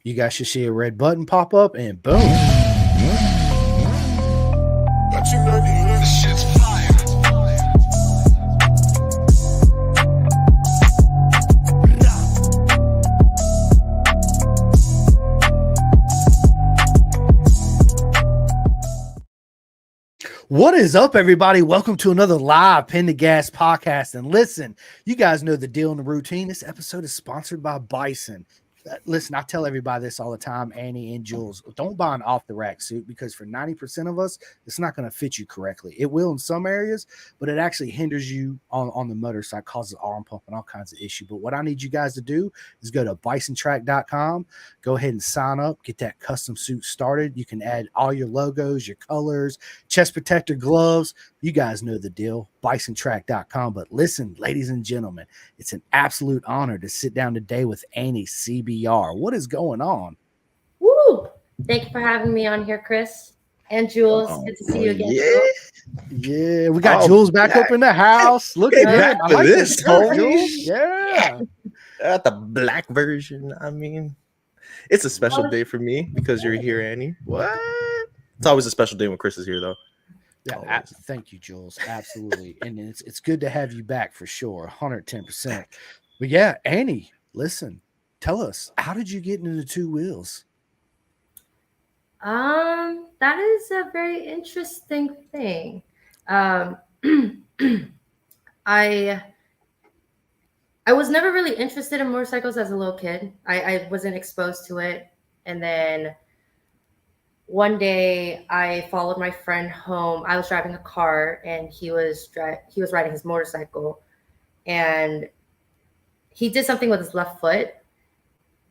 You guys should see a red button pop up and boom. But you know this shit's fire. What is up, everybody? Welcome to another live Pin the Gas podcast. And listen, you guys know the deal and the routine. This episode is sponsored by Bison. Listen, I tell everybody this all the time, Annie and Jules, don't buy an off-the-rack suit because for 90% of us, it's not going to fit you correctly. It will in some areas, but it actually hinders you on the motorcycle, causes arm pump and all kinds of issues. But what I need you guys to do is go to bisontrack.com, go ahead and sign up, get that custom suit started. You can add all your logos, your colors, chest protector, gloves. You guys know the deal, bisontrack.com. But listen, ladies and gentlemen, it's an absolute honor to sit down today with Annie CBR. What is going on? Woo! Thank you for having me on here, Chris and Jules. Good to see you again. Yeah, we got Jules back up in the house. Look at back him. to this, homie. Yeah. The black version. I mean, it's a special day for me because you're here, Annie. What? It's always a special day when Chris is here, though. Yeah, thank you, Jules. Absolutely. And it's good to have you back for sure. 110%. But yeah, Annie, listen, tell us, how did you get into the two wheels? That is a very interesting thing. I was never really interested in motorcycles as a little kid. I wasn't exposed to it. And then one day I followed my friend home. I was driving a car and he was riding his motorcycle, and he did something with his left foot.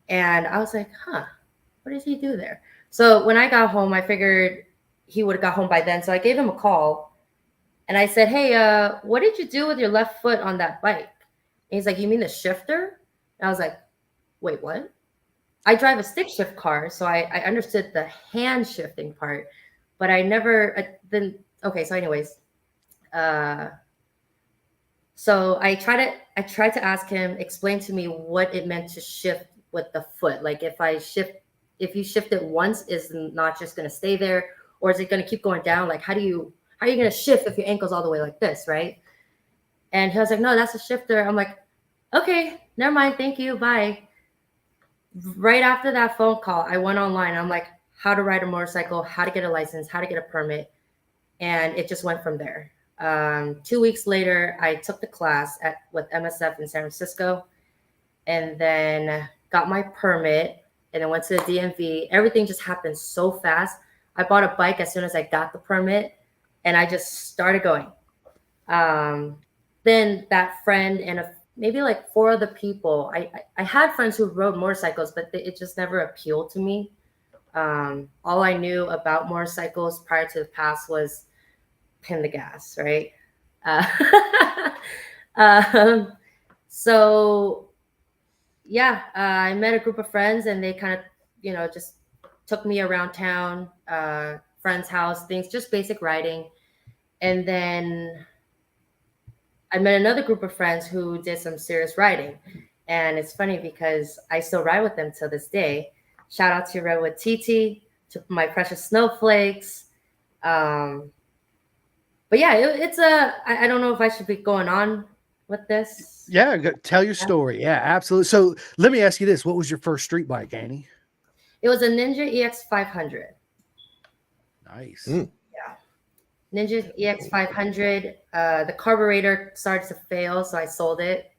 And I was like, what did he do there? So when I got home, I figured he would have got home by then. So I gave him a call and I said, hey, what did you do with your left foot on that bike? And he's like, you mean the shifter? And I was like, wait, what? I drive a stick shift car, so I understood the hand shifting part, but I never okay. So anyways, so I tried to ask him, explain to me what it meant to shift with the foot. Like if you shift it once, is not just going to stay there, or is it going to keep going down? Like how are you going to shift if your ankle's all the way like this, right? And he was like, no, that's a shifter. I'm like, okay, never mind, thank you, bye. Right after that phone call, I went online. I'm like, how to ride a motorcycle, how to get a license, how to get a permit. And it just went from there. 2 weeks later, I took the class with MSF in San Francisco, and then got my permit, and then went to the DMV. Everything just happened so fast. I bought a bike as soon as I got the permit, and I just started going. Then that friend and maybe like 4 other people. I had friends who rode motorcycles, but it just never appealed to me. All I knew about motorcycles prior to the past was pin the gas, right? So yeah, I met a group of friends, and they kind of, just took me around town, friend's house, things, just basic riding. And then I met another group of friends who did some serious riding. And it's funny because I still ride with them till this day. Shout out to Redwood TT, to my precious snowflakes. But yeah, I don't know if I should be going on with this. Yeah, tell your story. Yeah, absolutely. So let me ask you this. What was your first street bike, Annie? It was a Ninja EX500. Nice. Ninja EX500. The carburetor started to fail, so I sold it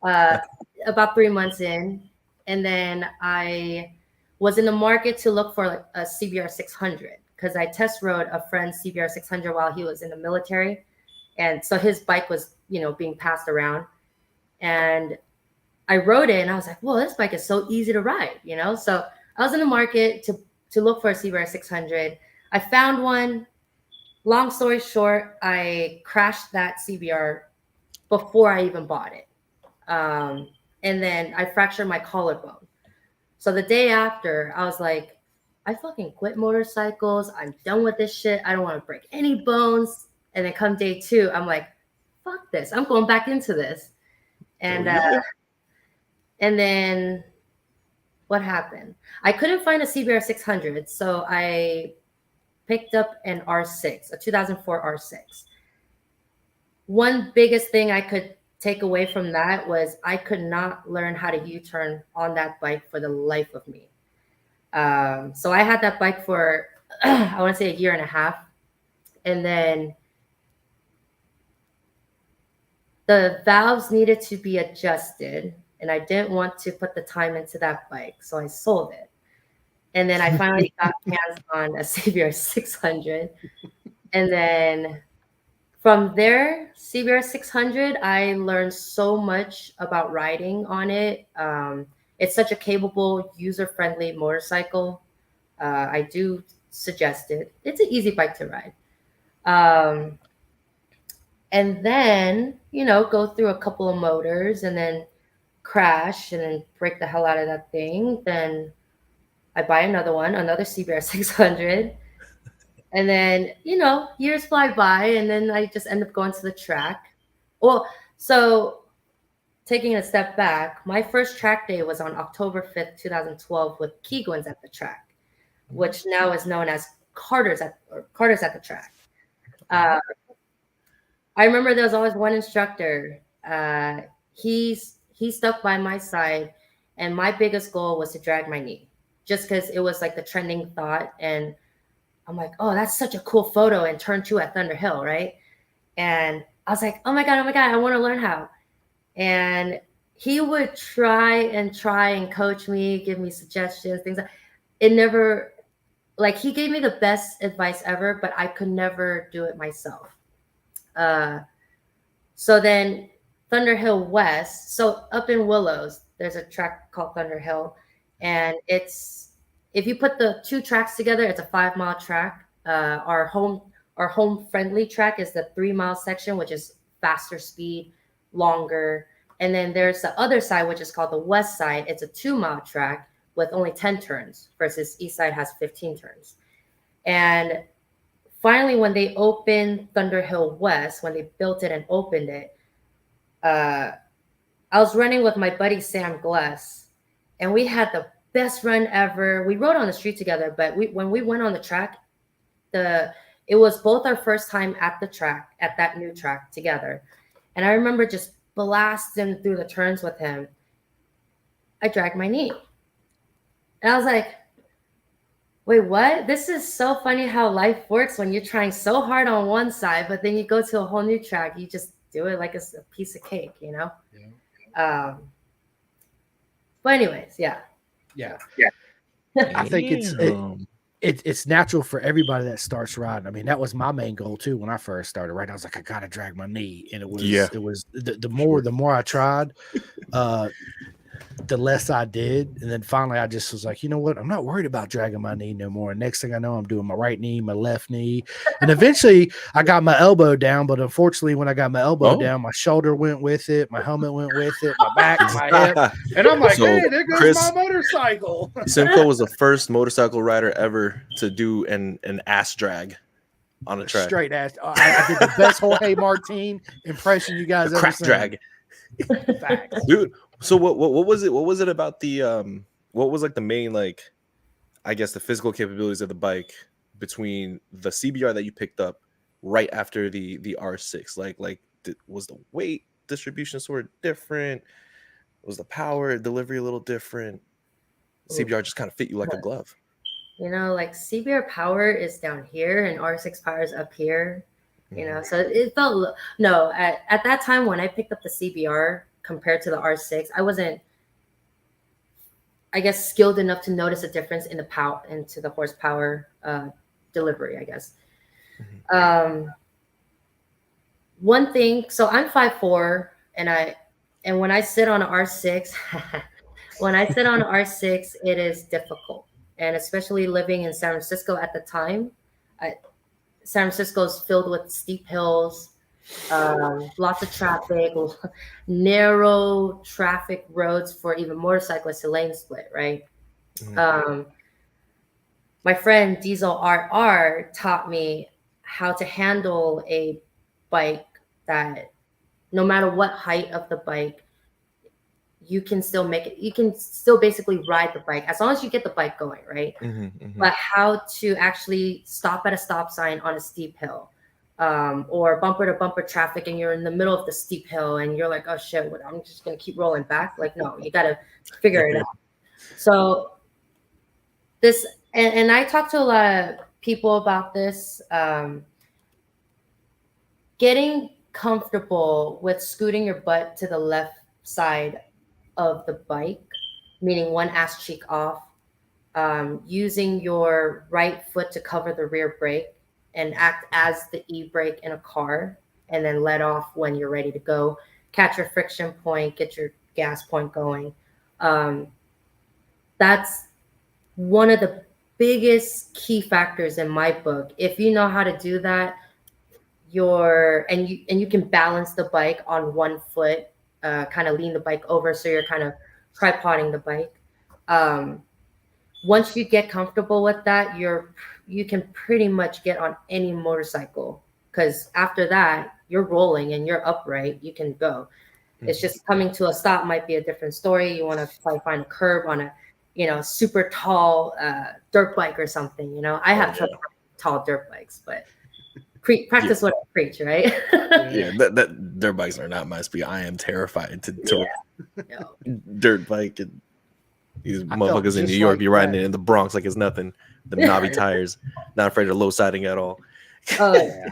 about 3 months in. And then I was in the market to look for like a CBR 600 because I test rode a friend's CBR 600 while he was in the military. And so his bike was, being passed around. And I rode it and I was like, whoa, this bike is so easy to ride, So I was in the market to look for a CBR 600. I found one. Long story short, I crashed that CBR before I even bought it. And then I fractured my collarbone. So the day after, I was like, I fucking quit motorcycles. I'm done with this shit. I don't want to break any bones. And then come day 2, I'm like, fuck this. I'm going back into this. And then what happened? I couldn't find a CBR 600, so I picked up an R6, a 2004 R6. One biggest thing I could take away from that was I could not learn how to U-turn on that bike for the life of me. So I had that bike for, I want to say, a year and a half. And then the valves needed to be adjusted. And I didn't want to put the time into that bike. So I sold it. And then I finally got hands on a CBR 600. And then from there, CBR 600, I learned so much about riding on it. It's such a capable, user-friendly motorcycle. I do suggest it. It's an easy bike to ride. And then, go through a couple of motors and then crash and then break the hell out of that thing. Then I buy another one, another CBR 600. And then, years fly by and then I just end up going to the track. Well, so taking a step back, my first track day was on October 5th, 2012 with Keegwins at the track, which now is known as Carter's at the track. I remember there was always one instructor. He stuck by my side, and my biggest goal was to drag my knee, just because it was like the trending thought. And I'm like, oh, that's such a cool photo in turn 2 at Thunder Hill, right? And I was like, oh my God, I want to learn how. And he would try and coach me, give me suggestions, things. It never, like, he gave me the best advice ever, but I could never do it myself. So then Thunder Hill West, so up in Willows, there's a track called Thunder Hill, and if you put the two tracks together, it's a 5-mile track. Our home friendly track is the 3-mile section, which is faster speed, longer. And then there's the other side, which is called the west side. It's a 2-mile track with only 10 turns versus east side has 15 turns. And finally, when they opened Thunder Hill West, when they built it and opened it, I was running with my buddy Sam Gless, and we had the best run ever. We rode on the street together, but when we went on the track, it was both our first time at the track, at that new track together. And I remember just blasting through the turns with him. I dragged my knee. And I was like, wait, what? This is so funny how life works when you're trying so hard on one side, but then you go to a whole new track. You just do it like it's a piece of cake, Yeah. But anyways, yeah. Yeah. I think it's natural for everybody that starts riding. I mean, that was my main goal too when I first started. Right, I was like, I gotta drag my knee, and it was the more I tried, the less I did. And then finally I just was like, you know what? I'm not worried about dragging my knee no more. And next thing I know, I'm doing my right knee, my left knee. And eventually I got my elbow down. But unfortunately, when I got my elbow down, my shoulder went with it. My helmet went with it, my back, my hip. And I'm like, hey, there goes my motorcycle. Simcoe was the first motorcycle rider ever to do an ass drag on a track. Straight ass. I did the best Jorge Martin impression you guys ever crack seen. Drag. Facts. Dude, so what was it? What was it about the what was like the main, like, I guess the physical capabilities of the bike between the CBR that you picked up right after the R6? Was the weight distribution sort of different? Was the power delivery a little different? CBR just kind of fit you like a glove. Like CBR power is down here and R6 power is up here. So it felt at that time when I picked up the CBR compared to the R6, I wasn't, I guess, skilled enough to notice a difference in the power into the horsepower delivery, I guess. One thing, so I'm 5'4", and when I sit on an R6, it is difficult, and especially living in San Francisco at the time. San Francisco is filled with steep hills, lots of traffic, narrow traffic roads for even motorcyclists to lane split, right? My friend Diesel RR taught me how to handle a bike that no matter what height of the bike, you can still make it. You can still basically ride the bike as long as you get the bike going, right? But how to actually stop at a stop sign on a steep hill, or bumper to bumper traffic, and you're in the middle of the steep hill, and you're like, oh shit, I'm just gonna keep rolling back. Like, no, you gotta figure it out. So this, and I talk to a lot of people about this. Getting comfortable with scooting your butt to the left side of the bike, meaning one ass cheek off, using your right foot to cover the rear brake and act as the e-brake in a car, and then let off when you're ready to go. Catch your friction point, get your gas point going. That's one of the biggest key factors in my book. If you know how to do that, you can balance the bike on one foot, kind of lean the bike over so you're kind of tripoding the bike. Once you get comfortable with that, you can pretty much get on any motorcycle, because after that you're rolling and you're upright, you can go. It's just coming to a stop might be a different story. You want to probably find a curb on a super tall dirt bike or something. I have tall dirt bikes, but practice what I preach, right? Yeah, that dirt bikes are not my speed. I am terrified to dirt bike. And these motherfuckers in New York be riding it in the Bronx like it's nothing. The knobby tires, not afraid of low siding at all. Oh yeah.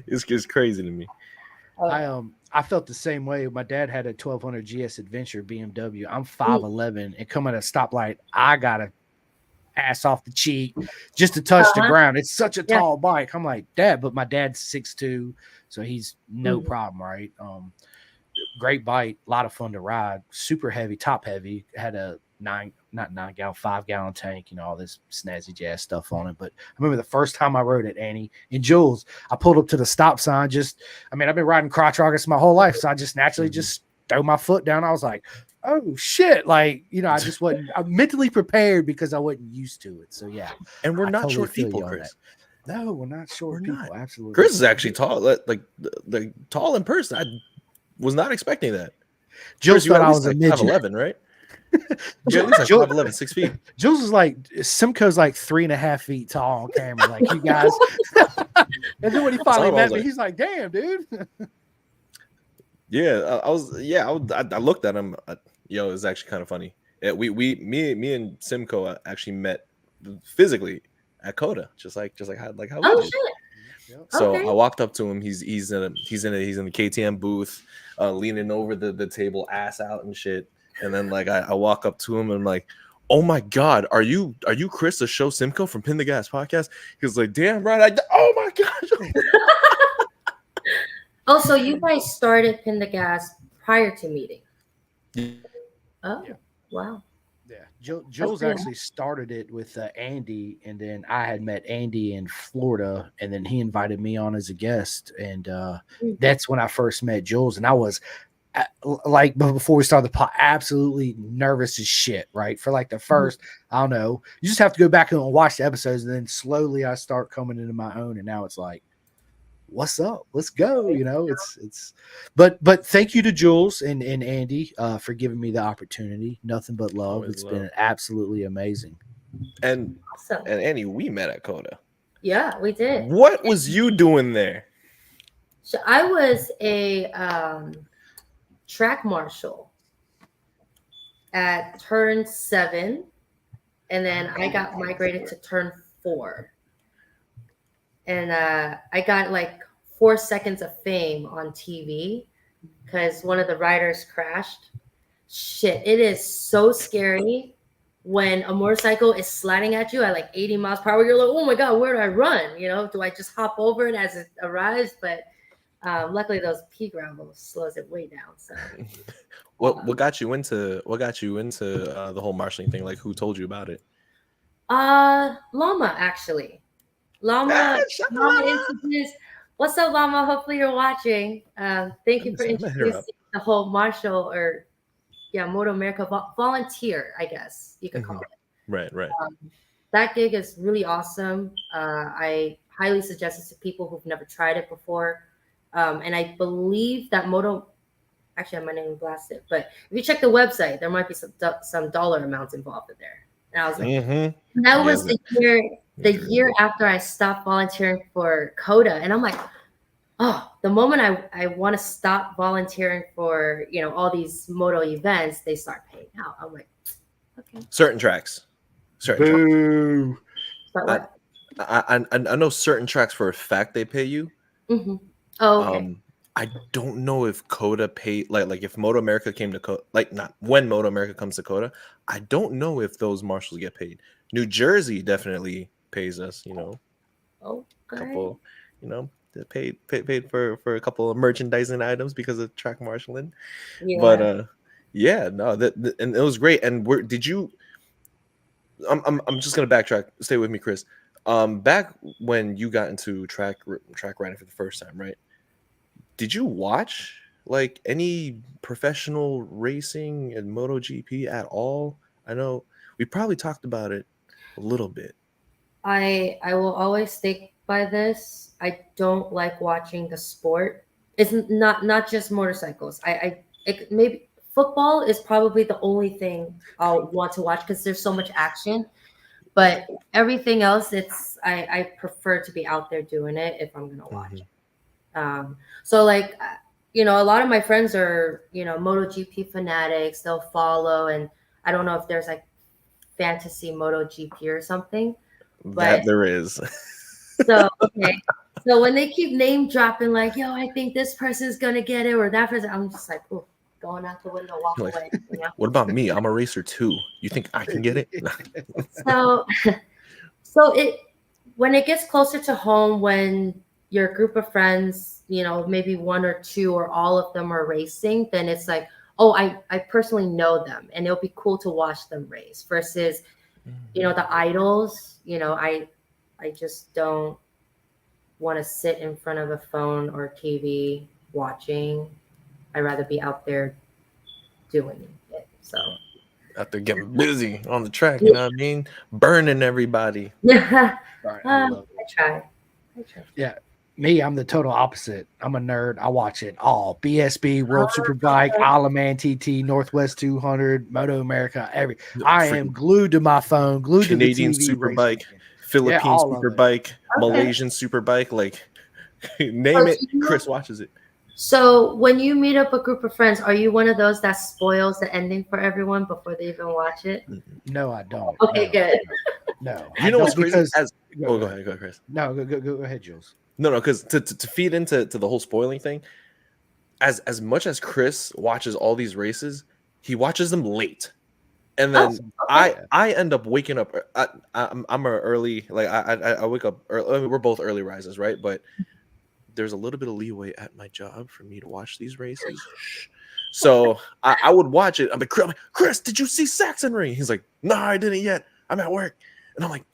It's crazy to me. I felt the same way. My dad had a 1200 GS Adventure BMW. I'm 5'11", and coming at a stoplight, I gotta ass off the cheek just to touch the ground. It's such a tall bike. I'm like, Dad, but my dad's 6'2", so he's no problem, right? Great bike, a lot of fun to ride, super heavy, top heavy, had a 5-gallon tank, all this snazzy jazz stuff on it. But I remember the first time I rode it, Annie and Jules, I pulled up to the stop sign. I've been riding crotch rockets my whole life, so I just naturally just throw my foot down. I was like, oh shit, I just I'm mentally prepared because I wasn't used to it. So yeah. And we're not short people, Chris. No, we're not short people. Absolutely. Chris is actually tall, like tall in person. I was not expecting that. Jules thought I was a midget. 5'11", right? Yeah, at least like 5'11", 6 feet. Jules is like, Simcoe's like 3.5 feet tall on camera, like you guys. And then when he finally met me, he's like, damn, dude. Yeah, I looked at him. It's actually kind of funny. Yeah, me and Simcoe actually met physically at Coda, just like how we did. Shit. So I walked up to him. He's in the KTM booth, leaning over the table, ass out and shit. And then I walk up to him and I'm like, oh my God, are you Chris, the show Simcoe from Pin the Gas podcast? He was like, damn right. Oh my God. Oh, so you guys started Pin the Gas prior to meeting? Oh, yeah. Wow. Yeah, Jules actually started it with Andy, and then I had met Andy in Florida, and then he invited me on as a guest, and that's when I first met Jules, and I was before we started the pod, absolutely nervous as shit, right? For the first, I don't know, you just have to go back and watch the episodes, and then slowly I start coming into my own, and now it's like, what's up? Let's go. But thank you to Jules and Andy for giving me the opportunity. Nothing but love. Always love. Been absolutely amazing. And awesome. And Annie, we met at Coda. Yeah, we did. What was you doing there? So I was a track marshal at turn 7, and then I got migrated to turn 4. And I got 4 seconds of fame on TV because one of the riders crashed. Shit, it is so scary when a motorcycle is sliding at you at 80 miles per hour. You're like, oh my God, where do I run? Do I just hop over it as it arrives? But luckily, those pea gravel slows it way down. So, what got you into the whole marshalling thing? Who told you about it? Llama actually. Llama introduced. What's up, Llama? Hopefully you're watching. Thank you for introducing the whole marshal Moto America volunteer, I guess you could call it. Right. That gig is really awesome. I highly suggest it to people who've never tried it before. And I believe that actually I might not even blast it, but if you check the website, there might be some dollar amounts involved in there. And I was like, that was the year after I stopped volunteering for CODA, and I'm like, oh, the moment I want to stop volunteering for all these moto events, they start paying out. I'm like, okay, certain tracks. Boo. start what? I know certain tracks for a fact they pay you. Mm-hmm. Oh, okay. I don't know if CODA pay like if Moto America came to CODA, like not when Moto America comes to CODA. I don't know if those marshals get paid. New Jersey definitely pays us, Okay. couple, they paid for a couple of merchandising items because of track marshaling. Yeah. But yeah, no, that and it was great. And did you? I'm just gonna backtrack. Stay with me, Chris. Back when you got into track riding for the first time, right? Did you watch like any professional racing and MotoGP at all? I know we probably talked about it a little bit. I will always stick by this. I don't like watching the sport. It's not just motorcycles. Maybe football is probably the only thing I'll want to watch because there's so much action. But everything else, I prefer to be out there doing it if I'm gonna watch it. So like, a lot of my friends are MotoGP fanatics. They'll follow, and I don't know if there's like fantasy MotoGP or something. That there is. So okay. So when they keep name dropping, like, yo, I think this person's gonna get it or that person, I'm just like, oh, going out the window, walk away. What about me? I'm a racer too. You think I can get it? So when it gets closer to home, when your group of friends, maybe one or two or all of them are racing, then it's like, oh, I personally know them, and it'll be cool to watch them race versus, the idols. I just don't want to sit in front of a phone or TV watching. I'd rather be out there doing it. So out there getting busy on the track, you know what I mean? Burning everybody. Yeah. Right, I try. Yeah. Me, I'm the total opposite. I'm a nerd. I watch it all. BSB, World Superbike, Isle of Man TT, Northwest 200, Moto America, I am glued to my phone, glued Canadian to the TV Superbike, Philippine Superbike, Malaysian Superbike, like name it, Chris watches it. So when you meet up a group of friends, are you one of those that spoils the ending for everyone before they even watch it? No, I don't. Okay, good. No. You know what's crazy? Go ahead, Chris. No, go ahead, Jules. No, because to feed into the whole spoiling thing, as much as Chris watches all these races, he watches them late, and then I end up waking up. I'm a early, like I wake up early. I mean, we're both early risers, right? But there's a little bit of leeway at my job for me to watch these races. So I would watch it. I'm like, Chris, did you see Saxon Ring? He's like, no, I didn't yet. I'm at work, and I'm like,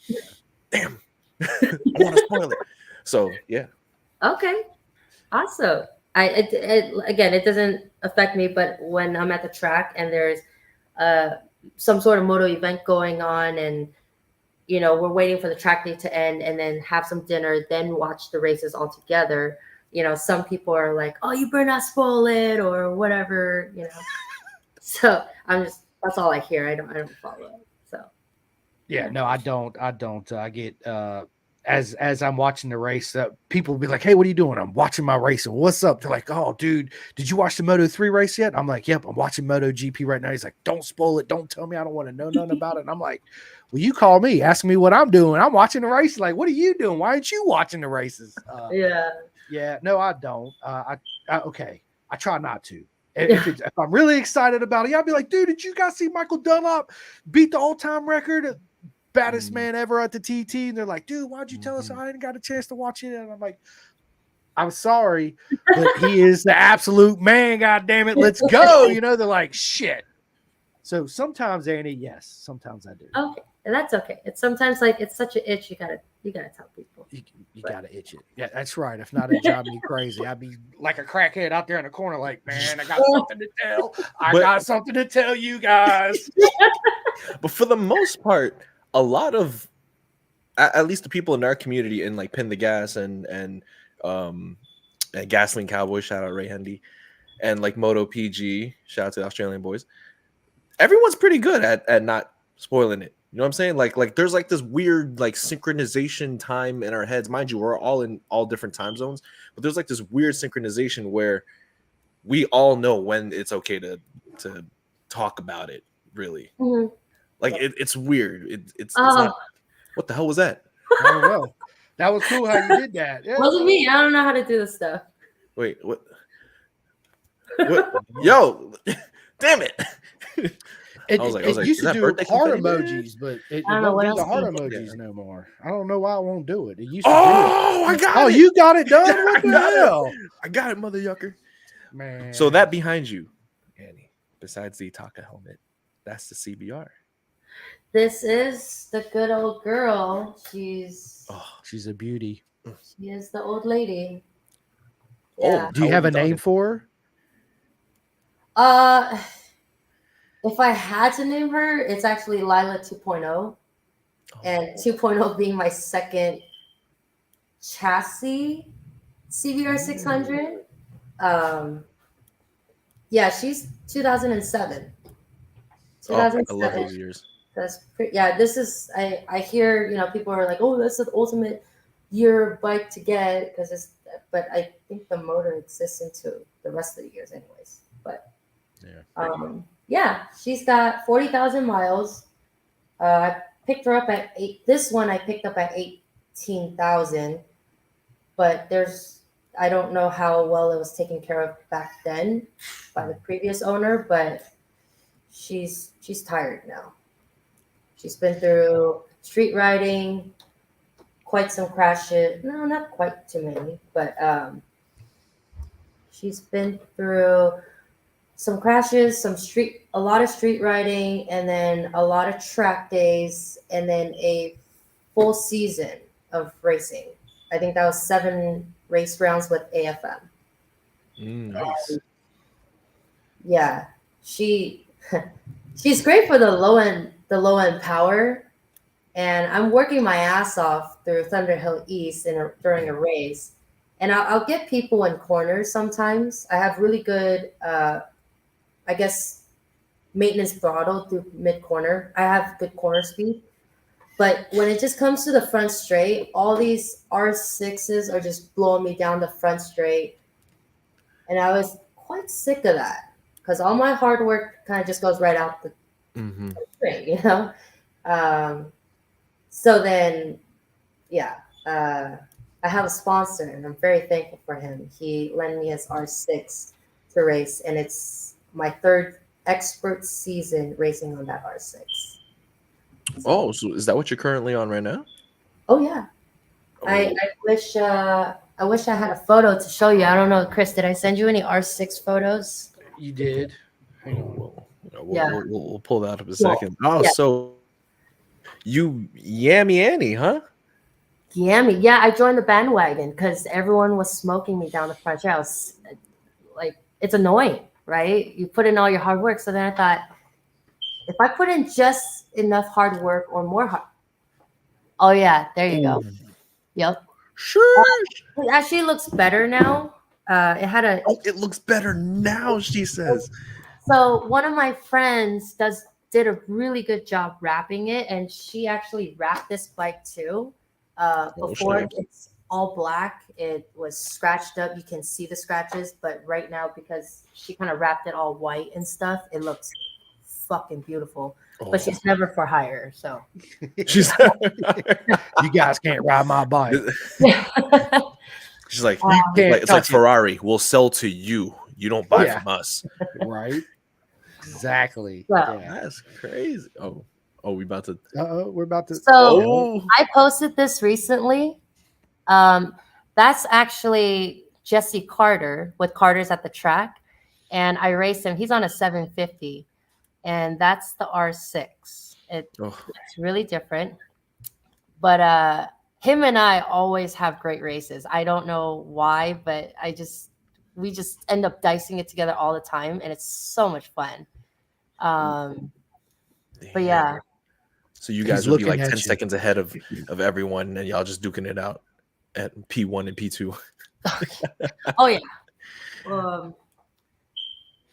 damn, I want to spoil it. So yeah. Okay. Awesome. It doesn't affect me, but when I'm at the track and there's some sort of moto event going on, and we're waiting for the track day to end, and then have some dinner, then watch the races all together. Some people are like, "Oh, you better not spoil it," or whatever. So that's all I hear. I don't follow it. So. Yeah. No, I don't. I get as I'm watching the race, people will be like, "Hey, what are you doing?" I'm watching my race. What's up? They're like, "Oh, dude, did you watch the Moto3 race yet?" I'm like, "Yep, I'm watching MotoGP right now." He's like, "Don't spoil it. Don't tell me. I don't want to know nothing about it." And I'm like, "Well, you call me, ask me what I'm doing. I'm watching the race. Like, what are you doing? Why aren't you watching the races?" Yeah. No, I don't. Okay. I try not to. If I'm really excited about it, I'll be like, "Dude, did you guys see Michael Dunlop beat the all-time record?" Baddest man ever at the TT, and they're like, "Dude, why'd you tell us I didn't got a chance to watch it?" And I'm like, "I'm sorry, but he is the absolute man. God damn it, let's go!" They're like, "Shit." So sometimes, Annie, yes, sometimes I do. Okay, and that's okay. It's sometimes like it's such an itch. You gotta tell people. You gotta itch it. Yeah, that's right. If not, it'd drive me crazy. I'd be like a crackhead out there in the corner, like, "Man, I got something to tell. I got something to tell you guys." But for the most part, a lot of, at least the people in our community, in like Pin the Gas and Gasoline Cowboy, shout out Ray Hendy, and like Moto PG, shout out to the Australian boys. Everyone's pretty good at not spoiling it. You know what I'm saying? Like there's like this weird like synchronization time in our heads. Mind you, we're all in all different time zones, but there's like this weird synchronization where we all know when it's okay to talk about it. Really, like it's weird. It's not. What the hell was that? I don't know. That was cool how you did that. Yeah. Wasn't me. I don't know how to do this stuff. Wait, what? Yo, damn it! It I was like, used is to that do birthday heart confetti? emojis, but it I don't know won't what do the else heart you can emojis do. no more. I don't know why it won't do it. It used to Oh, I do it. got Oh, it. you got it done? What the hell? I got it, mother yucker. Man. So that behind you, Annie, besides the Taka helmet, that's the CBR. This is the good old girl. She's she's a beauty. she is the old lady. Oh, Yeah. Do you have a name for her? If I had to name her, it's actually Lila 2.0. And 2.0 being my second chassis CBR 600. Yeah, she's 2007. Oh, I love those years. That's pretty, yeah. This is I hear people are like, oh, that's the ultimate year bike to get because it's. But I think the motor exists into the rest of the years, anyways. But yeah, she's got 40,000 miles. I picked her up at 8. This one I picked up at 18,000. But I don't know how well it was taken care of back then by the previous owner, but she's tired now. She's been through street riding, quite some crashes. No, not quite too many, but she's been through some crashes, a lot of street riding, and then a lot of track days, and then a full season of racing. I think that was 7 race rounds with AFM. Nice. Yeah, she's great for the low end power, and I'm working my ass off through Thunderhill East during a race, and I'll get people in corners sometimes. I have really good, I guess, maintenance throttle through mid corner. I have good corner speed, but when it just comes to the front straight, all these R6s are just blowing me down the front straight, and I was quite sick of that because all my hard work kind of just goes right out the straight, So then, yeah, I have a sponsor, and I'm very thankful for him. He lent me his R6 to race, and it's my 3rd expert season racing on that R6. Oh, so is that what you're currently on right now? Oh yeah. Oh. I wish I had a photo to show you. I don't know, Chris, did I send you any R6 photos? You did. Hang on. We'll pull that up in a second. Oh, yeah. So you Yammy Annie, huh? Yammy. Yeah, I joined the bandwagon because everyone was smoking me down the front. I was like, it's annoying, right? You put in all your hard work. So then I thought, if I put in just enough hard work or more hard. Oh yeah, there you go. Yep. Sure. It actually looks better now. It looks better now, she says. So one of my friends did a really good job wrapping it, and she actually wrapped this bike too. Before it's all black, it was scratched up. You can see the scratches, but right now, because she kind of wrapped it all white and stuff, it looks fucking beautiful. But she's never for hire, so She's You guys can't ride my bike. She's like, can't it's like touch it. Ferrari. We'll sell to you. You don't buy Yeah. from us. Right? Exactly. Well, Yeah. That's crazy. Oh, we about to. We're about to. So I posted this recently. That's actually Jesse Carter with Carter's at the track, and I raced him. He's on a 750, and that's the R6. It's really different, but him and I always have great races. I don't know why, but we just end up dicing it together all the time, and it's so much fun. But yeah. So you guys would be looking like at 10 you. seconds ahead of everyone, and y'all just duking it out at P1 and P2. Oh yeah.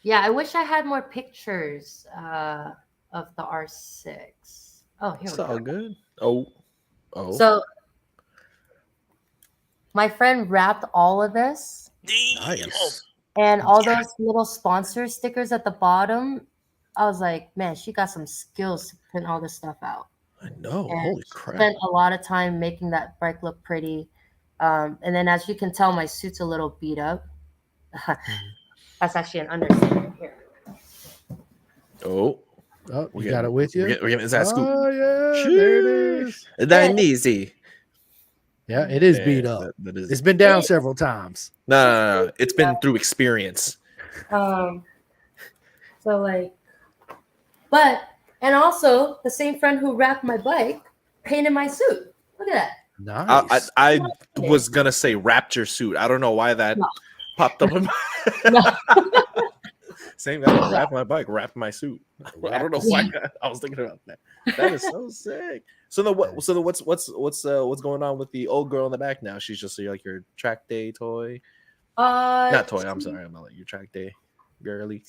Yeah, I wish I had more pictures of the R6. Oh, here It's we all go. good. Oh. So my friend wrapped all of this Nice. and all those little sponsor stickers at the bottom. I was like, man, she got some skills to print all this stuff out. I know. And Holy she crap. spent a lot of time making that bike look pretty. And then, as you can tell, my suit's a little beat up. That's actually an understatement here. Oh, Oh, you got it with you? We're getting his ass scoop. Oh, yeah. There it is. That easy. Yeah, it is Yeah, beat up. that is. It's been down several times. No. It's been through experience. So like, and also the same friend who wrapped my bike painted my suit. Look at that. Nice. I was gonna say Raptor suit. I don't know why that popped up in my same guy wrapped my bike, wrapped my suit. I don't know why I was thinking about that. That is so sick. So then what's going on with the old girl in the back now? She's just like your track day toy. Not toy, I'm sorry, I'm not like your track day girly.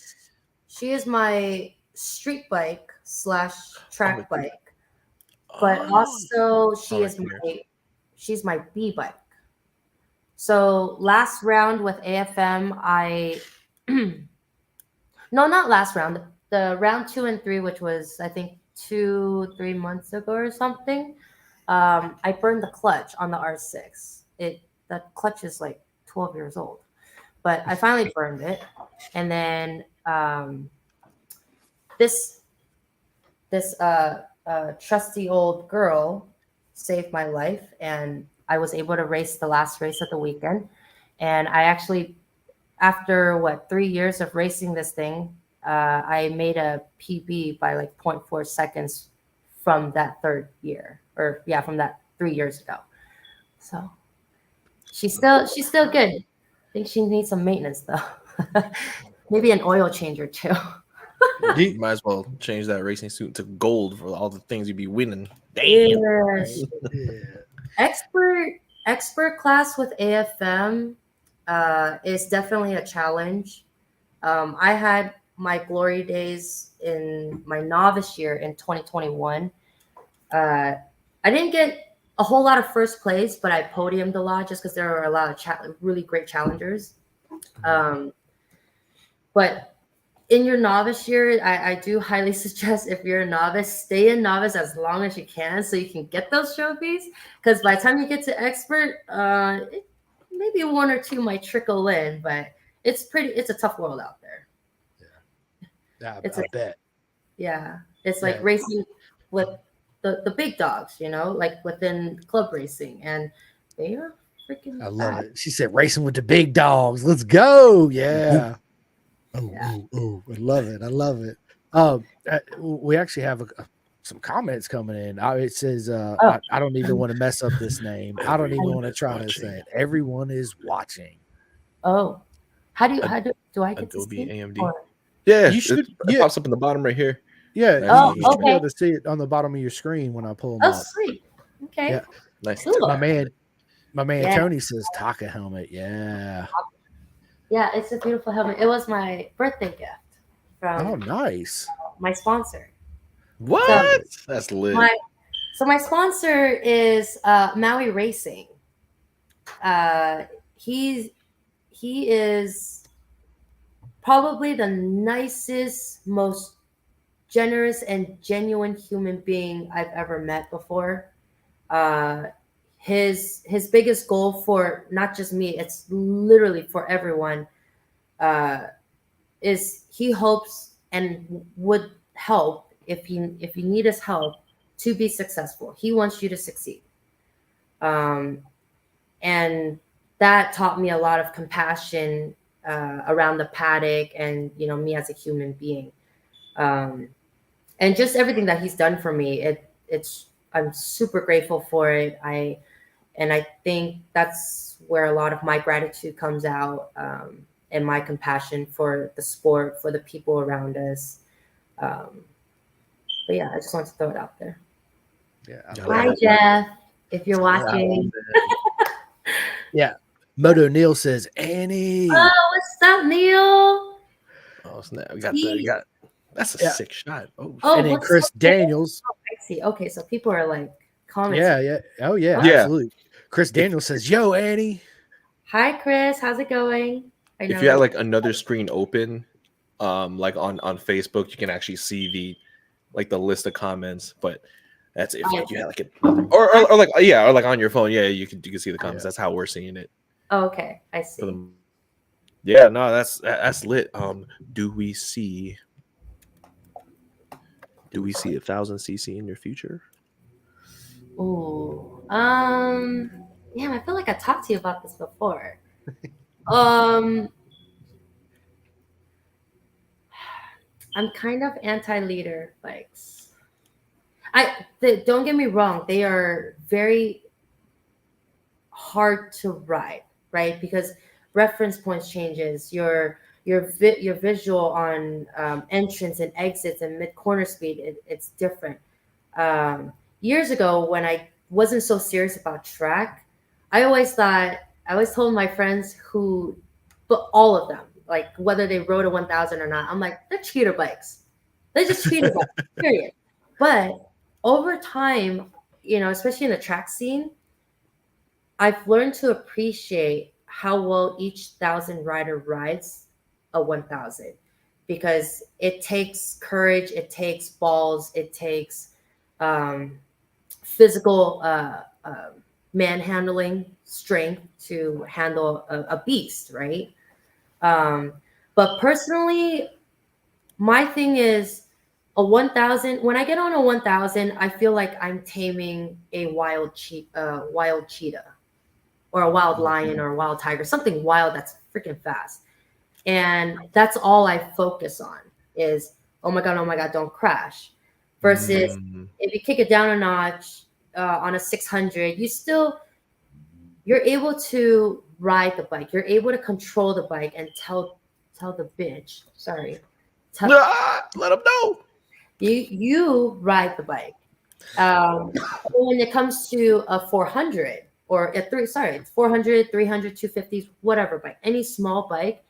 She is my street bike / track bike. But also she's my B bike. So last round with AFM, no, not last round. The round 2 and 3, which was I think 2-3 months ago or something. I burned the clutch on the R6. The clutch is like 12 years old, but I finally burned it, and then this trusty old girl saved my life, and I was able to race the last race of the weekend. And I actually, after 3 years of racing this thing, I made a PB by like 0.4 seconds from that third year, from that 3 years ago. So she's still good. I think she needs some maintenance though. Maybe an oil change or two. You might as well change that racing suit to gold for all the things you'd be winning. Damn. Yes. Expert class with AFM is definitely a challenge. I had my glory days in my novice year in 2021. I didn't get a whole lot of first place, but I podiumed a lot just because there were a lot of really great challengers. But in your novice year, I do highly suggest, if you're a novice, stay in novice as long as you can so you can get those trophies. Because by the time you get to expert, maybe 1 or 2 might trickle in, but it's a tough world out there. Yeah, I bet. Yeah, it's like racing with the big dogs, like within club racing, and they are freaking. I love it. She said, "Racing with the big dogs. Let's go!" Yeah. Oh, I love it. I love it. We actually have some comments coming in. It says, I don't even want to mess up this name. I don't even want to try to say it. Everyone is watching. Oh, how do I get Adobe to AMD? Or? Yeah, you should. It pops up in the bottom right here. Yeah. Oh, you should be okay. able to see it on the bottom of your screen when I pull them Oh, up. sweet. Okay. Yeah. Nice. Cool. My man Tony says Taka helmet. Yeah. Yeah, it's a beautiful helmet. It was my birthday gift from nice. My sponsor. What? That's lit. My sponsor is Maui Racing. He is probably the nicest, most generous and genuine human being I've ever met before. His biggest goal for not just me, it's literally for everyone, is he hopes and would help if you need his help to be successful. He wants you to succeed. And that taught me a lot of compassion around the paddock and, me as a human being. And just everything that he's done for me, I'm super grateful for it. I think that's where a lot of my gratitude comes out, and my compassion for the sport, for the people around us. But yeah, I just wanted to throw it out there. Yeah. Hi, Jeff, if you're watching. Yeah. Moto Neil says, Annie. Oh, what's up, Neil? Oh, snap. We got that's a Yeah. sick shot. Oh, Oh, And then what's Chris so- Daniels. I see. Okay, so people are like commenting. Yeah. Oh, yeah, Yeah. absolutely. Chris Daniels says, "Yo, Annie." Hi, Chris. How's it going? I know if you had that- like another screen open, like on Facebook, you can actually see the list of comments. But that's if like you had like it, or like or like on your phone, yeah, you can see the comments. Yeah. That's how we're seeing it. Oh, okay, I For see. them. Yeah, no, that's lit. Do we see 1000cc in your future? Ooh. Damn, I feel like I talked to you about this before. I'm kind of anti-leader bikes. Don't get me wrong, they are very hard to ride, right? Because reference points changes, your visual on entrance and exits and mid corner speed, it's different. Years ago, when I wasn't so serious about track, I always told my friends but all of them, like whether they rode a 1000 or not, I'm like, they're cheater bikes. They're just cheater bikes, period. But over time, especially in the track scene, I've learned to appreciate how well each 1000 rider rides a 1000, because it takes courage, it takes balls, it takes physical manhandling strength to handle a beast, right? But personally, my thing is a 1000. When I get on a 1000, I feel like I'm taming a wild cheetah, or a wild lion, or a wild tiger, something wild that's freaking fast. And that's all I focus on is, oh my God, don't crash. Versus if you kick it down a notch on a 600, you're able to ride the bike. You're able to control the bike and tell the bitch, Let them know. You ride the bike. When it comes to a 400 or it's 400, 300, 250s, whatever bike, any small bike,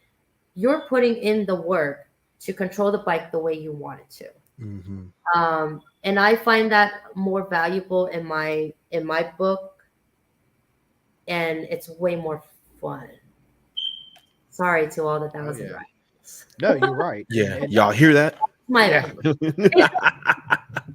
you're putting in the work to control the bike the way you want it to. Mm-hmm. And I find that more valuable in my book, and it's way more fun. Sorry to all the 1000 riders. No, you're right. Yeah, And y'all hear that? My opinion.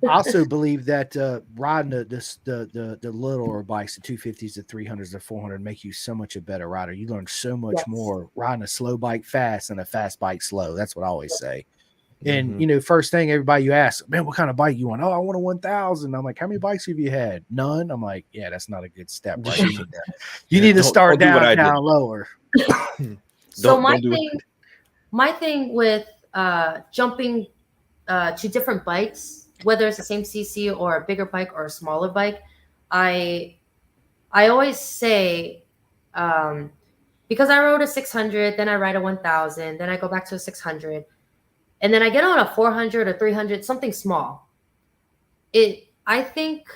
I also believe that riding the littler bikes, the 250s, the 300s, the 400, make you so much a better rider. You learn so much more riding a slow bike fast and a fast bike slow. That's what I always say. And first thing everybody you ask, man, what kind of bike you want? Oh, I want a 1000. I'm like, how many bikes have you had? None. I'm like, yeah, that's not a good step. Right? You need to start down lower. So my thing with jumping to different bikes, whether it's the same CC or a bigger bike or a smaller bike, I always say, because I rode a 600, then I ride a 1000, then I go back to a 600, and then I get on a 400 or 300, something small. I think,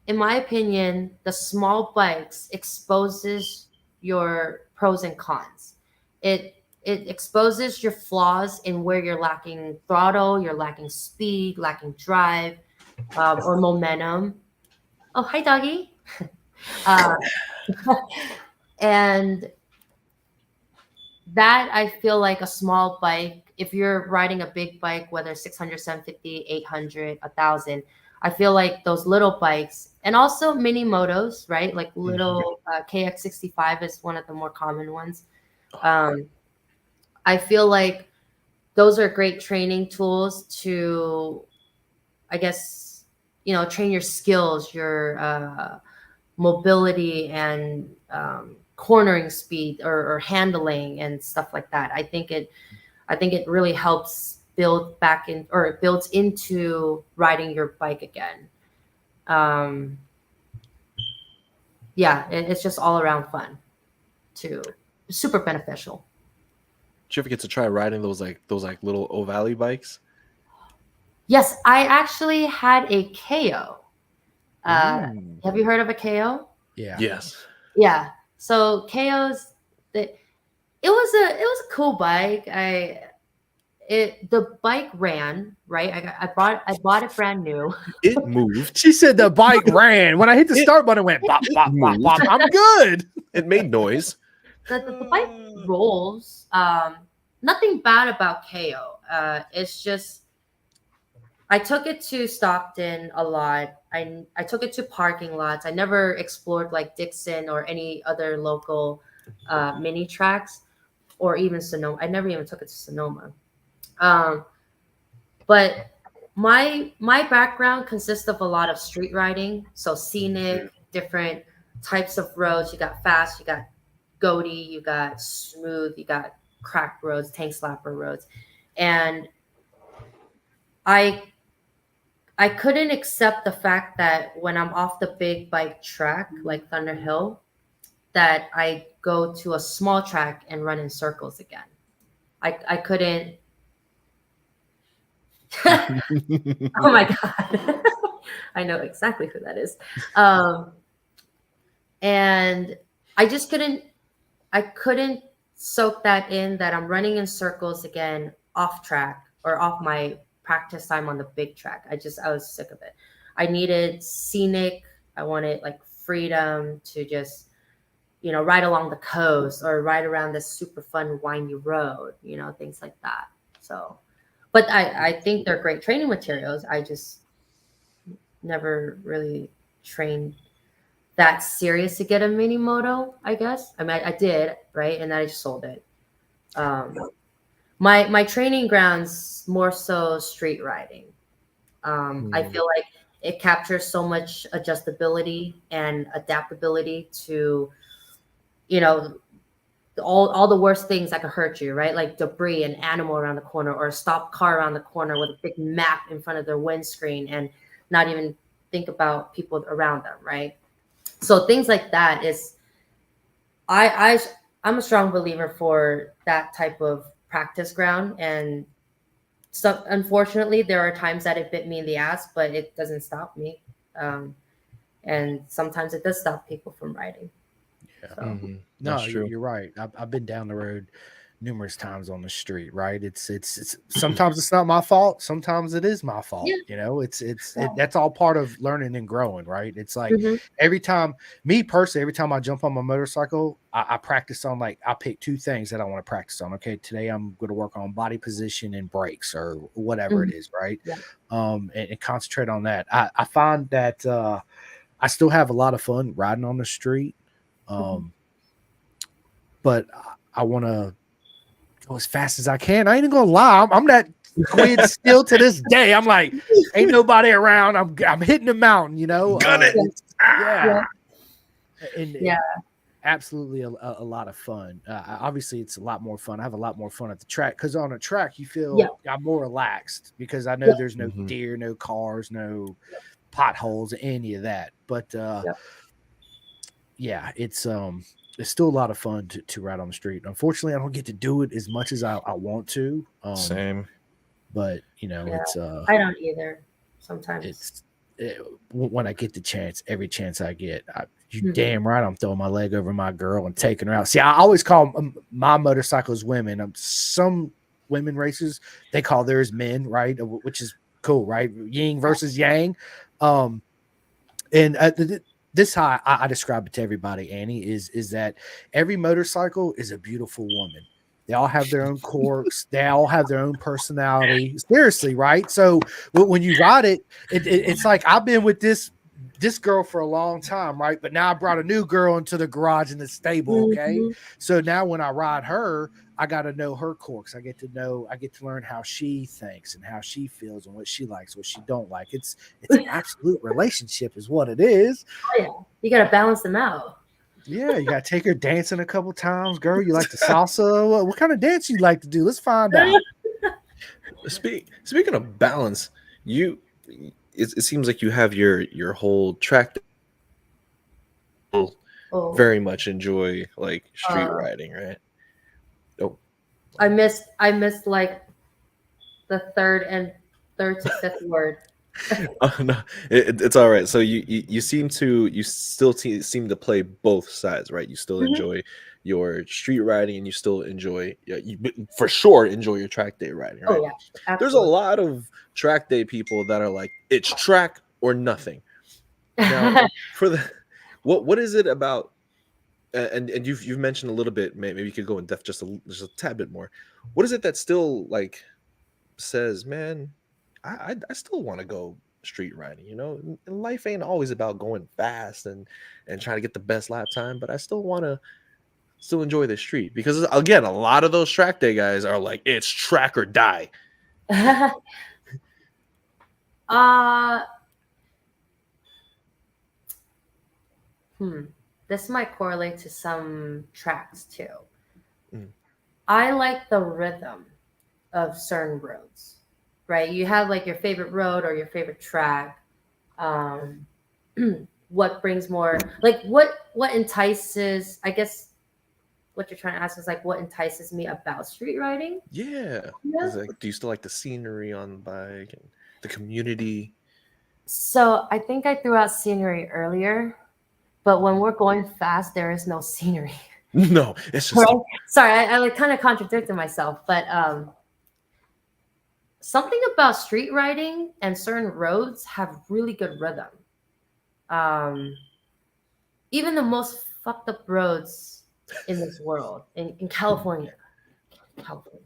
in my opinion, the small bikes exposes your pros and cons. It exposes your flaws in where you're lacking throttle, you're lacking speed, lacking drive, or momentum. Oh, hi, doggy. And that, I feel like a small bike, if you're riding a big bike, whether 600, 750, 800, 1000, I feel like those little bikes, and also mini motos, right? Like little KX65 is one of the more common ones. I feel like those are great training tools to, I guess, train your skills, your mobility, and cornering speed, or handling and stuff like that. I think it really helps build back in, or it builds into riding your bike again. It's just all around fun too. Super beneficial. Did you ever get to try riding those little O'Valley bikes? Yes, I actually had a KO. Have you heard of a KO? Yeah. Yes. Yeah. So KO's it was a cool bike. the bike ran, right? I bought it brand new. It moved. She said the bike ran. When I hit the start button, it went bop, bop, bop, moved. bop. I'm good. It made noise. The bike rolls. Nothing bad about KO. It's just I took it to Stockton a lot. I took it to parking lots. I never explored like Dixon or any other local mini tracks, or even Sonoma. I never even took it to Sonoma. But my background consists of a lot of street riding, so scenic, different types of roads. You got fast, you got goaty, you got smooth, you got cracked roads, tank slapper roads, and I couldn't accept the fact that when I'm off the big bike track like Thunder Hill, that I go to a small track and run in circles again. I couldn't. Oh my God. I know exactly who that is. And I just couldn't soak that in, that I'm running in circles again off track or off my practice time on the big track. I was sick of it. I needed scenic. I wanted like freedom to just, ride along the coast or ride around this super fun windy road, things like that. So, but I think they're great training materials. I just never really trained that serious to get a mini moto, I guess. I mean, I did, right? And then I just sold it. My training grounds more so street riding. I feel like it captures so much adjustability and adaptability to, all the worst things that could hurt you, right? Like debris, an animal around the corner, or a stopped car around the corner with a big map in front of their windscreen, and not even think about people around them, right? So things like that is, I'm a strong believer for that type of practice ground. And so unfortunately, there are times that it bit me in the ass, but it doesn't stop me. And sometimes it does stop people from riding. Yeah. So. Mm-hmm. No, That's true. you're right. I've been down the road numerous times on the street, right? It's sometimes it's not my fault. Sometimes it is my fault. Yeah. That's all part of learning and growing, right? It's like Mm-hmm. every time I jump on my motorcycle, I practice on, like, I pick two things that I want to practice on. Okay, today I'm going to work on body position and brakes or whatever it is, right? Yeah. And concentrate on that. I find that I still have a lot of fun riding on the street. But I want to go as fast as I can. I ain't even gonna lie. I'm that quid still to this day. I'm like, ain't nobody around. I'm hitting the mountain, Gun it. Yeah. And Yeah. absolutely a lot of fun. Obviously, it's a lot more fun. I have a lot more fun at the track, because on a track you feel I'm more relaxed, because I know there's no deer, no cars, no potholes, any of that. But it's still a lot of fun to ride on the street. Unfortunately, I don't get to do it as much as I want to. Same. But it's I don't either. Sometimes when I get the chance, every chance I get, you damn right I'm throwing my leg over my girl and taking her out. See, I always call my motorcycles women. Some women racers, they call theirs men, right? Which is cool, right? Yin versus yang. This how I describe it to everybody, Annie, is that every motorcycle is a beautiful woman. They all have their own quirks. They all have their own personality. Seriously, right? So when you ride it, it's like, I've been with this girl for a long time, right? But now I brought a new girl into the garage in the stable, okay? So now when I ride her, I got to know her quirks. I get to learn how she thinks and how she feels and what she likes, what she don't like. It's an absolute relationship is what it is. Oh, yeah. You got to balance them out. Yeah, you got to take her dancing a couple times. Girl, you like the salsa? What kind of dance you like to do? Let's find out. Speaking of balance, it seems like you have your whole track. Very much enjoy like street riding, right? I missed like the third to fifth word. Oh, no, it's all right. So you still seem to play both sides, right? You still enjoy your street riding and you still enjoy, you for sure enjoy your track day riding, right? Oh yeah, There's a absolutely. lot of track day people that are like, it's track or nothing. Now, for the what is it about? And you've mentioned a little bit. Maybe you could go in depth just a tad bit more. What is it that still like says, man, I still want to go street riding? You know, life ain't always about going fast and trying to get the best lap time, but I still want to still enjoy the street because again, a lot of those track day guys are like, it's track or die. This might correlate to some tracks too. Mm. I like the rhythm of certain roads, right? You have like your favorite road or your favorite track. What brings more, like what entices, I guess what you're trying to ask is like what entices me about street riding. Yeah. It's like, do you still like the scenery on the bike and the community? So I think I threw out scenery earlier, but when we're going fast, there is no scenery. No, it's just Right? Sorry, I like kind of contradicted myself, but something about street riding and certain roads have really good rhythm. Even the most fucked up roads in this world, in California,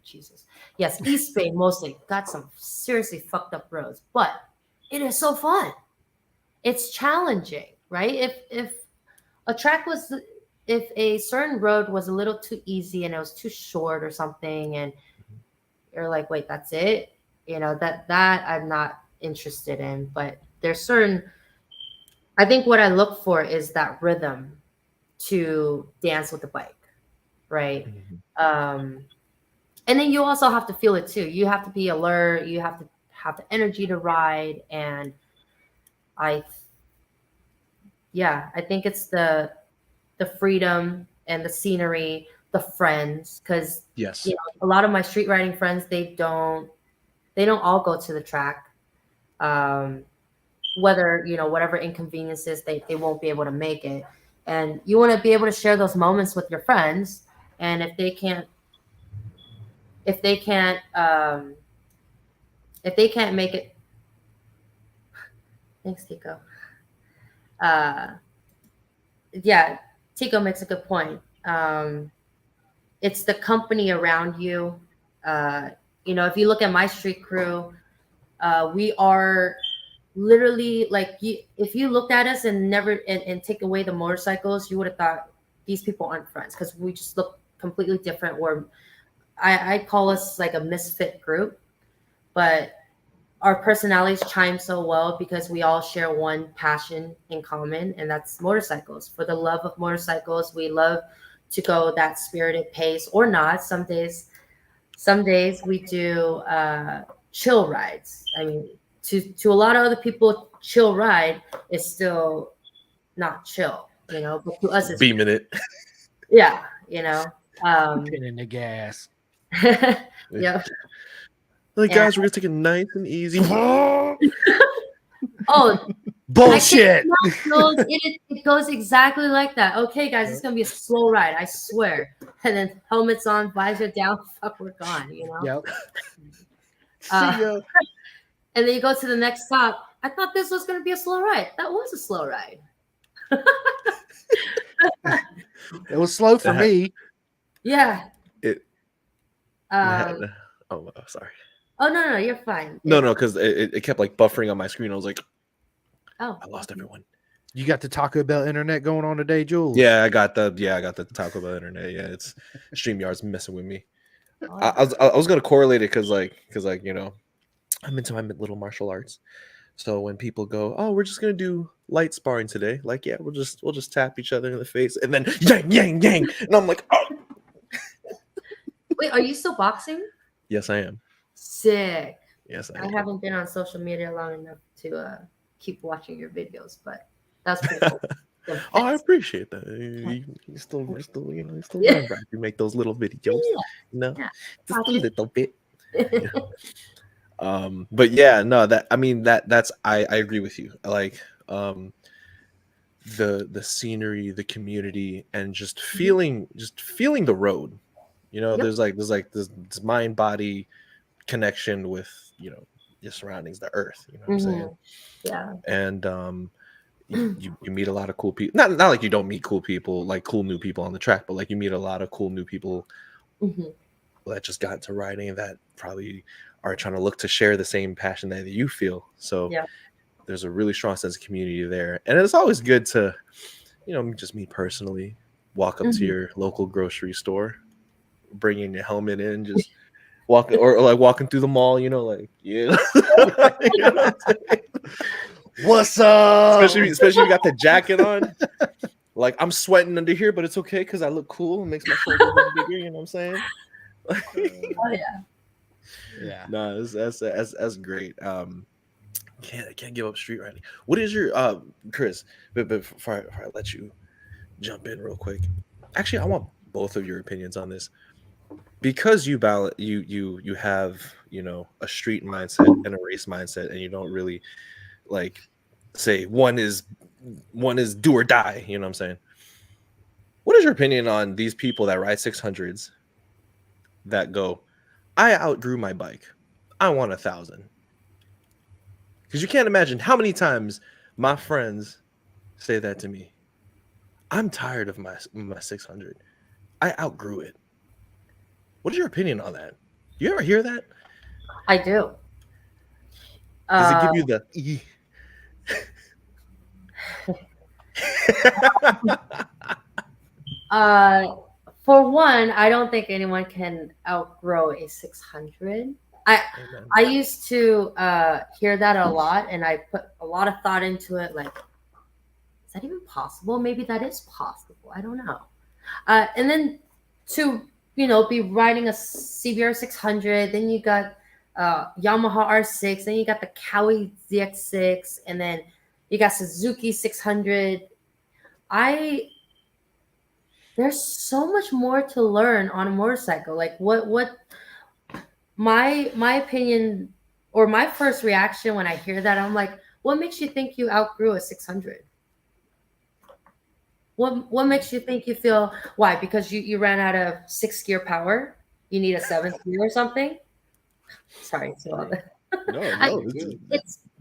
Jesus, yes, East Bay mostly got some seriously fucked up roads, but it is so fun. It's challenging, right? If a track was, if a certain road was a little too easy and it was too short or something, and you're like, wait, that's it, you know, that I'm not interested in. But there's certain, I think what I look for is that rhythm to dance with the bike, right? And then you also have to feel it too. You have to be alert. You have to have the energy to ride. And I think it's the freedom and the scenery, the friends, because yes, you know, a lot of my street riding friends, they don't all go to the track. Whether, you know, whatever inconveniences, they won't be able to make it. And you want to be able to share those moments with your friends. And if they can't make it, thanks, Tico. Yeah, Tico makes a good point. It's the company around you. You know, if you look at my street crew, we are literally like, if you looked at us and never and take away the motorcycles, you would have thought these people aren't friends because we just look completely different. Or I call us like a misfit group, but our personalities chime so well because we all share one passion in common, and that's motorcycles. For the love of motorcycles, we love to go that spirited pace or not. Some days we do chill rides. I mean, to a lot of other people, chill ride is still not chill, you know, but to us it's beaming it. Yeah, you know. Pinning the gas. Yeah. Like, guys, we're gonna take it nice and easy. Oh, bullshit. It goes exactly like that. Okay, guys, it's gonna be a slow ride, I swear. And then helmets on, visor down, fuck, we're gone, you know. Yep. See ya. And then you go to the next stop. I thought this was gonna be a slow ride. That was a slow ride. It was slow for me. Yeah. Oh, sorry. Oh no, you're fine. No, because it kept like buffering on my screen. I was like, oh, I lost everyone. You got the Taco Bell internet going on today, Jules? Yeah, I got the Taco Bell internet. Yeah, it's StreamYard's messing with me. I was gonna correlate it because you know, I'm into my little martial arts. So when people go, oh, we're just gonna do light sparring today, like, yeah, we'll just tap each other in the face and then yang yang yang, and I'm like, oh. Wait, are you still boxing? Yes, I am. Sick. Yes, I haven't been on social media long enough to keep watching your videos, but that's pretty cool. Oh, I appreciate that. You still you know, still remember you make those little videos, you know, just a little bit. But yeah, no, that's I agree with you. Like, the scenery, the community, and just feeling the road. You know, Yep. there's this mind body connection with, you know, your surroundings, the earth. You know what I'm saying? Yeah. And you meet a lot of cool people. Not like you don't meet cool people, like cool new people on the track, but like you meet a lot of cool new people that just got into riding that probably are trying to look to share the same passion that you feel. So Yeah. there's a really strong sense of community there. And it's always good to, you know, just me personally, walk up to your local grocery store, bringing your helmet in, just walking or like walking through the mall, you know, like, yeah. You know what I'm saying? What's up? Especially if you got the jacket on. Like, I'm sweating under here, but it's okay because I look cool. It makes my shoulders look bigger, you know what I'm saying? Oh yeah. Yeah. No, that's great. Can't give up street riding. What is your Chris? But before I let you jump in real quick, actually, I want both of your opinions on this, because you have, you know, a street mindset and a race mindset, and you don't really like say one is do or die. You know what I'm saying? What is your opinion on these people that ride 600s that go, I outgrew my bike, I want 1,000? Because you can't imagine how many times my friends say that to me. I'm tired of my 600. I outgrew it. What is your opinion on that? You ever hear that? I do. Does it give you the For one, I don't think anyone can outgrow a 600. I used to hear that a lot, and I put a lot of thought into it. Like, is that even possible? Maybe that is possible. I don't know. And then to, you know, be riding a CBR 600, then you got Yamaha R6, then you got the Cowie ZX6, and then you got Suzuki 600. There's so much more to learn on a motorcycle. Like what my opinion, or my first reaction when I hear that, I'm like, what makes you think you outgrew a 600? What makes you think you feel, why? Because you ran out of 6th gear power? You need a 7th gear or something? Sorry. No,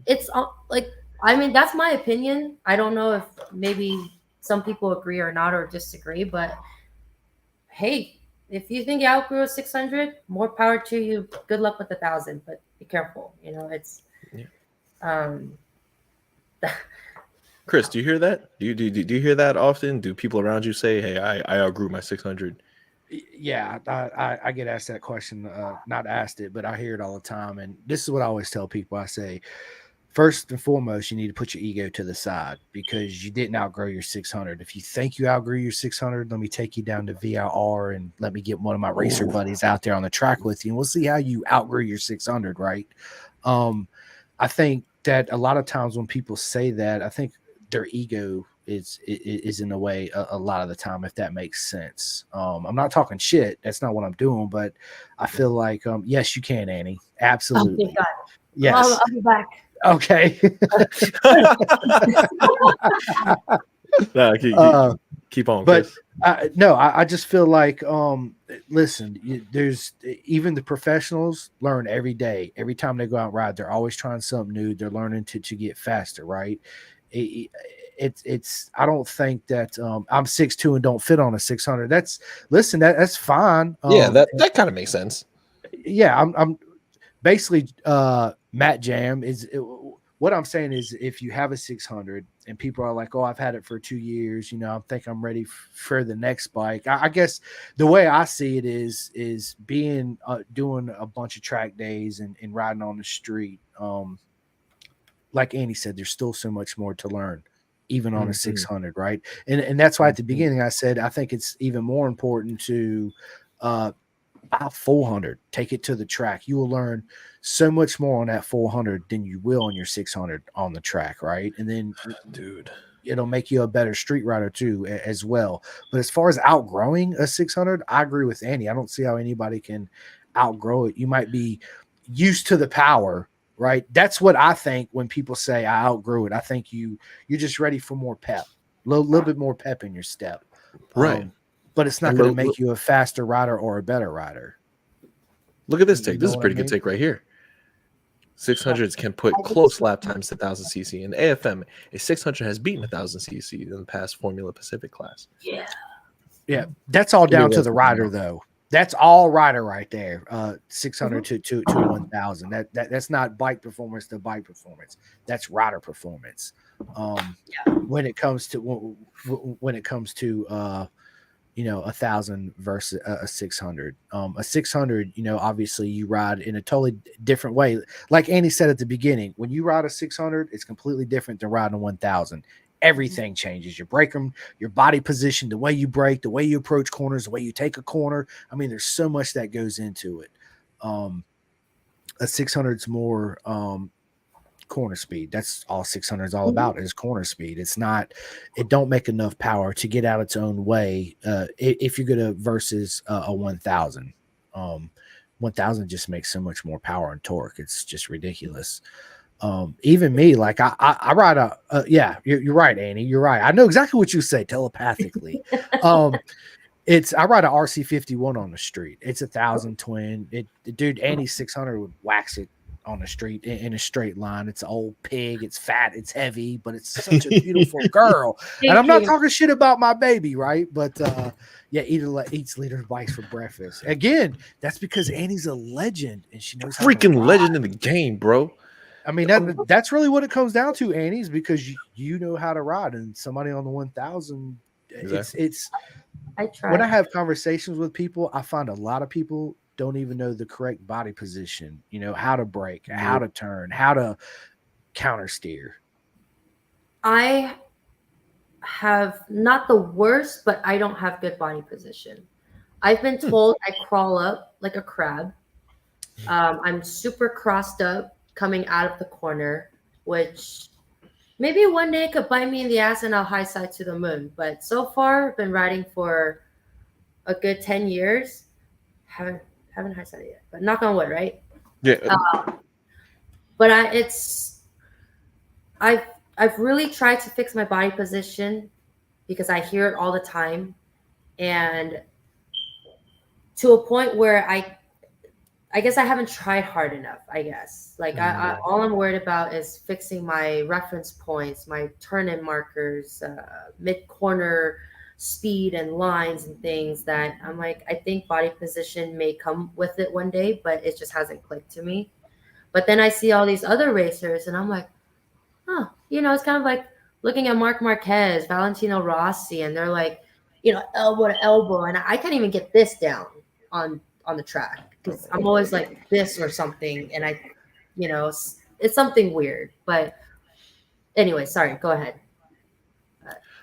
It's like, I mean, that's my opinion. I don't know if maybe some people agree or not, or disagree, but hey, if you think you outgrew a 600, more power to you. Good luck with 1,000, but be careful. You know, it's Chris, do you hear that? Do you hear that often? Do people around you say, "Hey, I outgrew my 600"? Yeah, I get asked that question. Not asked it, but I hear it all the time. And this is what I always tell people. I say, first and foremost, you need to put your ego to the side, because you didn't outgrow your 600. If you think you outgrew your 600, let me take you down to VIR and let me get one of my racer buddies out there on the track with you, and we'll see how you outgrew your 600, right? I think that a lot of times when people say that, I think their ego is in the way a lot of the time, if that makes sense. I'm not talking shit. That's not what I'm doing, but I feel like, yes, you can, Annie. Absolutely. Oh, yes. I'll be back. Okay. No, keep on. But I just feel like, listen, there's even the professionals learn every day. Every time they go out and ride, they're always trying something new. They're learning to get faster, right? It's I don't think that I'm 6'2" and don't fit on a 600. That's fine. That kind of makes sense. Yeah, I'm basically Matt Jam is what I'm saying is, if you have a 600 and people are like, oh, I've had it for 2 years, you know, I think I'm ready for the next bike. I guess the way I see it is being doing a bunch of track days and riding on the street. Like Andy said, there's still so much more to learn, even on a 600, right? And that's why at the beginning I said I think it's even more important to buy 400, take it to the track. You will learn so much more on that 400 than you will on your 600 on the track, right? And then, dude, it'll make you a better street rider too, as well. But as far as outgrowing a 600, I agree with Andy. I don't see how anybody can outgrow it. You might be used to the power, right? That's what I think when people say I outgrew it. I think you're just ready for more pep. little bit more pep in your step. Right. But it's not And going to make you a faster rider or a better rider. Look at this You take. This is know a what I pretty good mean? take right here. 600s can put close lap times to 1000cc. In AFM, a 600 has beaten 1000cc in the past Formula Pacific class. Yeah, that's all Give me down to one the second rider, now. though. That's all rider right there. 600 to 1000. That's not bike performance to bike performance. That's rider performance. When it comes to 1000 versus a 600. A 600, obviously you ride in a totally different way. Like Annie said at the beginning, when you ride a 600, it's completely different than riding a 1000. Everything changes. Your brake room, your body position, the way you brake, the way you approach corners, the way you take a corner. I mean, there's so much that goes into it. A 600 is more corner speed. That's all 600 is all about, is corner speed. It don't make enough power to get out its own way if you're gonna versus a 1000. 1000 just makes so much more power and torque. It's just ridiculous. Even me, like I ride you're right, Annie, you're right. I know exactly what you say telepathically. I ride a RC51 on the street. It's 1000 twin. Dude, Annie's 600 would wax it on the street in a straight line. It's an old pig. It's fat. It's heavy, but it's such a beautiful girl. And I'm not talking shit about my baby, right? But eats leader bikes for breakfast. Again, that's because Annie's a legend and she knows how to Freaking ride. legend in the game, bro. I mean, that's really what it comes down to, Annie's, because you know how to ride, and somebody on the 1000. Exactly. It's. I try. When I have conversations with people, I find a lot of people don't even know the correct body position. How to brake, how to turn, how to counter steer. I have not the worst, but I don't have good body position. I've been told I crawl up like a crab. I'm super crossed up coming out of the corner, which maybe one day could bite me in the ass and I'll high side to the moon. But so far, I've been riding for a good 10 years. Haven't high sided yet, but knock on wood, right? Yeah. But I've really tried to fix my body position because I hear it all the time, and to a point where I guess I haven't tried hard enough, I guess. Like all I'm worried about is fixing my reference points, my turn-in markers, mid-corner speed and lines and things that I'm like, I think body position may come with it one day, but it just hasn't clicked to me. But then I see all these other racers and I'm like, it's kind of like looking at Marc Marquez, Valentino Rossi, and they're like, elbow to elbow. And I can't even get this down on the track because I'm always like this or something. And it's something weird. But anyway, sorry, go ahead.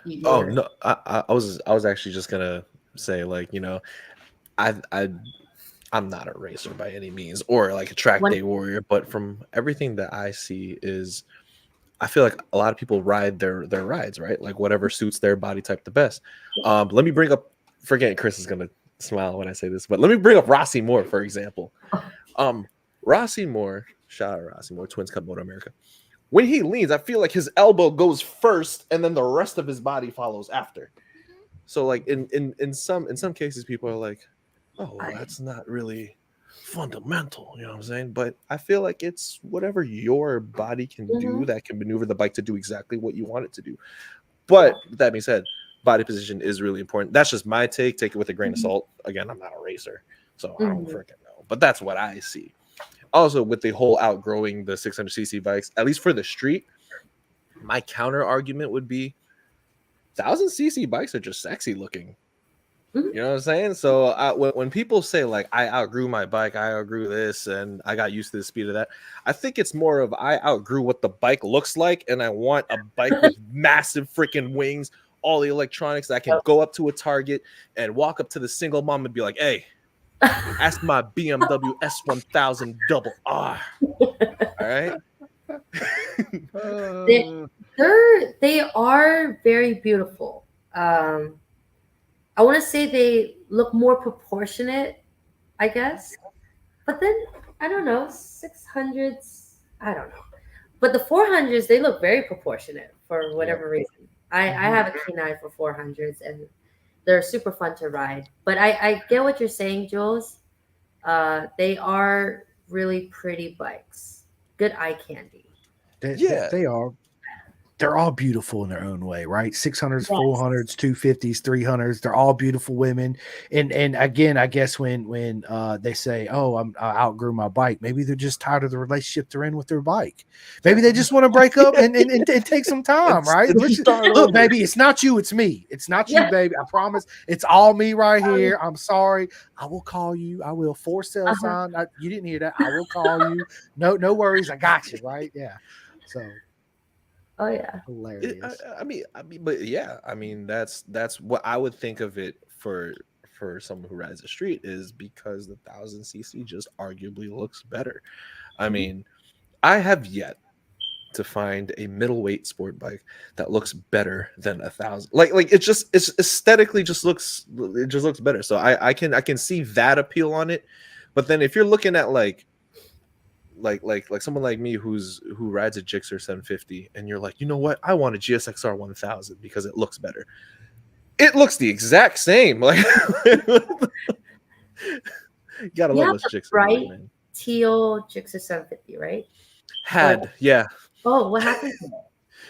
No, I was actually just gonna say, like, I'm not a racer by any means or like a track day warrior, but from everything that I see is I feel like a lot of people ride their rides, right? Like whatever suits their body type the best. Let me bring up, forget Chris is gonna smile when I say this, but let me bring up Rossi Moore, for example. Rossi Moore, shout out Rossi Moore, Twins Cup Moto America. When he leans, I feel like his elbow goes first and then the rest of his body follows after. So like in some cases, people are like, oh, well, that's not really fundamental, you know what I'm saying? But I feel like it's whatever your body can do that can maneuver the bike to do exactly what you want it to do. But with that being said, body position is really important. That's just my take. Take it with a grain of salt. Again, I'm not a racer, so I don't freaking know. But that's what I see. Also, with the whole outgrowing the 600cc bikes, at least for the street, my counter argument would be 1000cc bikes are just sexy looking. You know what I'm saying? So when people say like I outgrew my bike, I outgrew this, and I got used to the speed of that, I think it's more of I outgrew what the bike looks like, and I want a bike with massive freaking wings, all the electronics that I can go up to a target and walk up to the single mom and be like, "Hey, ask my BMW S1000 double R." All right. They are very beautiful. I want to say they look more proportionate, I guess. But then, I don't know, 600s, I don't know. But the 400s, they look very proportionate for whatever reason. I have a K9 for 400s, and they're super fun to ride. But I get what you're saying, Jules. They are really pretty bikes. Good eye candy. They are. They're all beautiful in their own way, right? 600s, Yes. 400s, 250s, 300s. They're all beautiful women. And again, I guess when they say, "Oh, I outgrew my bike," maybe they're just tired of the relationship they're in with their bike. Maybe they just want to break up and take some time, right? Look, baby, it's not you, it's me. It's not you, baby. I promise. It's all me right here. I'm sorry. I will call you. I will. For sale sign. You didn't hear that. I will call you. No worries. I got you, right? Yeah. So. Oh yeah, Hilarious. I mean, but yeah, I mean, that's what I would think of it for someone who rides the street, is because the 1000cc just arguably looks better. I mean, I have yet to find a middleweight sport bike that looks better than 1000. Like it's aesthetically just looks better. So I can see that appeal on it. But then if you're looking at like someone like me who rides a Gixxer 750, and you're like, you know what, I want a GSXR 1000 because it looks better. It looks the exact same. Like, you gotta love those Gixxer, bright man. teal Gixxer 750, right? Yeah. Oh, what happened to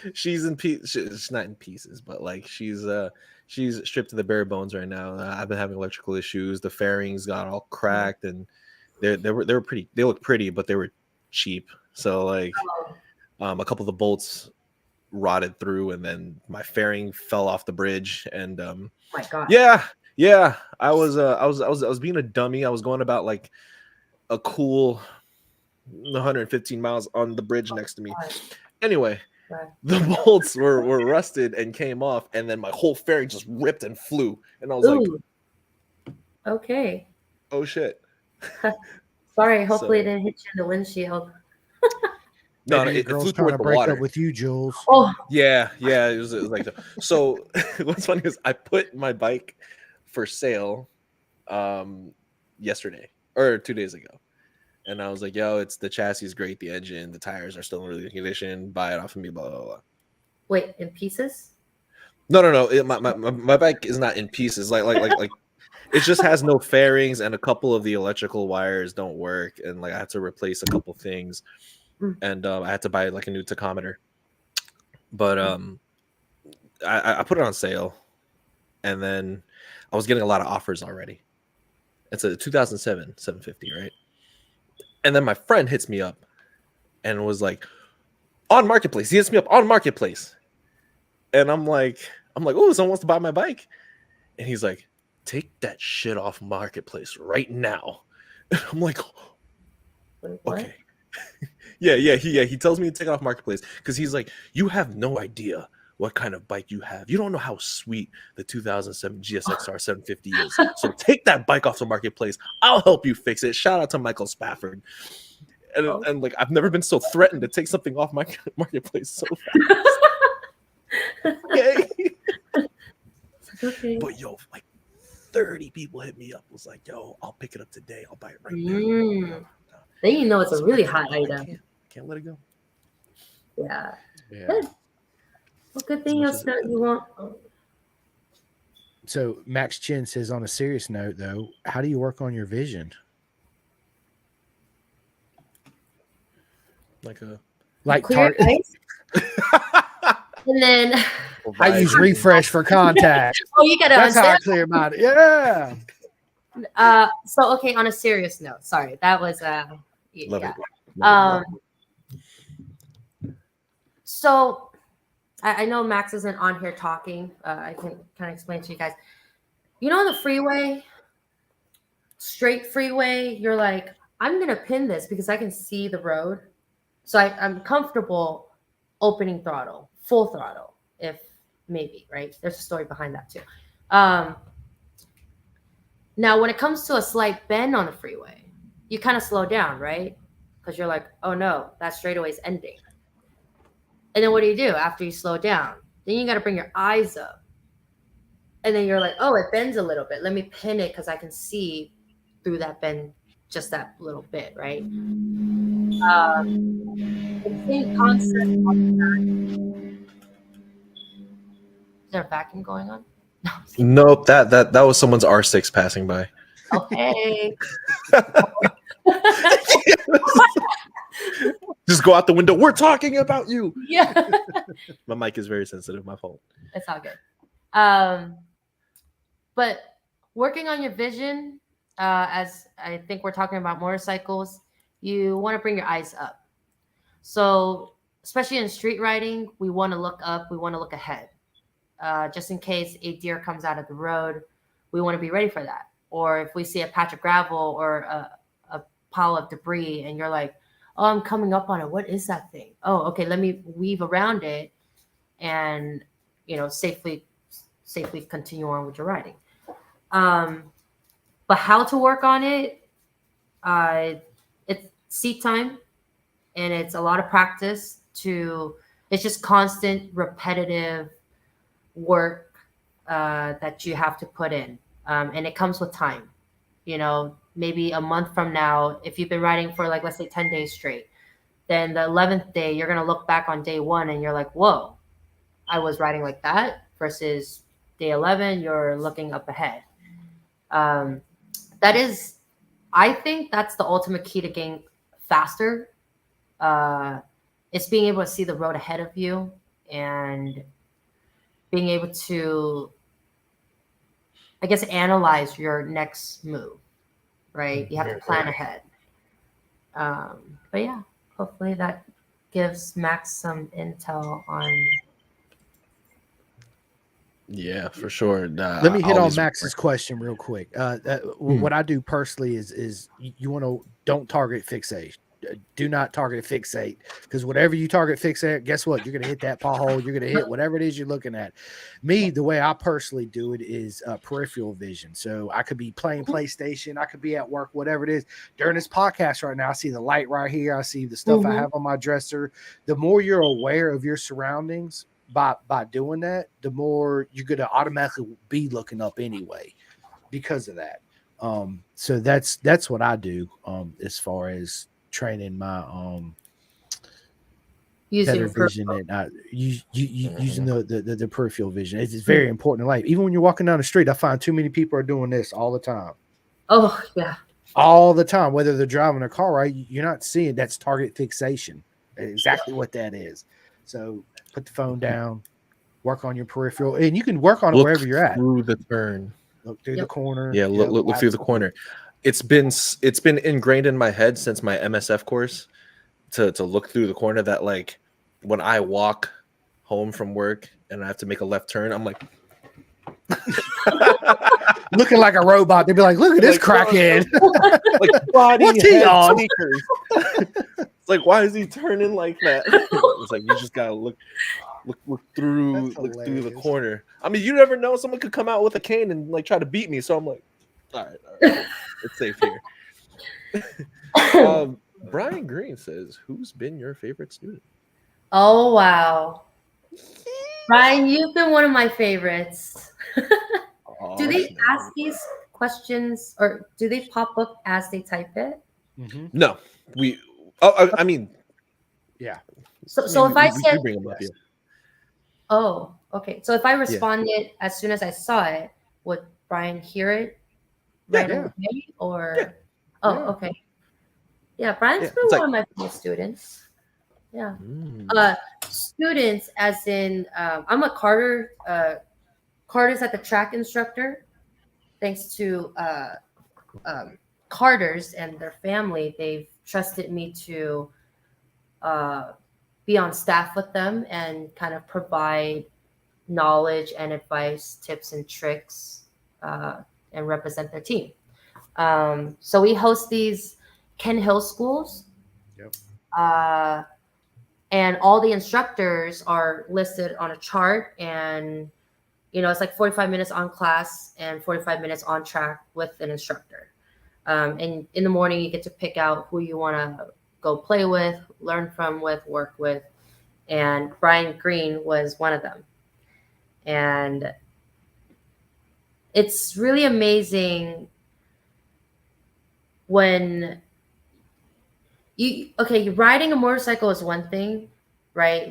it? She's in pieces. She's not in pieces, but like she's stripped to the bare bones right now. I've been having electrical issues. The fairings got all cracked, and they were pretty. They look pretty, but they were cheap. So like a couple of the bolts rotted through, and then my fairing fell off the bridge. And my God. Yeah. I was being a dummy. I was going about like a cool 115 miles on the bridge next to me. Anyway, the bolts were rusted and came off, and then my whole fairing just ripped and flew. And I was like, okay. Oh shit. Sorry, hopefully it didn't hit you in the windshield. No, it flew through with the water. Up with you, Jules. Oh, yeah, it was like that. So what's funny is I put my bike for sale yesterday or 2 days ago, and I was like, "Yo, it's the chassis is great, the engine, the tires are still in really good condition. Buy it off of me." Blah blah blah. Wait, in pieces? No. My bike is not in pieces. Like. It just has no fairings, and a couple of the electrical wires don't work, and like I had to replace a couple things, and I had to buy like a new tachometer. But I put it on sale, and then I was getting a lot of offers already. It's a 2007 750, right? And then my friend hits me up and was like, on Marketplace. He hits me up on Marketplace, and I'm like, oh, someone wants to buy my bike, and he's like, take that shit off Marketplace right now. And I'm like, okay. Yeah. He tells me to take it off Marketplace because he's like, you have no idea what kind of bike you have. You don't know how sweet the 2007 GSXR 750 is. So take that bike off the Marketplace. I'll help you fix it. Shout out to Michael Spafford. And like, I've never been so threatened to take something off my Marketplace so fast. Okay. But yo, like 30 people hit me up. Was like, yo, I'll pick it up today. I'll buy it right now. Then you know it's a really hot item. Can't let it go. Yeah. Good. Well, good thing you won't. So Max Chin says, on a serious note, though, how do you work on your vision? Like clear ice. And then I use refresh for contact. Oh, you gotta That's how I clear mine. Yeah. So okay, on a serious note, sorry, that was so I know Max isn't on here talking. I can kind of explain to you guys. You know, the freeway, straight freeway, you're like, I'm gonna pin this because I can see the road, so I'm comfortable opening throttle, full throttle, if maybe, right? There's a story behind that too. Now, when it comes to a slight bend on the freeway, you kind of slow down, right? Because you're like, oh no, that straightaway is ending. And then what do you do after you slow down? Then you got to bring your eyes up. And then you're like, oh, it bends a little bit. Let me pin it because I can see through that bend just that little bit, right? The same concept on that. there a vacuum going on? No. Nope, that was someone's R6 passing by. Okay. Just go out the window. We're talking about you. Yeah. My mic is very sensitive. My fault. It's all good. But working on your vision, as I think we're talking about motorcycles, you want to bring your eyes up. So especially in street riding, we want to look up, we want to look ahead. Just in case a deer comes out of the road, we want to be ready for that. Or if we see a patch of gravel or a pile of debris and you're like, oh, I'm coming up on it. What is that thing? Oh, okay, let me weave around it and, safely continue on with your riding. But how to work on it, it's seat time and it's a lot of practice it's just constant repetitive work that you have to put in. And it comes with time, maybe a month from now, if you've been riding for let's say 10 days straight, then the 11th day, you're going to look back on day 1 and you're like, whoa, I was riding like that, versus day 11, you're looking up ahead. I think that's the ultimate key to getting faster. It's being able to see the road ahead of you and being able to, I guess, analyze your next move, right? You have to plan ahead. But yeah, hopefully that gives Max some intel on. Yeah, for sure. Let me hit on Max's question real quick. What I do personally is you don't target fixate. Do not target fixate, because whatever you target fixate, guess what? You're going to hit that pothole. You're going to hit whatever it is you're looking at. Me, the way I personally do it is peripheral vision. So I could be playing PlayStation. I could be at work, whatever it is. During this podcast right now, I see the light right here. I see the stuff I have on my dresser. The more you're aware of your surroundings by doing that, the more you're going to automatically be looking up anyway because of that. So that's what I do as far as training my better vision and using the peripheral vision. It's very important in life. Even when you're walking down the street, I find too many people are doing this all the time. Oh yeah, all the time. Whether they're driving a car, right? You're not seeing that's target fixation. Exactly what that is. So put the phone down, work on your peripheral, and you can work on it wherever you're at. Through the turn, look through the corner. Yeah, look through the corner. It's been ingrained in my head since my MSF course to look through the corner, that when I walk home from work and I have to make a left turn, I'm like looking like a robot. They'd be like, look at this crackhead. Body what's he on? It's like, why is he turning like that? It's like, you just gotta look through the corner. I mean, you never know, someone could come out with a cane and try to beat me, so I'm like, all right. It's safe here. Brian Green says, who's been your favorite student? Oh, wow. Brian, you've been one of my favorites. Do they ask these questions, or do they pop up as they type it? Mm-hmm. No. I mean, yeah. So if I said, bring them up, yeah. Oh, okay. So if I responded as soon as I saw it, would Brian hear it right away? Or okay. Yeah, Brian's been one of my favorite students. Yeah. Students as in I'm a Carter. Carter's at the track instructor. Thanks to Carters and their family, they've trusted me to be on staff with them and kind of provide knowledge and advice, tips and tricks, and represent their team. So we host these Ken Hill schools. Yep. And all the instructors are listed on a chart, and it's like 45 minutes on class and 45 minutes on track with an instructor. And in the morning, you get to pick out who you want to go play with, learn from, work with. And Brian Green was one of them. And it's really amazing when riding a motorcycle is one thing, right?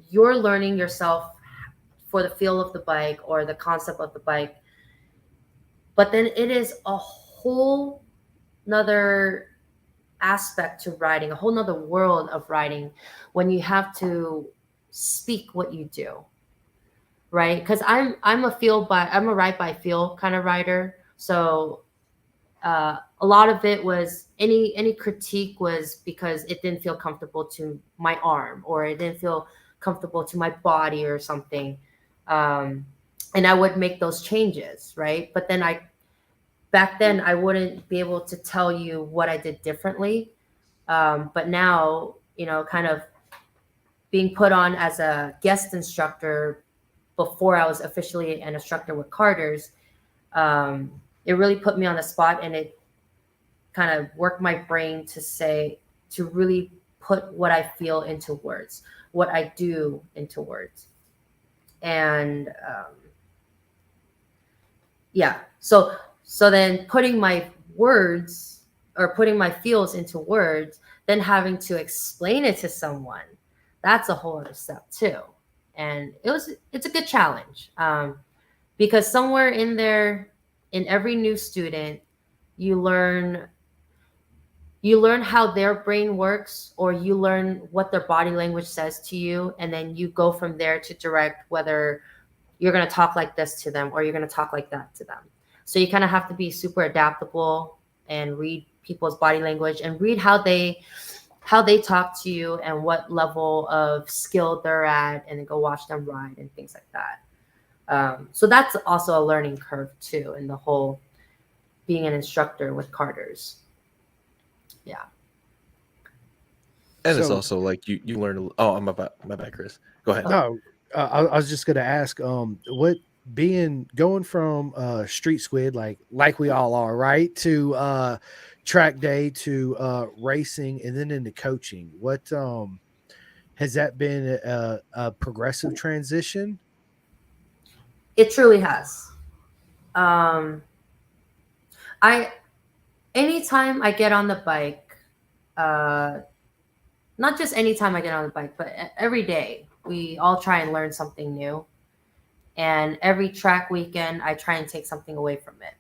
You're learning yourself for the feel of the bike or the concept of the bike. But then it is a whole nother aspect to riding, a whole nother world of riding when you have to speak what you do, right? Because I'm a ride by feel kind of rider. So a lot of it was any critique was because it didn't feel comfortable to my arm or it didn't feel comfortable to my body or something. And I would make those changes, right? But then back then I wouldn't be able to tell you what I did differently. But now, kind of being put on as a guest instructor before I was officially an instructor with Carter's, it really put me on the spot, and it kind of worked my brain to really put what I feel into words, what I do into words. And so then putting my words or putting my feels into words, then having to explain it to someone, that's a whole other step too. And it's a good challenge, because somewhere in there, in every new student, you learn how their brain works, or you learn what their body language says to you, and then you go from there to direct whether you're going to talk like this to them or you're going to talk like that to them. So you kind of have to be super adaptable and read people's body language and read how they talk to you and what level of skill they're at, and then go watch them ride and things like that. So that's also a learning curve too, in the whole being an instructor with Carter's. Yeah. And it's also like you learn. Oh, my bad, Chris. Go ahead. No, I was just gonna ask, what going from street squid like we all are, right, to track day to racing and then into coaching. What has that been a progressive transition? It truly has. Anytime I get on the bike, not just anytime I get on the bike, but every day, we all try and learn something new. And every track weekend, I try and take something away from it.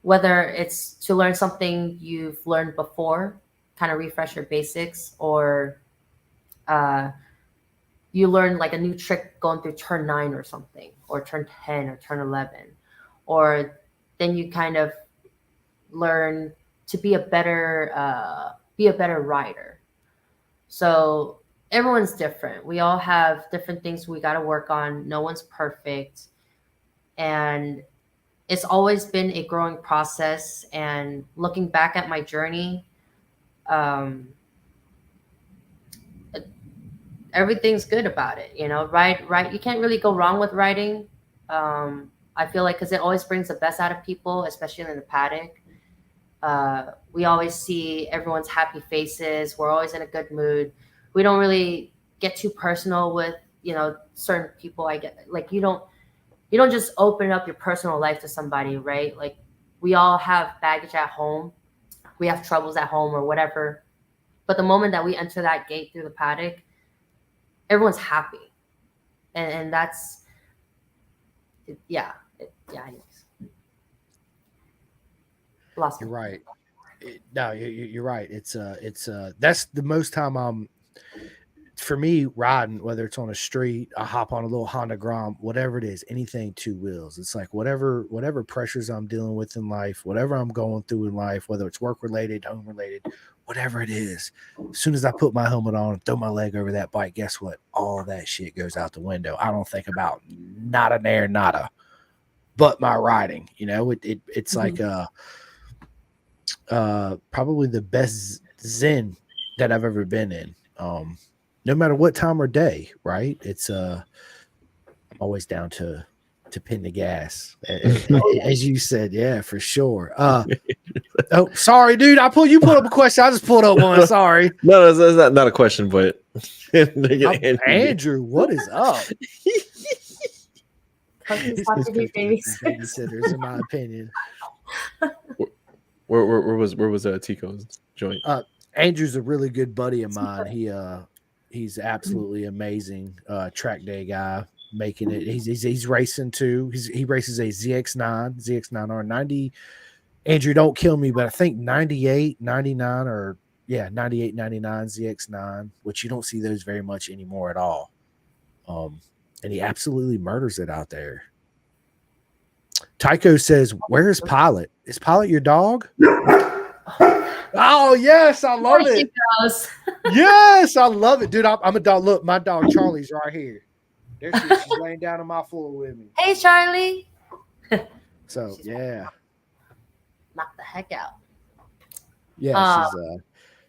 Whether it's to learn something you've learned before, kind of refresh your basics, or you learn like a new trick going through turn 9 or something, or turn 10 or turn 11, or then you kind of learn to be a better rider. So everyone's different. We all have different things we got to work on. No one's perfect. And it's always been a growing process. And looking back at my journey, everything's good about it. Right. You can't really go wrong with riding. I feel like, because it always brings the best out of people, especially in the paddock. We always see everyone's happy faces. We're always in a good mood. We don't really get too personal with, certain people. I get like, you don't just open up your personal life to somebody, right? Like, we all have baggage at home. We have troubles at home or whatever. But the moment that we enter that gate through the paddock, everyone's happy. And that's, yeah. Anyways. You're right. No, you're right. It's that's the most time for me, riding, whether it's on a street, I hop on a little Honda Grom, whatever it is, anything 2 wheels. It's like whatever pressures I'm dealing with in life, whatever I'm going through in life, whether it's work related, home related, whatever it is. As soon as I put my helmet on and throw my leg over that bike, guess what? All that shit goes out the window. I don't think about nada, but my riding. It's like probably the best zen that I've ever been in. No matter what time or day, right? It's I'm always down to pin the gas, as you said. Yeah, for sure. Oh, sorry, dude. You put up a question. I just pulled up one. Sorry. No, that's not a question, but Andrew, what is up? Babysitters, in my opinion. Where was Tico's joint? Andrew's a really good buddy of mine. He's absolutely amazing track day guy, making it. He's racing too. He races a ZX9R 90. Andrew, don't kill me, but I think 98, 99, or 98, 99 ZX9, which you don't see those very much anymore at all. And he absolutely murders it out there. Tycho says, "Where's Pilot? Is Pilot your dog?" Oh yes, I love it. Yes, I love it, dude. I'm a dog. Look, my dog Charlie's right here. There she is. She's laying down on my floor with me. Hey, Charlie. So yeah, knock the heck out. Yeah,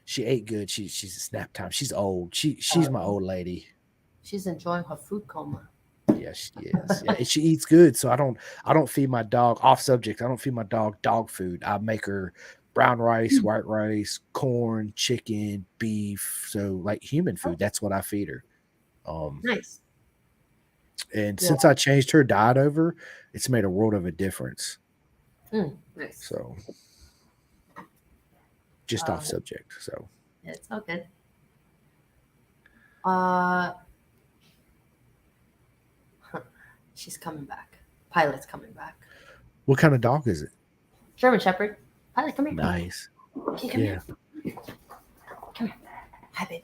she ate good. She's a snap time. She's old. She's my old lady. She's enjoying her food coma. Yes, she is. Yeah, and she eats good. So I don't feed my dog off subject. I don't feed my dog food. I make her brown rice, white rice, corn, chicken, beef. So like human food. That's what I feed her. Nice. And since I changed her diet over, it's made a world of a difference. Nice. So just off subject. So it's all good. She's coming back. Pilot's coming back. What kind of dog is it? German Shepherd. Pilot, come here. Nice. Okay, come here. Come here. Hi, baby.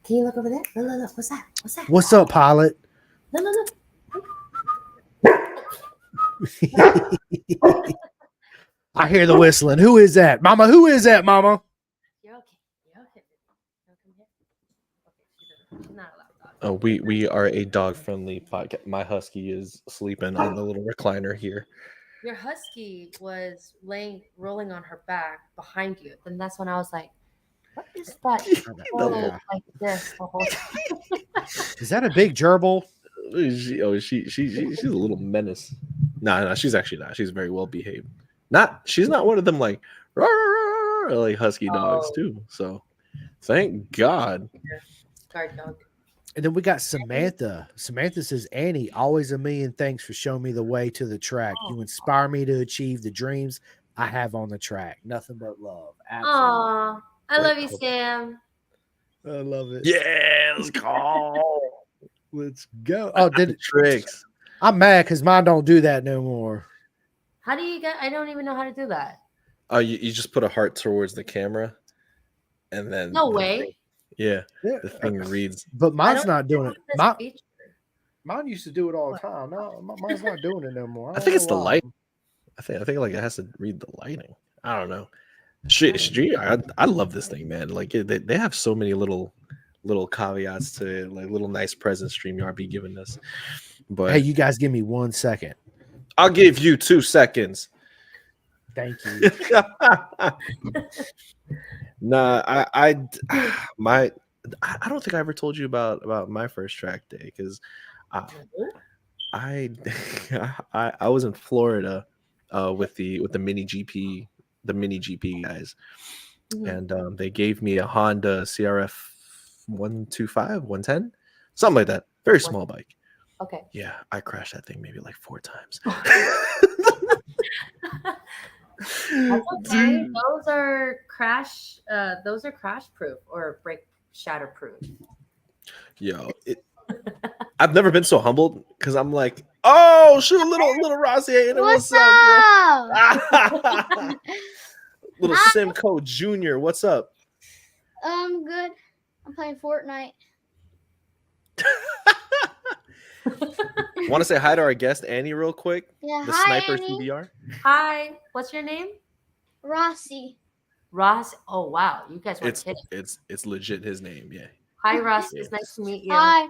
Can you look over there? Look. What's that? What's up, Pilot? Look. I hear the whistling. Who is that? Mama, who is that, Mama? You're okay. Okay, not allowed. Oh, we are a dog-friendly podcast. My husky is sleeping on the little recliner here. Your husky was rolling on her back behind you. And that's when I was like, what is that? Like this the whole time. Is that a big gerbil? She's a little menace. No, she's actually not. She's very well behaved. She's not one of them like husky dogs too. So thank God. Guard dog. And then we got Samantha. Samantha says, "Annie, always a million thanks for showing me the way to the track. You inspire me to achieve the dreams I have on the track. Nothing but love." Absolutely. Aw, I love you, Sam. I love it. Yeah, let's go. Let's go. Oh, did it tricks? I'm mad because mine don't do that no more. How do you get? I don't even know how to do that. Oh, you just put a heart towards the camera, and then no way. The thing reads. But mine's not doing it. Mine used to do it all the time. No, mine's not doing it no more. I think it's the light. I think like it has to read the lighting. I don't know. I love this thing, man. Like they have so many little caveats to it, like little nice presents StreamYard be giving us. But hey, you guys, give me 1 second. I'll give you 2 seconds. Thank you. Nah, I don't think I ever told you about my first track day because I was in Florida with the mini GP guys, and they gave me a Honda CRF 125 110 something like that, very small bike. Okay. Yeah, I crashed that thing maybe like 4 times. That's okay. Those are crash proof or break shatter proof. Yo, I've never been so humbled because I'm like, oh shoot, little Rossi, what's up, bro? Little Simcoe Jr., what's up? Good. I'm playing Fortnite. Want to say hi to our guest Annie real quick? Yeah, the hi, Sniper Annie. CBR. Hi, what's your name? Rossi. Ross. Oh wow, you guys were kidding. It's legit his name. Yeah. Hi Ross, it's nice to meet you. Hi.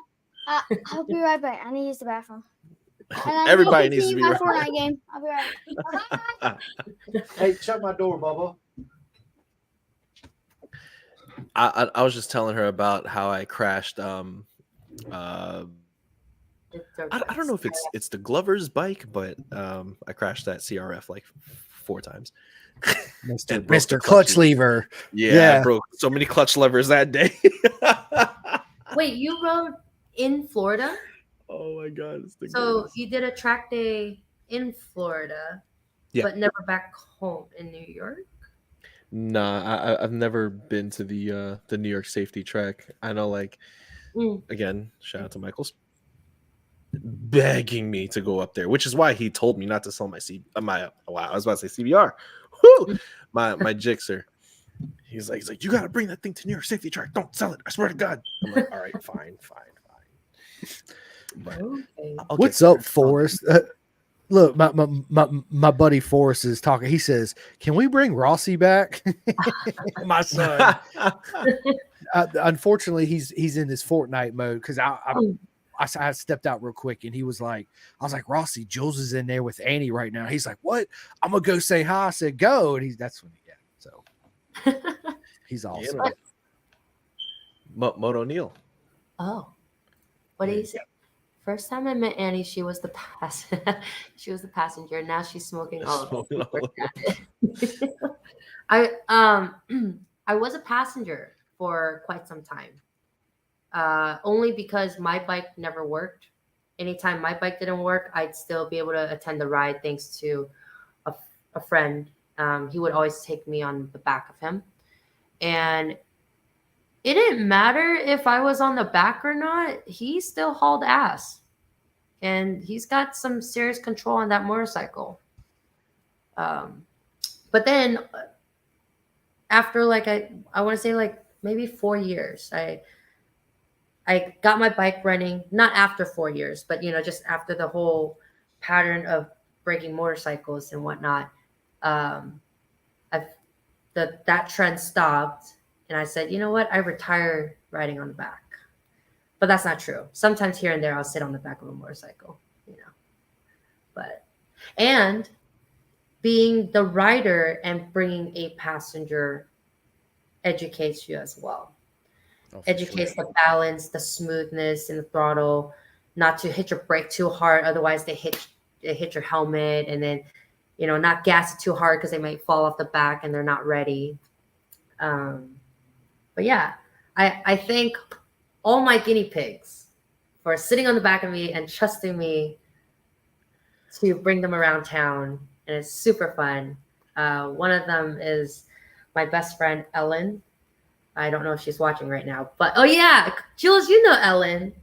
I'll be right back. I need to use the bathroom. Everybody needs to be right. Fortnite game. I'll be right back. Hey, shut my door, Bubba. I was just telling her about how I crashed. I don't know if it's the Glover's bike, but I crashed that CRF like 4 times. Mr. Clutch Lever. Yeah, I broke so many clutch levers that day. Wait, you rode in Florida? Oh my God. So you did a track day in Florida, but never back home in New York? Nah, I've never been to the New York safety track. I know like again, shout out to Michael's, begging me to go up there, which is why he told me not to sell my wow, I was about to say CBR. Whoo! My Gixxer. He's like, you gotta bring that thing to New York Safety Track. Don't sell it. I swear to God. I'm like, all right, fine. But, Okay. What's up, Forrest? Look, my buddy Forrest is talking. He says, "Can we bring Rossi back?" My son. Unfortunately, he's in this Fortnite mode because I stepped out real quick and he was like, I was like, Rossi, Jules is in there with Annie right now. He's like, what? I'm gonna go say hi. I said, go, and that's when so he's awesome. Yeah, Moto Neal. Oh, what did he say? First time I met Annie, she was the she was the passenger. Now she's smoking all of it. I was a passenger for quite some time. Only because my bike never worked. Anytime my bike didn't work, I'd still be able to attend the ride thanks to a friend. He would always take me on the back of him. And it didn't matter if I was on the back or not. He still hauled ass. And he's got some serious control on that motorcycle. But then after I want to say maybe 4 years, I got my bike running, not after 4 years, but, just after the whole pattern of breaking motorcycles and whatnot. That trend stopped. And I said, you know what? I retire riding on the back. But that's not true. Sometimes here and there, I'll sit on the back of a motorcycle, and being the rider and bringing a passenger educates you as well. Educates the balance, the smoothness in the throttle, not to hit your brake too hard. Otherwise, they hit your helmet, and then, not gas it too hard because they might fall off the back and they're not ready. But yeah, I thank all my guinea pigs for sitting on the back of me and trusting me to bring them around town. And it's super fun. One of them is my best friend, Ellen. I don't know if she's watching right now, but oh yeah, Jules, you know Ellen.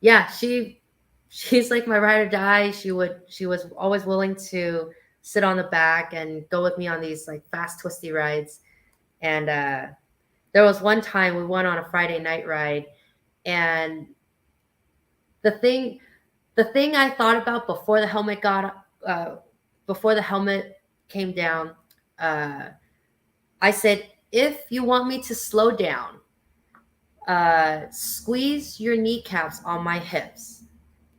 Yeah, she's like my ride or die. She was always willing to sit on the back and go with me on these fast twisty rides. And there was one time we went on a Friday night ride, and the thing I thought about before the helmet came down, I said, if you want me to slow down, squeeze your kneecaps on my hips,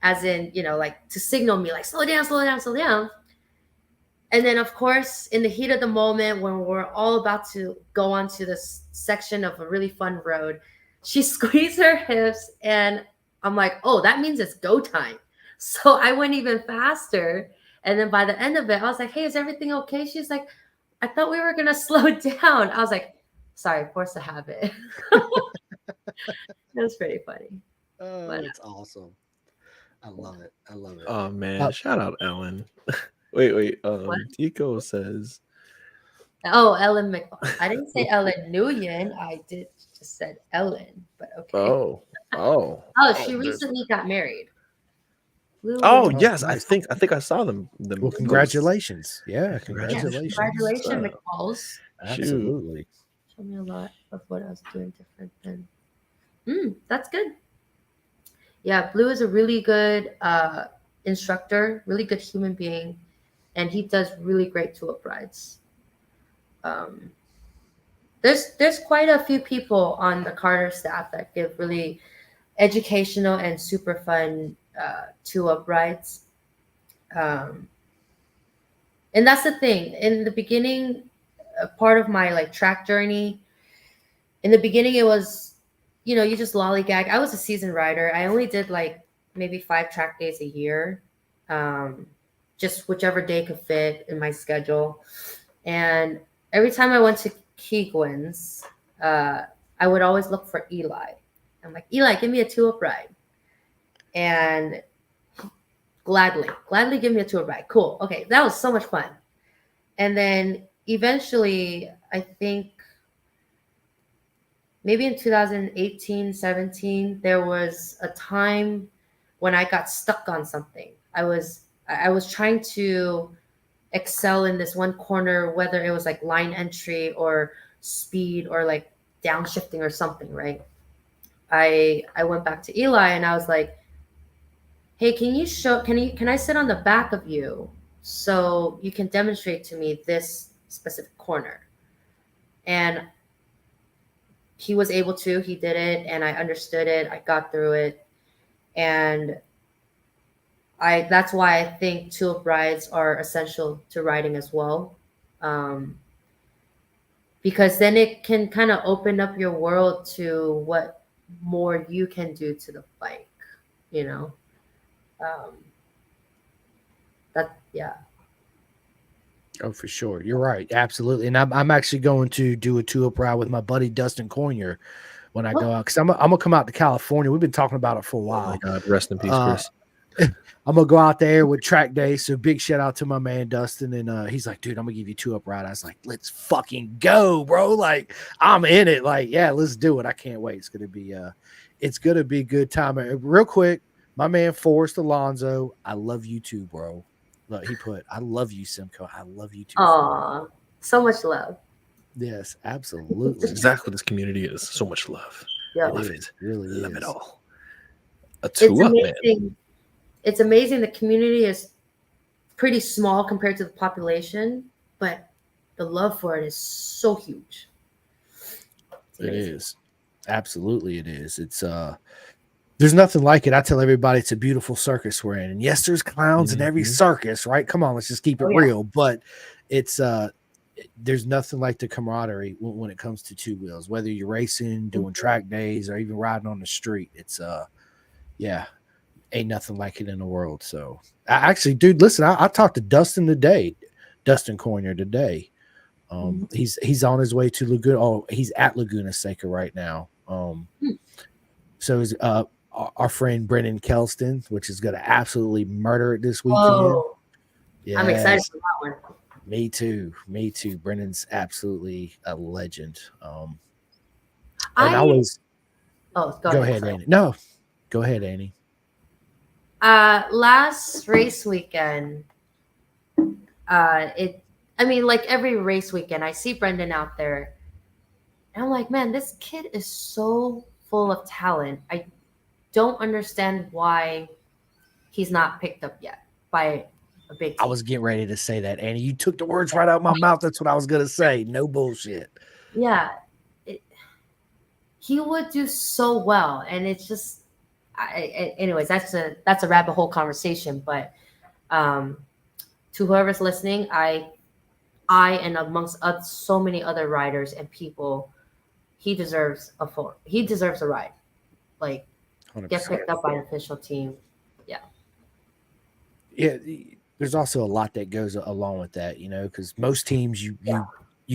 as in, to signal me, slow down, slow down, slow down. And then, of course, in the heat of the moment, when we're all about to go onto this section of a really fun road, she squeezed her hips, and I'm like, oh, that means it's go time. So I went even faster. And then by the end of it, I was like, hey, is everything okay? She's like, I thought we were going to slow down. I was like, sorry, force the habit. It was pretty funny. Oh, that's awesome. I love it. Oh, man. Shout out Ellen. Wait. Tico says. Oh, Ellen McFall. I didn't say Ellen Nguyen. I just said Ellen, but okay. Oh, she recently got married. Yes, I think I saw them. Well, congratulations. Yeah, congratulations. Congratulations, McFalls. Absolutely. Showed me a lot of what I was doing different then. That's good. Yeah, Blue is a really good instructor, really good human being, and he does really great tulip rides. There's quite a few people on the Carter staff that give really educational and super fun tulip rides. And that's the thing. In the beginning, part of my track journey, in the beginning it was, you just lollygag. I was a seasoned rider. I only did maybe 5 track days a year, just whichever day could fit in my schedule. And every time I went to Keegwin's, I would always look for Eli. I'm like, Eli, give me a tulip ride. And gladly give me a tulip ride. Cool. Okay, that was so much fun. And then eventually, I think maybe in 2018, 17, there was a time when I got stuck on something. I was trying to excel in this one corner, whether it was like line entry or speed or like downshifting or something, right? I went back to Eli and I was like, hey, can I sit on the back of you so you can demonstrate to me this specific corner? And he was able to, he did it, and I understood it, I got through it. And that's why I think tulip rides are essential to riding as well. Because then it can kind of open up your world to what more you can do to the bike, you know? Yeah. Oh, for sure. You're right. Absolutely. And I'm actually going to do a tulip ride with my buddy Dustin Coyner when I go out, because I'm gonna come out to California. We've been talking about it for a while. Oh my God, rest in peace, Chris. I'm gonna go out there with track day. So big shout out to my man Dustin. And he's like, dude, I'm gonna give you tulip ride. I was like, let's fucking go, bro. Like, I'm in it. Like, yeah, let's do it. I can't wait. It's gonna be a good time. Real quick, my man Forrest Alonso, I love you too, bro. Look, he put, I love you, Simcoe. I love you too. Aw, so much love. Yes, absolutely. That's exactly what this community is. So much love. Yeah. I love it. Really Love is. it all. A It's two up, man. amazing. It's amazing. The community is pretty small compared to the population, but the love for it is so huge. It's It amazing. is. Absolutely it is. It's there's nothing like it. I tell everybody it's a beautiful circus we're in. And yes, there's clowns in every circus, right? Come on, let's just keep it real. But it's there's nothing like the camaraderie when it comes to two wheels, whether you're racing, doing track days, or even riding on the street. It's yeah, ain't nothing like it in the world. So actually, dude, listen, I talked to Dustin Coyner today. He's on his way to Laguna. Oh, he's at Laguna Seca right now. So is our friend Brendan Kelston, which is going to absolutely murder it this weekend. Oh, Yeah, I'm excited for that one. Me too. Brendan's absolutely a legend. And I always go go ahead, Annie. No, go ahead, Annie. Last race weekend, like every race weekend, I see Brendan out there, and I'm like, man, this kid is so full of talent. I don't understand why he's not picked up yet by a big team. I was getting ready to say that, Annie. You took the words right out of my mouth. That's what I was gonna say. No bullshit. Yeah, he would do so well, and it's just, anyways, that's a rabbit hole conversation. But to whoever's listening, I and amongst so many other riders and people, he deserves a ride. Like, 100%. get picked up by an official team. Yeah, there's also a lot that goes along with that, because most teams you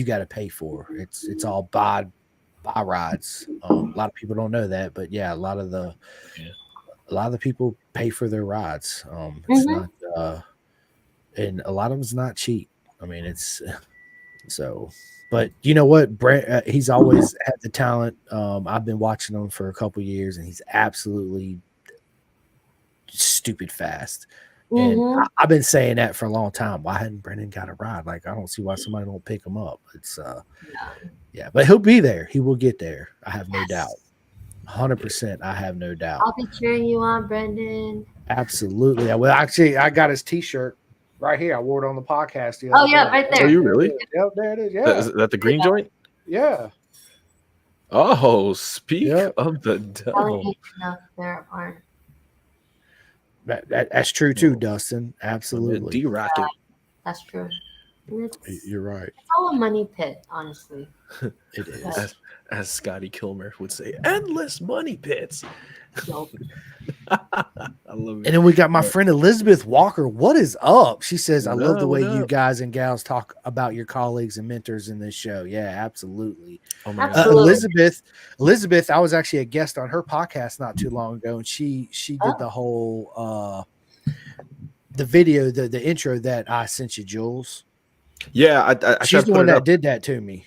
got to pay for. It's all buy rides. A lot of people don't know that, but yeah, a lot of the people pay for their rides. It's not, and a lot of it's not cheap. I mean, it's so. But you know what, Brent? He's always had the talent. I've been watching him for a couple years, and he's absolutely stupid fast. And I've been saying that for a long time. Why hadn't Brendan got a ride? Like, I don't see why somebody don't pick him up. It's yeah, but he'll be there. He will get there. I have no doubt. 100%. I have no doubt. I'll be cheering you on, Brendan. Absolutely. Well, actually, I got his T-shirt right here. I wore it on the podcast. Oh yeah, right there. Oh, you really? Yep, there it is. Yeah. Is that the green joint? Yeah. Oh, speak of the devil. No, there aren't. That's true too, Dustin. Absolutely. D-Rocket. That's true. You're right. It's all a money pit, honestly. It is. As Scotty Kilmer would say, endless money pits. I love it. And then we got my friend Elizabeth Walker. What is up? She says, I love the way What you up? guys and gals talk about your colleagues and mentors in this show. Yeah, absolutely. Oh my God. Absolutely. Elizabeth, I was actually a guest on her podcast not too long ago, and she did the whole the video, the intro that I sent you, Jules. Yeah, I She's the one that did that to me.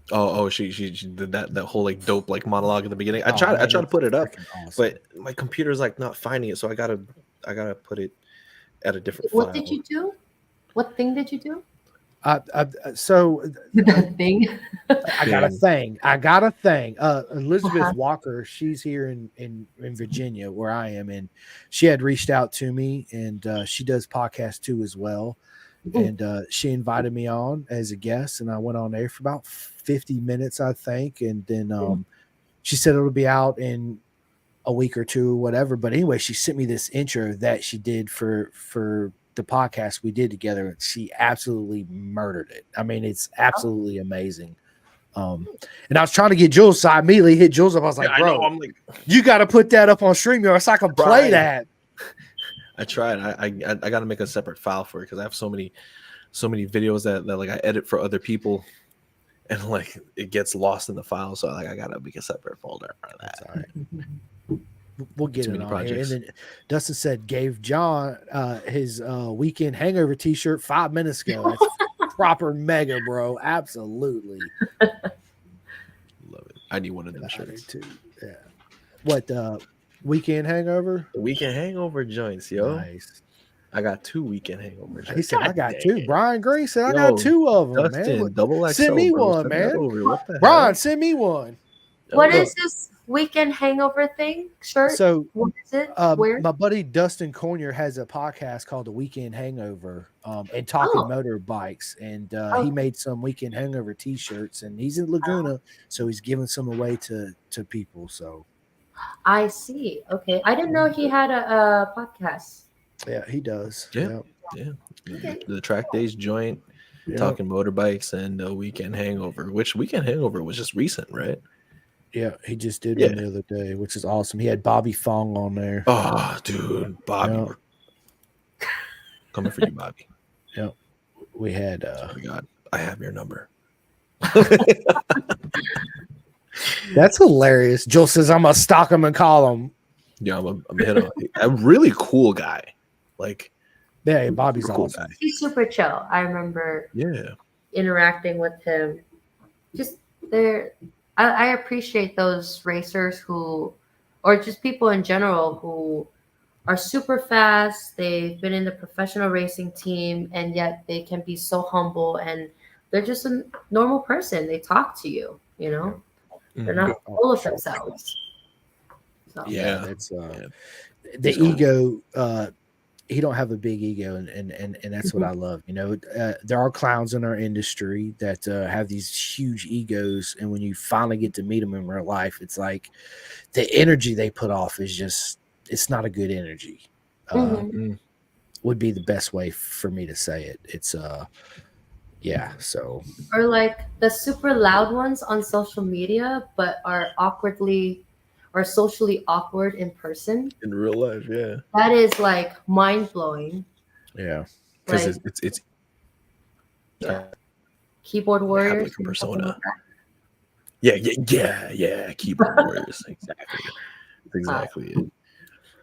She did that whole like dope like monologue at the beginning. I Oh, tried man, to it's put it up, freaking awesome. but my computer's like not finding it, so I gotta put it at a different What file. did you do? What thing did you do? So Thing. I got a thing. Elizabeth Uh-huh. Walker, she's here in Virginia where I am, and she had reached out to me, and she does podcasts too as well. And she invited me on as a guest, and I went on there for about 50 minutes, I think. And then she said it'll be out in a week or two or whatever. But anyway, she sent me this intro that she did for the podcast we did together. She absolutely murdered it. I mean, it's absolutely amazing. And I was trying to get Jules, so I immediately hit Jules up. I was like, Yeah, I bro, know. I'm like, you got to put that up on StreamYard so I can play Right. that. I tried. I got to make a separate file for it because I have so many videos that like I edit for other people, and like it gets lost in the file. So like I gotta make a separate folder for that. All right. We'll get Too it many on projects. here. And then Dustin said gave John his weekend hangover t-shirt 5 minutes ago. That's proper mega, bro. Absolutely. Love it. I need one of them I do shirts. too. Yeah. What weekend hangover? The weekend hangover joints, yo. Nice. I got 2 weekend hangover shirts. He said I God got dang 2. it. Brian Green said I Yo, got 2 of them, Dustin, man. What- double XL, send me bro. one, Send that man. over. What the Brian, hell? send me one. What Look, is this weekend hangover thing? Shirt? So What is it? Where? my buddy Dustin Cornier has a podcast called The Weekend Hangover and talking Oh. motorbikes, and Oh. he made some Weekend Hangover t-shirts, and he's in Laguna, so he's giving some away to people. So I see. Okay. I didn't know he had a podcast. yeah, he does. Yeah. Yep. Okay. the track days joint, Yep. talking motorbikes, and weekend hangover. Which weekend hangover was just recent, right? Yeah, he just did Yeah. one the other day, which is awesome. He had Bobby Fong on there. Oh, dude, Bobby, Yep. coming for you, Bobby. We had Oh my God, I have your number. that's hilarious. Joel says I'm gonna stalk him and call him. Yeah, I'm a hit on a really cool guy. Like, Yeah, Bobby's cool awesome. guy. He's super chill. I remember Yeah, interacting with him. Just there, I appreciate those racers who, or just people in general who are super fast. They've been in the professional racing team, and yet they can be so humble, and they're just a normal person. They talk to you, you know. They're Mhm. not full of themselves. So. Yeah. That's Yeah. the He's cool. ego. He don't have a big ego, and that's what I love. You know, there are clowns in our industry that have these huge egos, and when you finally get to meet them in real life, it's like the energy they put off is just, it's not a good energy. Mhm. Mm. Would be the best way for me to say it. It's yeah. So Or like the super loud ones on social media, but are awkwardly or socially awkward in person. In real life, yeah, That is like mind blowing. yeah. because Like it's yeah. Keyboard have, warriors. like, a persona. Yeah. Keyboard warriors, exactly it.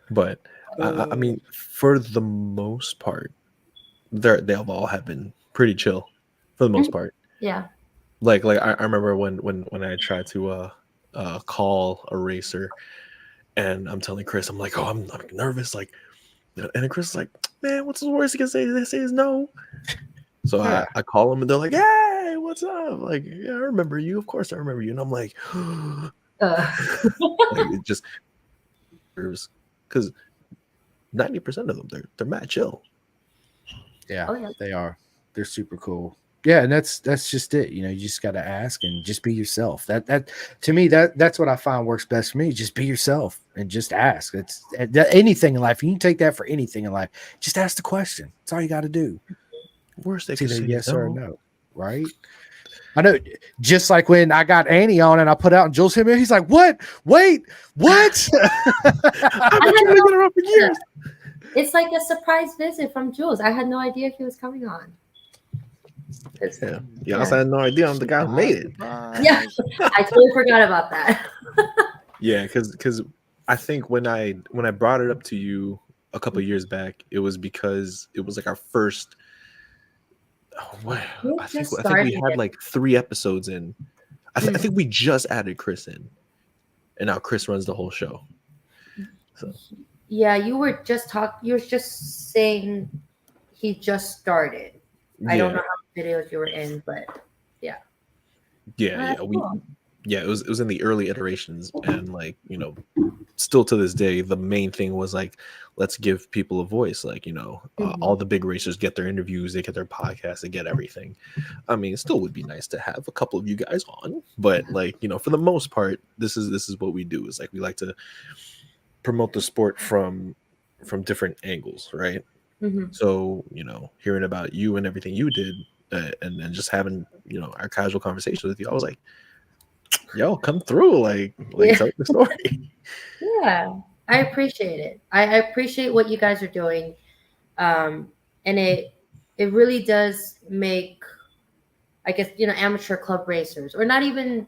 But I mean, for the most part, they've all have been pretty chill for the most part. Yeah. Like I remember when I tried to call a racer, and I'm telling Chris, I'm like, oh, I'm nervous, like, and then Chris is like, man, what's the worst he can say? They say is no. So Yeah. I call him, and they're like, hey, what's up? Like, yeah, I remember you. Of course I remember you. And I'm like, like, it just because 90% of them they're mad chill. Yeah, Oh, yeah. they are. They're super cool. Yeah, and that's just it. You know, you just got to ask and just be yourself. That to me, that's what I find works best for me. Just be yourself and just ask. It's anything in life. You can take that for anything in life. Just ask the question. That's all you got to do. Worst they It's can either say yes no. or no, right? I know. Just like when I got Annie on and I put out and Jules hit me, he's like, "What? Wait, what?" I've been trying to get her on for years. It's like a surprise visit from Jules. I had no idea he was coming on. Yeah, you also had no idea I'm the guy who made it. Yeah. I totally forgot about that. Yeah, because I think when I brought it up to you a couple of years back, it was because it was like our first. We I think just we started had it. like 3 episodes in, I think we just added Chris in, and now Chris runs the whole show. So Yeah, you were just saying he just started. I don't know how many videos you were in, but yeah. yeah, Cool. it was in the early iterations, and like, you know, still to this day, the main thing was like, let's give people a voice. Like, you know, all the big racers get their interviews, they get their podcasts, they get everything. I mean, it still would be nice to have a couple of you guys on, but like, you know, for the most part, this is what we do. Is like, we like to promote the sport from different angles, right? So, you know, hearing about you and everything you did, and then just having, you know, our casual conversation with you, I was like, yo, come through, like Yeah. tell the story. Yeah, I appreciate it. I appreciate what you guys are doing, and it really does make, I guess, you know, amateur club racers, or not even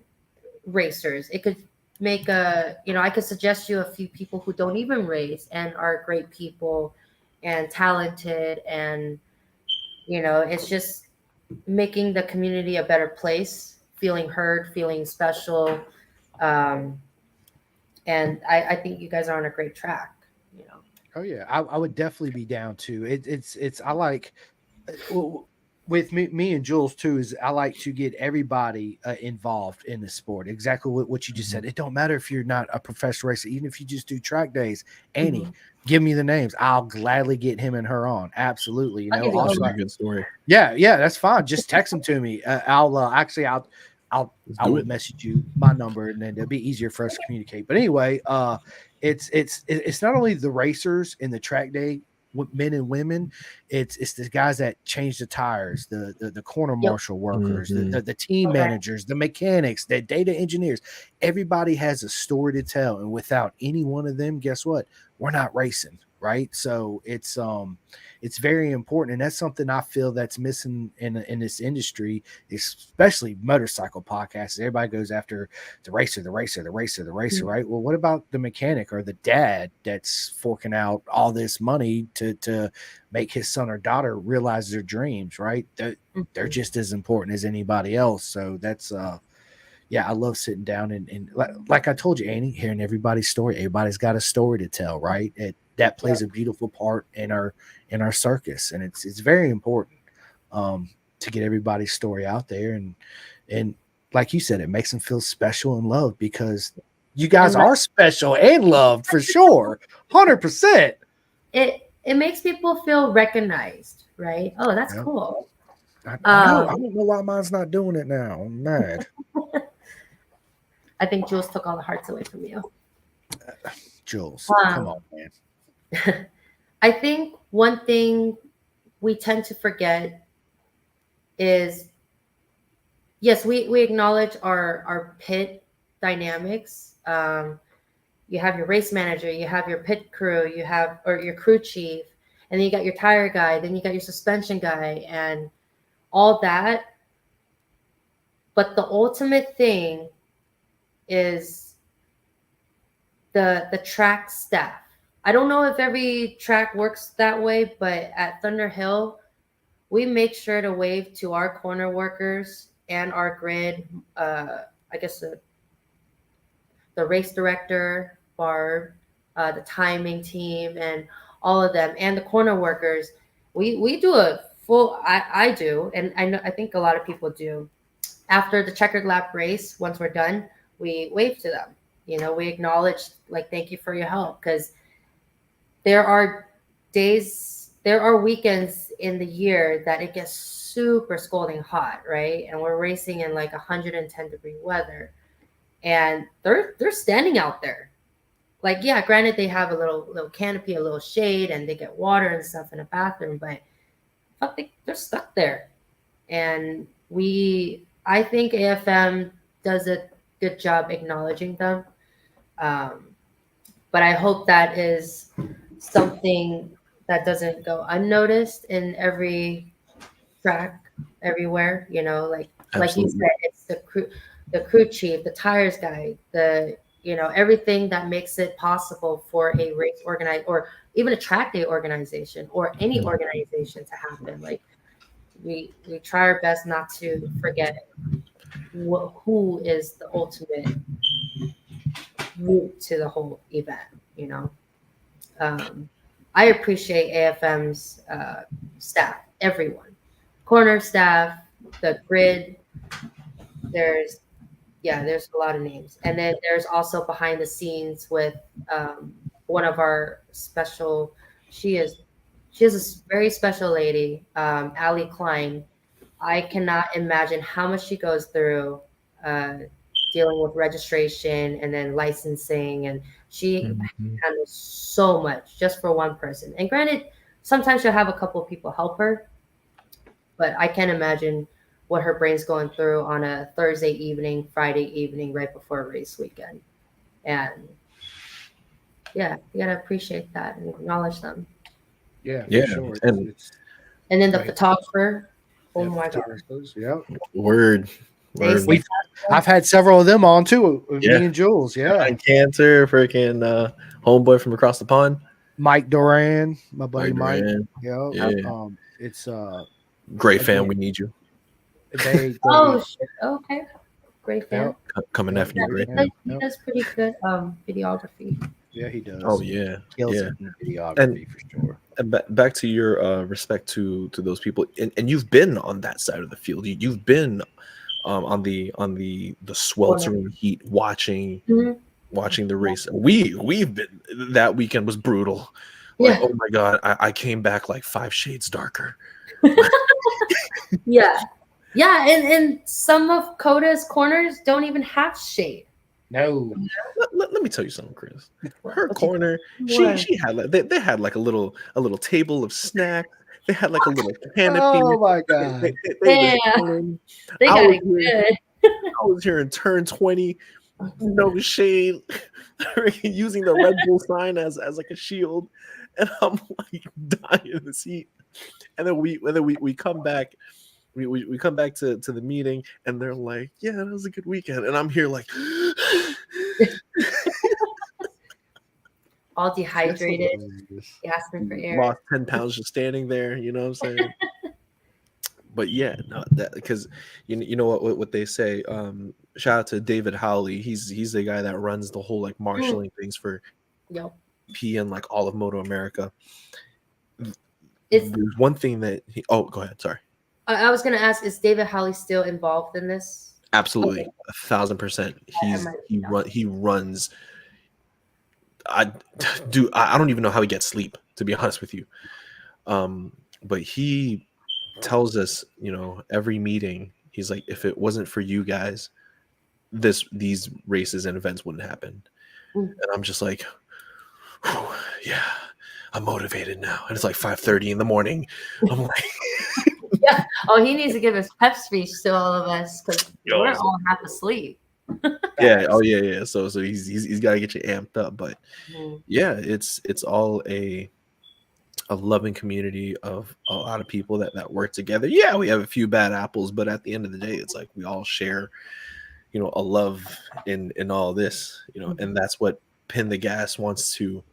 racers. It could make I could suggest you a few people who don't even race and are great people and talented, and you know, it's just making the community a better place, feeling heard, feeling special. Um, and I think you guys are on a great track, you know. Oh yeah, I would definitely be down to it. It's I like with me and Jules too, is I like to get everybody involved in the sport. Exactly what you just said. It don't matter if you're not a professional racer, even if you just do track days. Annie, give me the names. I'll gladly get him and her on. Absolutely. You know, I'll give you a good story. yeah, that's fine. Just text them to me. I will message you my number, and then it'll be easier for us to communicate. But anyway, it's not only the racers in the track day, men and women. It's the guys that change the tires, the corner marshal workers, the team managers, the mechanics, the data engineers. Everybody has a story to tell, and without any one of them, guess what? We're not racing, right? So it's very important, and that's something I feel that's missing in this industry, especially motorcycle podcasts. Everybody goes after the racer, right? Well, what about the mechanic or the dad that's forking out all this money to make his son or daughter realize their dreams, right? They're just as important as anybody else. So that's yeah, I love sitting down and like I told you, Annie, hearing everybody's story. Everybody's got a story to tell, right? That plays a beautiful part in our circus, and it's very important to get everybody's story out there, and like you said, it makes them feel special and loved, because you guys are special and loved for sure, 100%. It makes people feel recognized, right? Oh, that's cool. I don't know why mine's not doing it now. I'm mad. I think Jules took all the hearts away from you. Jules, come on, man. I think one thing we tend to forget is, yes, we acknowledge our pit dynamics. You have your race manager, you have your pit crew, or your crew chief, and then you got your tire guy, then you got your suspension guy, and all that. But the ultimate thing is the track staff. I don't know if every track works that way, but at Thunder Hill, we make sure to wave to our corner workers and our grid. I guess the race director, Barb, the timing team, and all of them, and the corner workers. We do a full. I do, and I think a lot of people do. After the checkered lap race, once we're done, we wave to them. You know, we acknowledge, like, thank you for your help, because there are weekends in the year that it gets super scalding hot, right? And we're racing in like 110-degree weather, and they're standing out there. Like, yeah, granted, they have a little canopy, a little shade, and they get water and stuff in a bathroom, but they're stuck there. And I think AFM does a good job acknowledging them. But I hope that is something that doesn't go unnoticed in every track, everywhere. You know, like you said, it's the crew chief, the tires guy, everything that makes it possible for a race or even a track day organization, or any organization to happen. Like, we try our best not to forget it. who is the ultimate root to the whole event. You know, I appreciate AFM's staff, everyone, corner staff, the grid. There's there's a lot of names, and then there's also behind the scenes with one of our special. She is a very special lady, Allie Klein. I cannot imagine how much she goes through dealing with registration and then licensing, and she handles so much just for one person. And granted, sometimes she'll have a couple of people help her, but I can't imagine what her brain's going through on a Thursday evening, Friday evening, right before race weekend. And yeah, you gotta appreciate that and acknowledge them. Yeah, Yeah, for sure. and- And then the Right. photographer. Oh Yeah, my god. photographers, yeah. Word. They- I've had several of them on too, with Yeah. me and Jules. Yeah, And Cancer, freaking homeboy from across the pond. Mike Duran, my buddy Mike Mike. Duran. Yeah, Yeah. it's Great fan. Again. We need you. they Oh shit. Okay. Great fan. Coming after you, great. Yeah. He does pretty good videography. yeah, he does. Oh yeah, Kills yeah. it in videography for sure. And back to your respect to those people, and you've been on that side of the field. You've been on the sweltering heat, watching the race. We've been, that weekend was brutal. Like, Yeah. oh my god, I came back like 5 shades darker. Yeah. Yeah, and some of Coda's corners don't even have shade. No, Let me tell you something, Chris. Her corner, What? she had like they had like a little table of snacks. They had like a little canopy. oh my god, They Yeah. was chilling. They I got was it good. I was here in turn 20, no shade, using the Red Bull sign as like a shield, and I'm like dying in this heat. And then we come back. We come back to the meeting, and they're like, "Yeah, that was a good weekend," and I'm here like, All dehydrated, gasping for air. lost 10 pounds just standing there. You know what I'm saying? But yeah, no, that because you know what they say. Shout out to David Howley. He's the guy that runs the whole like marshaling things for Yep. P and like all of Moto America. It's, There's one thing that go ahead. Sorry. I was gonna ask, is David Howley still involved in this? Absolutely, 1,000%. He runs. I don't even know how he gets sleep, to be honest with you. But he tells us, every meeting, he's like, if it wasn't for you guys, these races and events wouldn't happen. And I'm just like, yeah, I'm motivated now. And it's like 5:30 in the morning. I'm like, Yeah. Oh, he needs to give his pep speech to all of us because we're all half asleep. yeah, oh yeah. So he's got to get you amped up. But Mhm. yeah, it's all a loving community of a lot of people that work together. Yeah, we have a few bad apples, but at the end of the day, it's like we all share, a love in all this, and that's what Pin the Gas wants to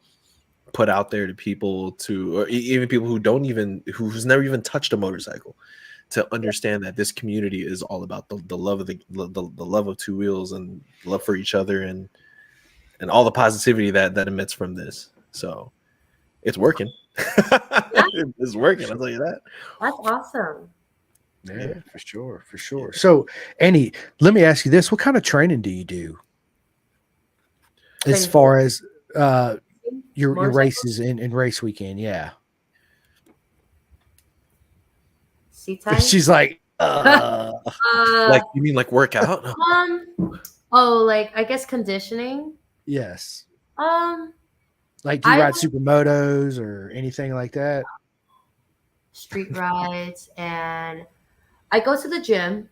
put out there to people, or even people who's never even touched a motorcycle, to understand that this community is all about the love of the love of two wheels and love for each other and all the positivity that emits from this. So it's working. It's working, I'll tell you that. That's awesome. yeah, for sure. So, Annie, let me ask you this: what kind of training do you do as Training far as your Motorcycle? races in race weekend? Yeah, Seat time? she's like, Like, you mean like workout? like I guess conditioning. yes. Like Like, do you I ride would- supermotos or anything like that? street rides, and I go to the gym.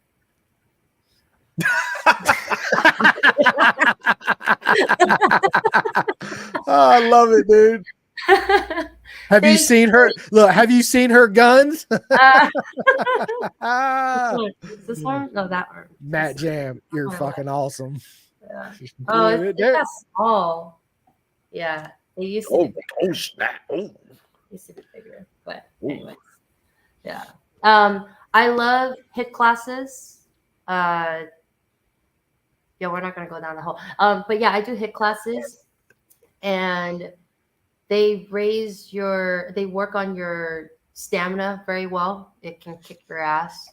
Oh, I love it, dude. Have you Thank seen her? Look, have you seen her guns? Ah, Is this one? No, that one. Matt Jam, you're Oh, fucking awesome. Yeah. Oh, Dude, it's there- not small. Yeah, they used to be bigger. Oh snap! Oh. Used to be bigger, but Ooh. anyways, yeah. I love HIT classes. Yeah, we're not gonna go down the hole. But yeah, I do HIIT classes, and they work on your stamina very well. It can kick your ass.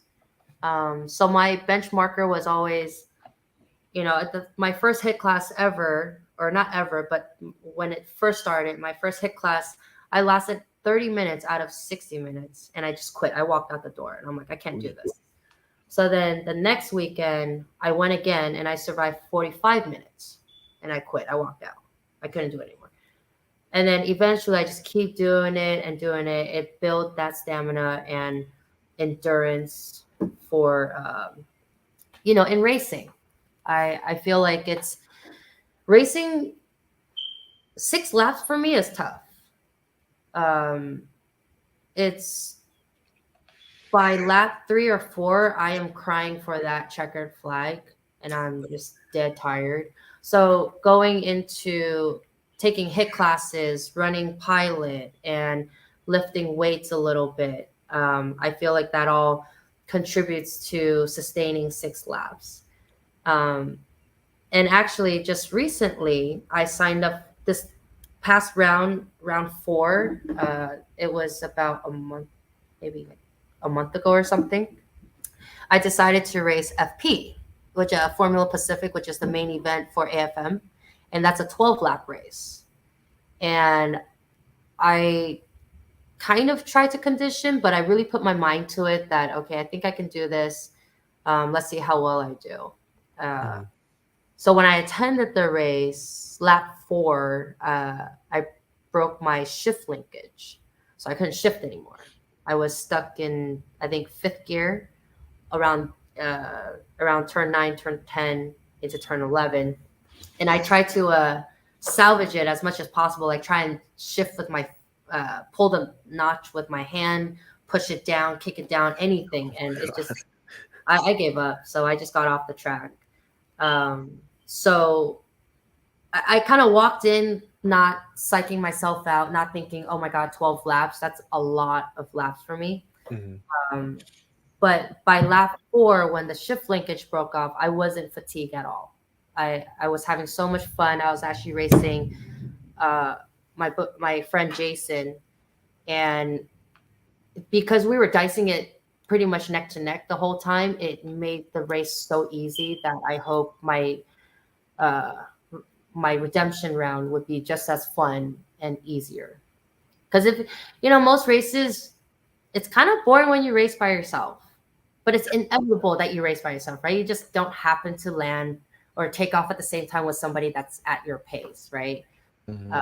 So my bench marker was always, my first HIIT class ever, or not ever, but when it first started, my first HIIT class, I lasted 30 minutes out of 60 minutes, and I just quit. I walked out the door, and I'm like, I can't do this. So then the next weekend, I went again, and I survived 45 minutes, and I quit. I walked out. I couldn't do it anymore. And then eventually, I just keep doing it and doing it. It built that stamina and endurance for, in racing. I feel like it's racing. 6 laps for me is tough. It's by lap 3 or 4, I am crying for that checkered flag, and I'm just dead tired. So going into taking HIIT classes, running pilot, and lifting weights a little bit, I feel like that all contributes to sustaining 6 laps. And actually, just recently, I signed up this past round 4. It was about a month, maybe like a month ago or something. I decided to race FP, which is Formula Pacific, which is the main event for AFM, and that's a 12-lap race. And I kind of tried to condition, but I really put my mind to it that, okay, I think I can do this. Let's see how well I do. So when I attended the race, lap 4, I broke my shift linkage. So I couldn't shift anymore. I was stuck in, I think, 5th gear around turn 9, turn 10 into turn 11. And I tried to salvage it as much as possible. Like try and shift with my, pull the notch with my hand, push it down, kick it down, anything. And it just, I gave up. So I just got off the track. So I kind of walked in, not psyching myself out, not thinking, oh my God, 12 laps. That's a lot of laps for me. Mm-hmm. But by lap 4, when the shift linkage broke off, I wasn't fatigued at all. I was having so much fun. I was actually racing my friend Jason. And because we were dicing it pretty much neck to neck the whole time, it made the race so easy that I hope my redemption round would be just as fun and easier. Because if, most races, it's kind of boring when you race by yourself, but it's inevitable that you race by yourself, right? You just don't happen to land or take off at the same time with somebody that's at your pace, right? Mm-hmm.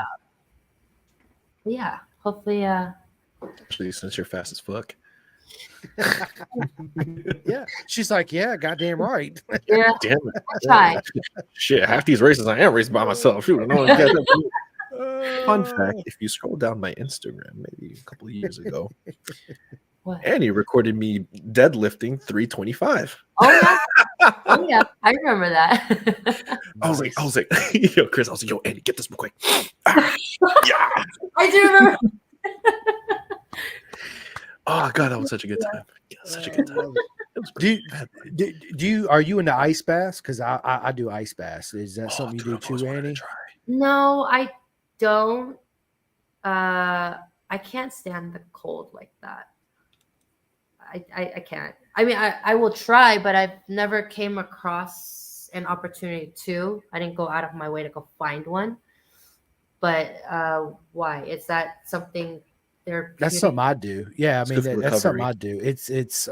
Yeah, hopefully. Especially since you're fast as fuck. Yeah, she's like, yeah, goddamn right. Yeah, damn it. Try. Shit, half these races I am racing by myself. Shoot, I know. Fun fact: if you scroll down my Instagram, maybe a couple of years ago, Annie recorded me deadlifting 325. Oh yeah, I remember that. I was like, yo, Chris, I was like, yo, Annie, get this real quick. Yeah, I do remember. Oh God, that was such a good time. Yeah, such a good time. Are you into ice baths? Because I do ice baths. Is that something you do too, Annie? No, I don't. I can't stand the cold like that. I can't. I mean, I will try, but I've never came across an opportunity to. I didn't go out of my way to go find one. But why? Is that something? That's something I do. Yeah, I mean that's something I do. It's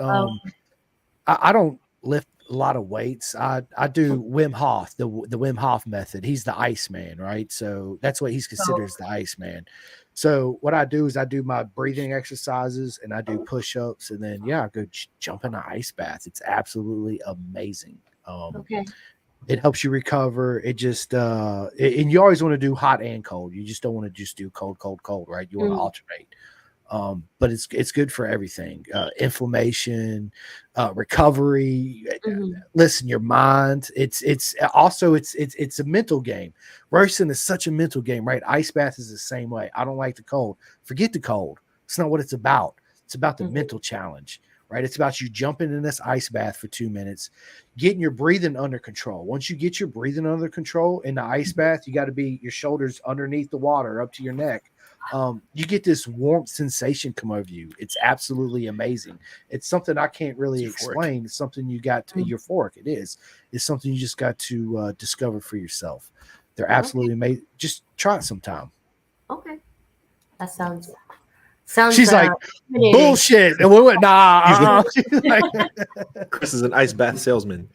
I don't lift a lot of weights. I do Wim Hof, the Wim Hof method. He's the Iceman, right? So that's what he's considered as the Iceman. So what I do is I do my breathing exercises and I do push-ups, and then I go jump in an ice bath. It's absolutely amazing. Okay. It helps you recover. It just and you always want to do hot and cold. You just don't want to just do cold, right? You want to alternate. But it's good for everything. Inflammation, recovery. Mm-hmm. Listen, your mind. It's also it's a mental game. Racing is such a mental game, right? Ice bath is the same way. I don't like the cold. Forget the cold. It's not what it's about. It's about the mental challenge, right? It's about you jumping in this ice bath for 2 minutes, getting your breathing under control. Once you get your breathing under control in the ice bath, you got to be your shoulders underneath the water up to your neck. You get this warmth sensation come over you. It's absolutely amazing. It's something I can't really explain. It's something you got to euphoric. It is. It's something you just got to discover for yourself. They're absolutely amazing. Just try it sometime. Okay. That sounds. She's like, bullshit. And we went, nah. Chris is an ice bath salesman.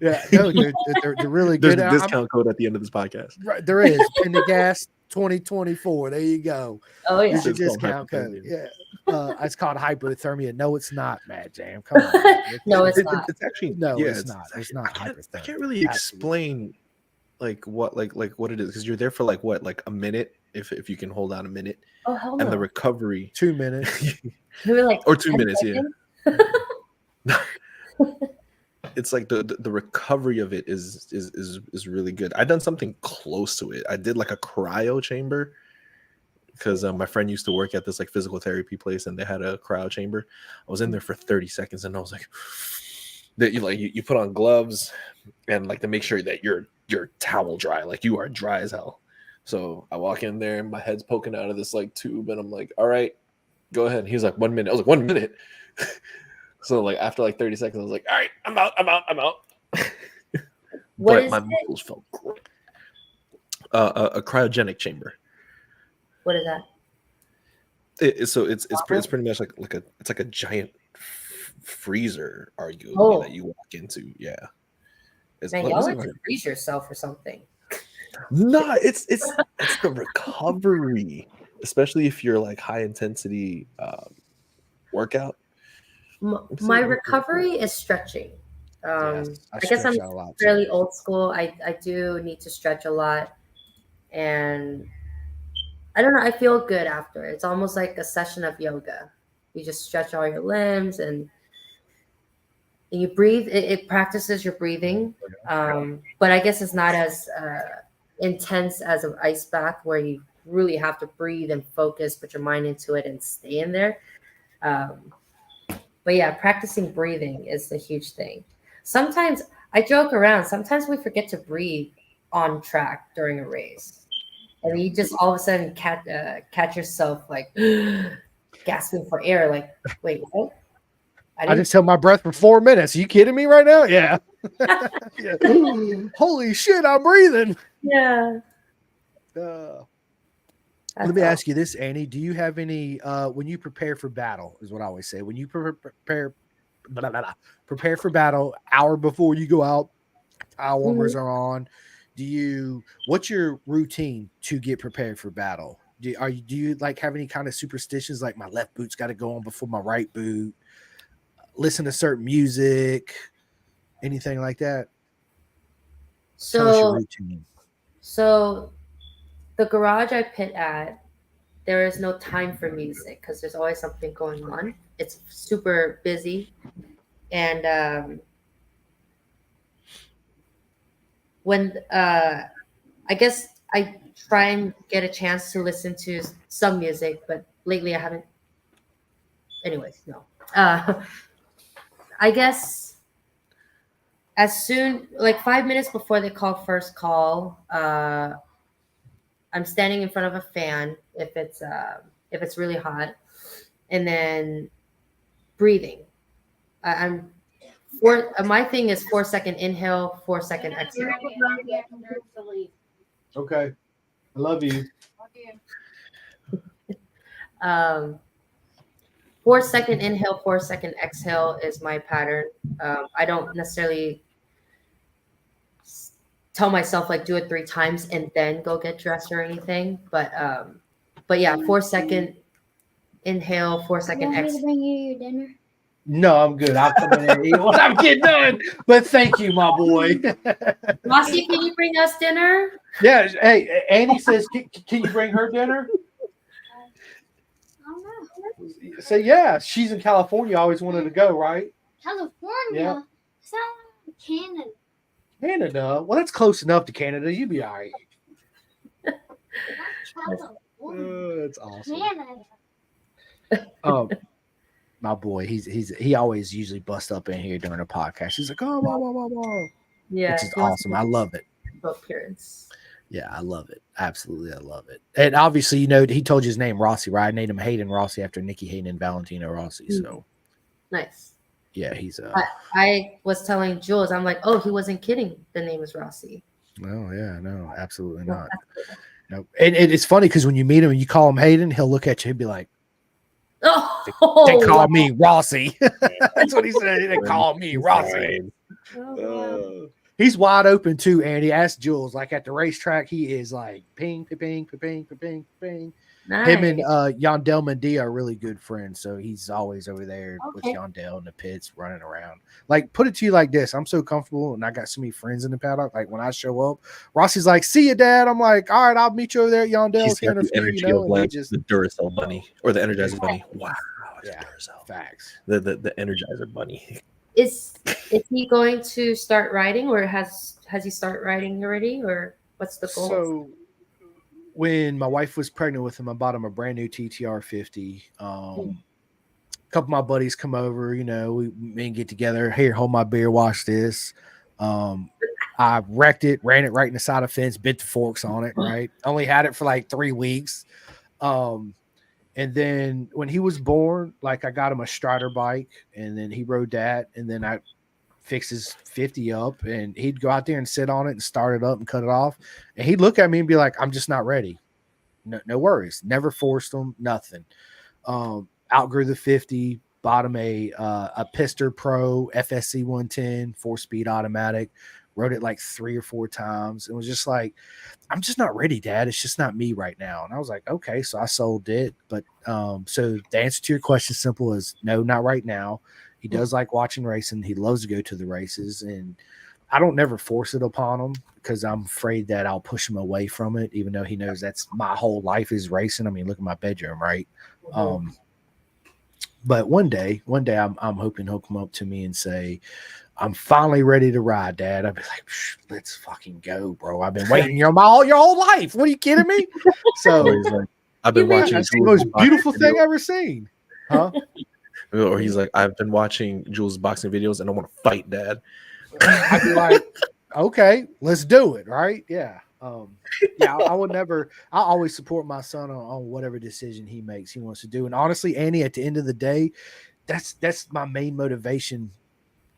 Yeah, no, they're really There's good. a discount code at the end of this podcast. Right, there is. Pin the gas 2024. There you go. Oh yeah. It's a discount code. Yeah. It's called hypothermia. No, it's not, Mad Jam. Come on. No, it's not. It's actually No, yeah, it's not. It's not I hypothermia. can't really explain like what it is because you're there for like a minute if you can hold out a minute. Oh hell no. And the recovery 2 minutes. We were like or 2 10 minutes, seconds? yeah. It's like the recovery of it is really good. I've done something close to it. I did like a cryo chamber because my friend used to work at this like physical therapy place and they had a cryo chamber. I was in there for 30 seconds and I was like, that you put on gloves and like to make sure that your towel dry, like you are dry as hell. So I walk in there and my head's poking out of this like tube and I'm like, all right, go ahead. And he's like, 1 minute. I was like, 1 minute. So like after like 30 seconds, I was like, all right, I'm out. But my muscles felt great. A cryogenic chamber. What is that? It's pretty much like a giant freezer, arguably, that you walk into. Yeah. Man, y'all like to freeze yourself or something. No, it's the recovery, especially if you're like high intensity workout. My recovery is stretching. I guess I'm fairly old school. I do need to stretch a lot, and I don't know. I feel good after. It's almost like a session of yoga. You just stretch all your limbs and you breathe. It practices your breathing, but I guess it's not as intense as an ice bath where you really have to breathe and focus, put your mind into it, and stay in there. But yeah, practicing breathing is a huge thing. Sometimes I joke around. Sometimes we forget to breathe on track during a race, and you just all of a sudden catch yourself like gasping for air. Like, wait, what? I just held my breath for 4 minutes. Are you kidding me right now? Yeah. Yeah. Holy shit, I'm breathing. Yeah. Let me ask you this, Annie. Do you have any when you prepare for battle, is what I always say. When you prepare for battle, hour before you go out, towel warmers are on. What's your routine to get prepared for battle? Do you like have any kind of superstitions like my left boot's got to go on before my right boot? Listen to certain music, anything like that? Tell us your routine. So the garage I pit at, there is no time for music because there's always something going on. It's super busy. And when I guess I try and get a chance to listen to some music, but lately I haven't. Anyways, no. I guess as soon, like 5 minutes before they call first call, I'm standing in front of a fan if it's really hot, and then breathing. My thing is 4 second inhale, 4 second exhale. Okay, I love you. 4 second inhale, 4 second exhale is my pattern. I don't necessarily tell myself like do it 3 times and then go get dressed or anything. But yeah, 4 second inhale, 4 second exhale. Want me to bring you your dinner? No, I'm good. I'll come in and eat when I get done. But thank you, my boy. Rossi, can you bring us dinner? Yeah. Hey, Annie says, can you bring her dinner? I don't know. Say yeah. She's in California. Always wanted to go, right? California? Yeah. It's not like Canada. Canada. Well, that's close enough to Canada. You'd be all right. California. That's awesome. Canada. my boy. He always usually busts up in here during a podcast. He's like, oh, wow, wow, wow, wow. Yeah, Which is he wants to awesome. make I love it. a appearance. Yeah, I love it. Absolutely, I love it. And obviously, you know, he told you his name, Rossi, right? I named him Hayden Rossi after Nikki Hayden and Valentino Rossi. So Nice. yeah, he's I was telling Jules, I'm like, oh, he wasn't kidding. The name is Rossi. no, yeah, no, absolutely No, not. that's cool. No, and it's funny because when you meet him and you call him Hayden, he'll look at you and be like, Oh, they call wow. me Rossi. That's what he said. They call me Rossi. Oh, wow. He's wide open too, Andy. Ask Jules. Like at the racetrack, he is like ping, ping, ping, ping, ping, ping. Nice. Him and Yandel Mendia are really good friends, so he's always over there with Okay. Yandel in the pits running around. Like, put it to you like this: I'm so comfortable, and I got so many friends in the paddock. Like when I show up, Rossi's like, "See you, Dad." I'm like, "All right, I'll meet you over there at Yondel's." He's got the energy of like the Duracell bunny or the Energizer bunny. Wow, yeah, Duracell. facts. The Energizer bunny. Is he going to start riding, or has he started riding already, or what's the goal? So when my wife was pregnant with him, I bought him a brand new TTR 50. A couple of my buddies come over, you know, we get together. Here, hold my beer, watch this. I wrecked it, ran it right in the side of the fence, bit the forks on it, right? Only had it for like 3 weeks. And then when he was born, like I got him a Strider bike, and then he rode that, and then I fixed his 50 up, and he'd go out there and sit on it and start it up and cut it off. And he'd look at me and be like, I'm just not ready. No worries. Never forced him, nothing. Outgrew the 50, bought him a Pister Pro FSC 110, 4-speed automatic, rode it like 3 or 4 times. It was just like, I'm just not ready, Dad. It's just not me right now. And I was like, okay, so I sold it. But so the answer to your question, simple as no, not right now. He does like watching racing. He loves to go to the races, and I don't never force it upon him because I'm afraid that I'll push him away from it, even though he knows that's my whole life is racing. I mean, look at my bedroom, right? But one day I'm hoping he'll come up to me and say, I'm finally ready to ride, Dad. I'd be like, let's fucking go, bro. I've been waiting your whole life. What are you kidding me? So He's like, I've been watching that's the most beautiful thing I've ever seen. Huh? Or he's like, I've been watching Jules' boxing videos and I want to fight, Dad. I'd be like, okay, let's do it, right? Yeah. Yeah, I would never. I always support my son on whatever decision he makes, he wants to do. And honestly, Annie, at the end of the day, that's my main motivation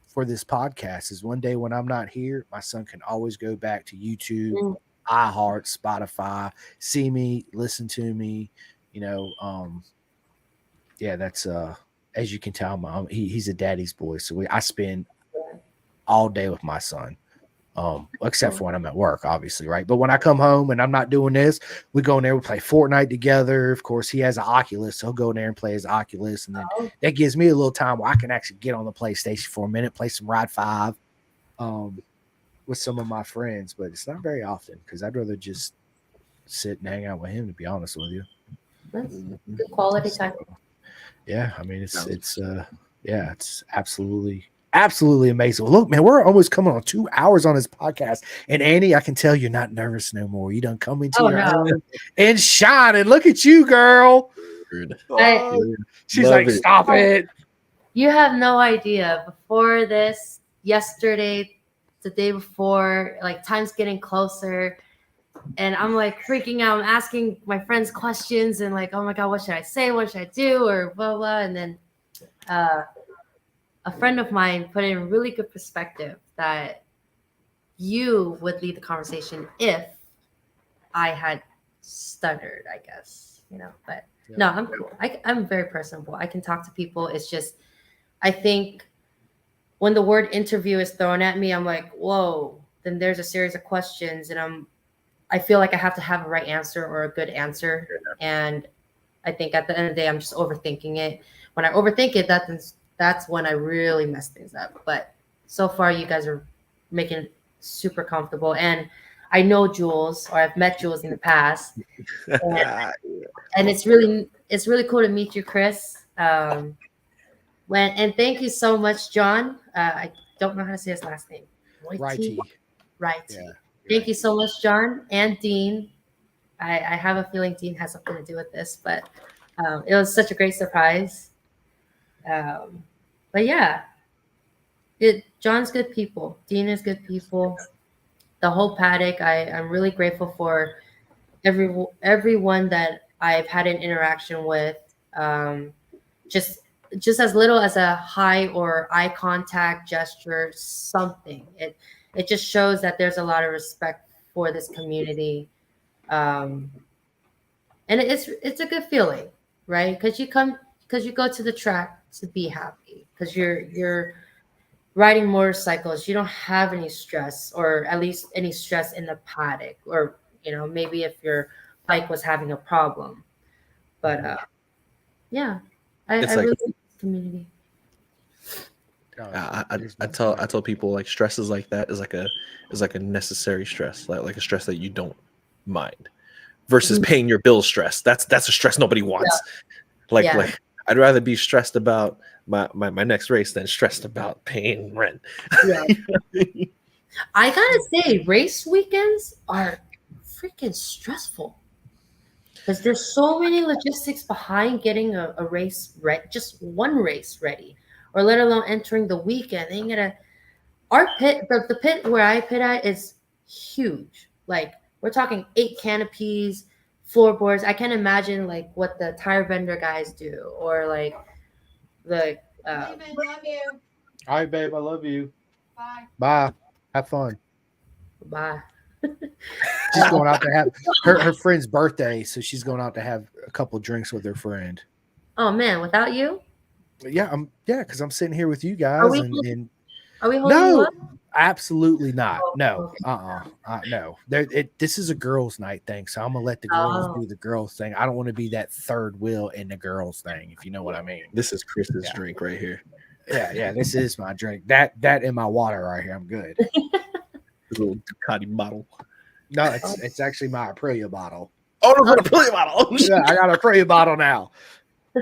for this podcast. Is one day when I'm not here, my son can always go back to YouTube, iHeart, Spotify, see me, listen to me. You know, yeah, that's as you can tell, Mom, he's a daddy's boy, so I spend all day with my son. Except for when I'm at work, obviously, right? But when I come home and I'm not doing this, we go in there, we play Fortnite together. Of course, he has an Oculus, so he'll go in there and play his Oculus, and then that gives me a little time where I can actually get on the PlayStation for a minute, play some Ride 5 with some of my friends. But it's not very often because I'd rather just sit and hang out with him, to be honest with you. That's good quality time. Yeah, I mean, it's absolutely amazing. Well, look, man, we're almost coming on 2 hours on this podcast. And Annie, I can tell you're not nervous no more. You done come into your own and shine. And look at you, girl. She's Love like, it. stop it. You have no idea. Before this, yesterday, the day before, like time's getting closer. And I'm like freaking out. I'm asking my friends questions and like, oh my God, what should I say? What should I do? Or blah, blah. And then a friend of mine put it in really good perspective that you would lead the conversation if I had stuttered, I guess, you know, but no, I'm cool. I'm very personable. I can talk to people. It's just, I think when the word interview is thrown at me, I'm like, whoa, then there's a series of questions and I feel like I have to have a right answer or a good answer. And I think at the end of the day, I'm just overthinking it. When I overthink it, that's when I really mess things up. But so far, you guys are making it super comfortable. And I know Jules, or I've met Jules in the past. And it's really cool to meet you, Chris. And thank you so much, John. I don't know how to say his last name. Righty. Yeah. Thank you so much, John and Dean. I have a feeling Dean has something to do with this, but it was such a great surprise. But yeah, John's good people. Dean is good people. The whole paddock. I'm really grateful for everyone that I've had an interaction with. Um, just just as little as a hi or eye contact gesture, something. It just shows that there's a lot of respect for this community. Um, and it's a good feeling, right? Because you go to the track to be happy because you're riding motorcycles. You don't have any stress, or at least any stress in the paddock, or maybe if your bike was having a problem. But yeah, It's I like really like this community. I tell people like stresses like that is like a necessary stress, like a stress that you don't mind, versus Mhm. paying your bills stress. That's a stress nobody wants. Yeah. Like I'd rather be stressed about my next race than stressed about paying rent. Yeah. I gotta say, race weekends are freaking stressful because there's so many logistics behind getting a race just one race ready, or let alone entering the weekend. Then you gotta our pit, the pit where I pit at is huge. Like we're talking 8 canopies, floorboards. I can't imagine like what the tire vendor guys do, or like the Love you. All right, babe. I love you. Bye. Bye. Have fun. bye. She's going out to have her friend's birthday, so she's going out to have a couple drinks with her friend. Oh man, without you, Yeah, because I'm sitting here with you guys, Are we- and are we holding you no, up? absolutely not. Oh, No, okay. no. This is a girls' night thing, so I'm gonna let the girls Oh. do the girls thing. I don't want to be that third wheel in the girls thing, if you know what I mean. This is Chris's Yeah. drink right here. Yeah. This is my drink. That in my water right here. I'm good. This little Ducati bottle. No, it's actually my Aprilia bottle. Oh, no, what a brilliant bottle! Oh, shit. Yeah, I got a Aprilia bottle now. I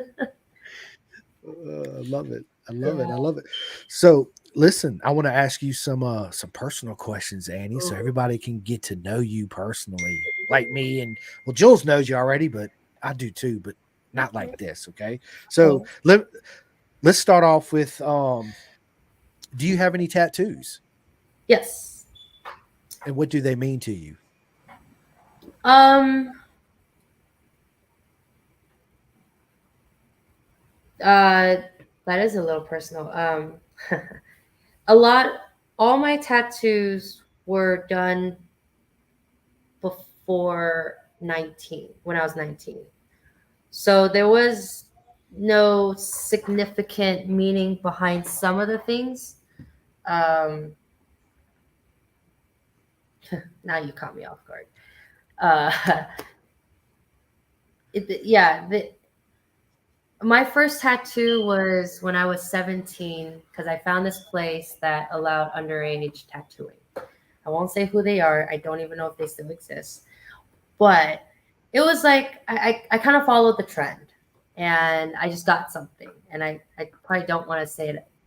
love it. I love it. So listen, I want to ask you some personal questions, Annie, so everybody can get to know you personally, like me. And well, Jules knows you already, but I do too, but not like this. Okay, so let's start off with do you have any tattoos, Yes. and what do they mean to you? That is a little personal. All my tattoos were done before 19, when I was 19. So there was no significant meaning behind some of the things. Now you caught me off guard. My first tattoo was when I was 17 because I found this place that allowed underage tattooing. I won't say who they are. I don't even know if they still exist. But it was like I kind of followed the trend, and I just got something. And I probably don't want to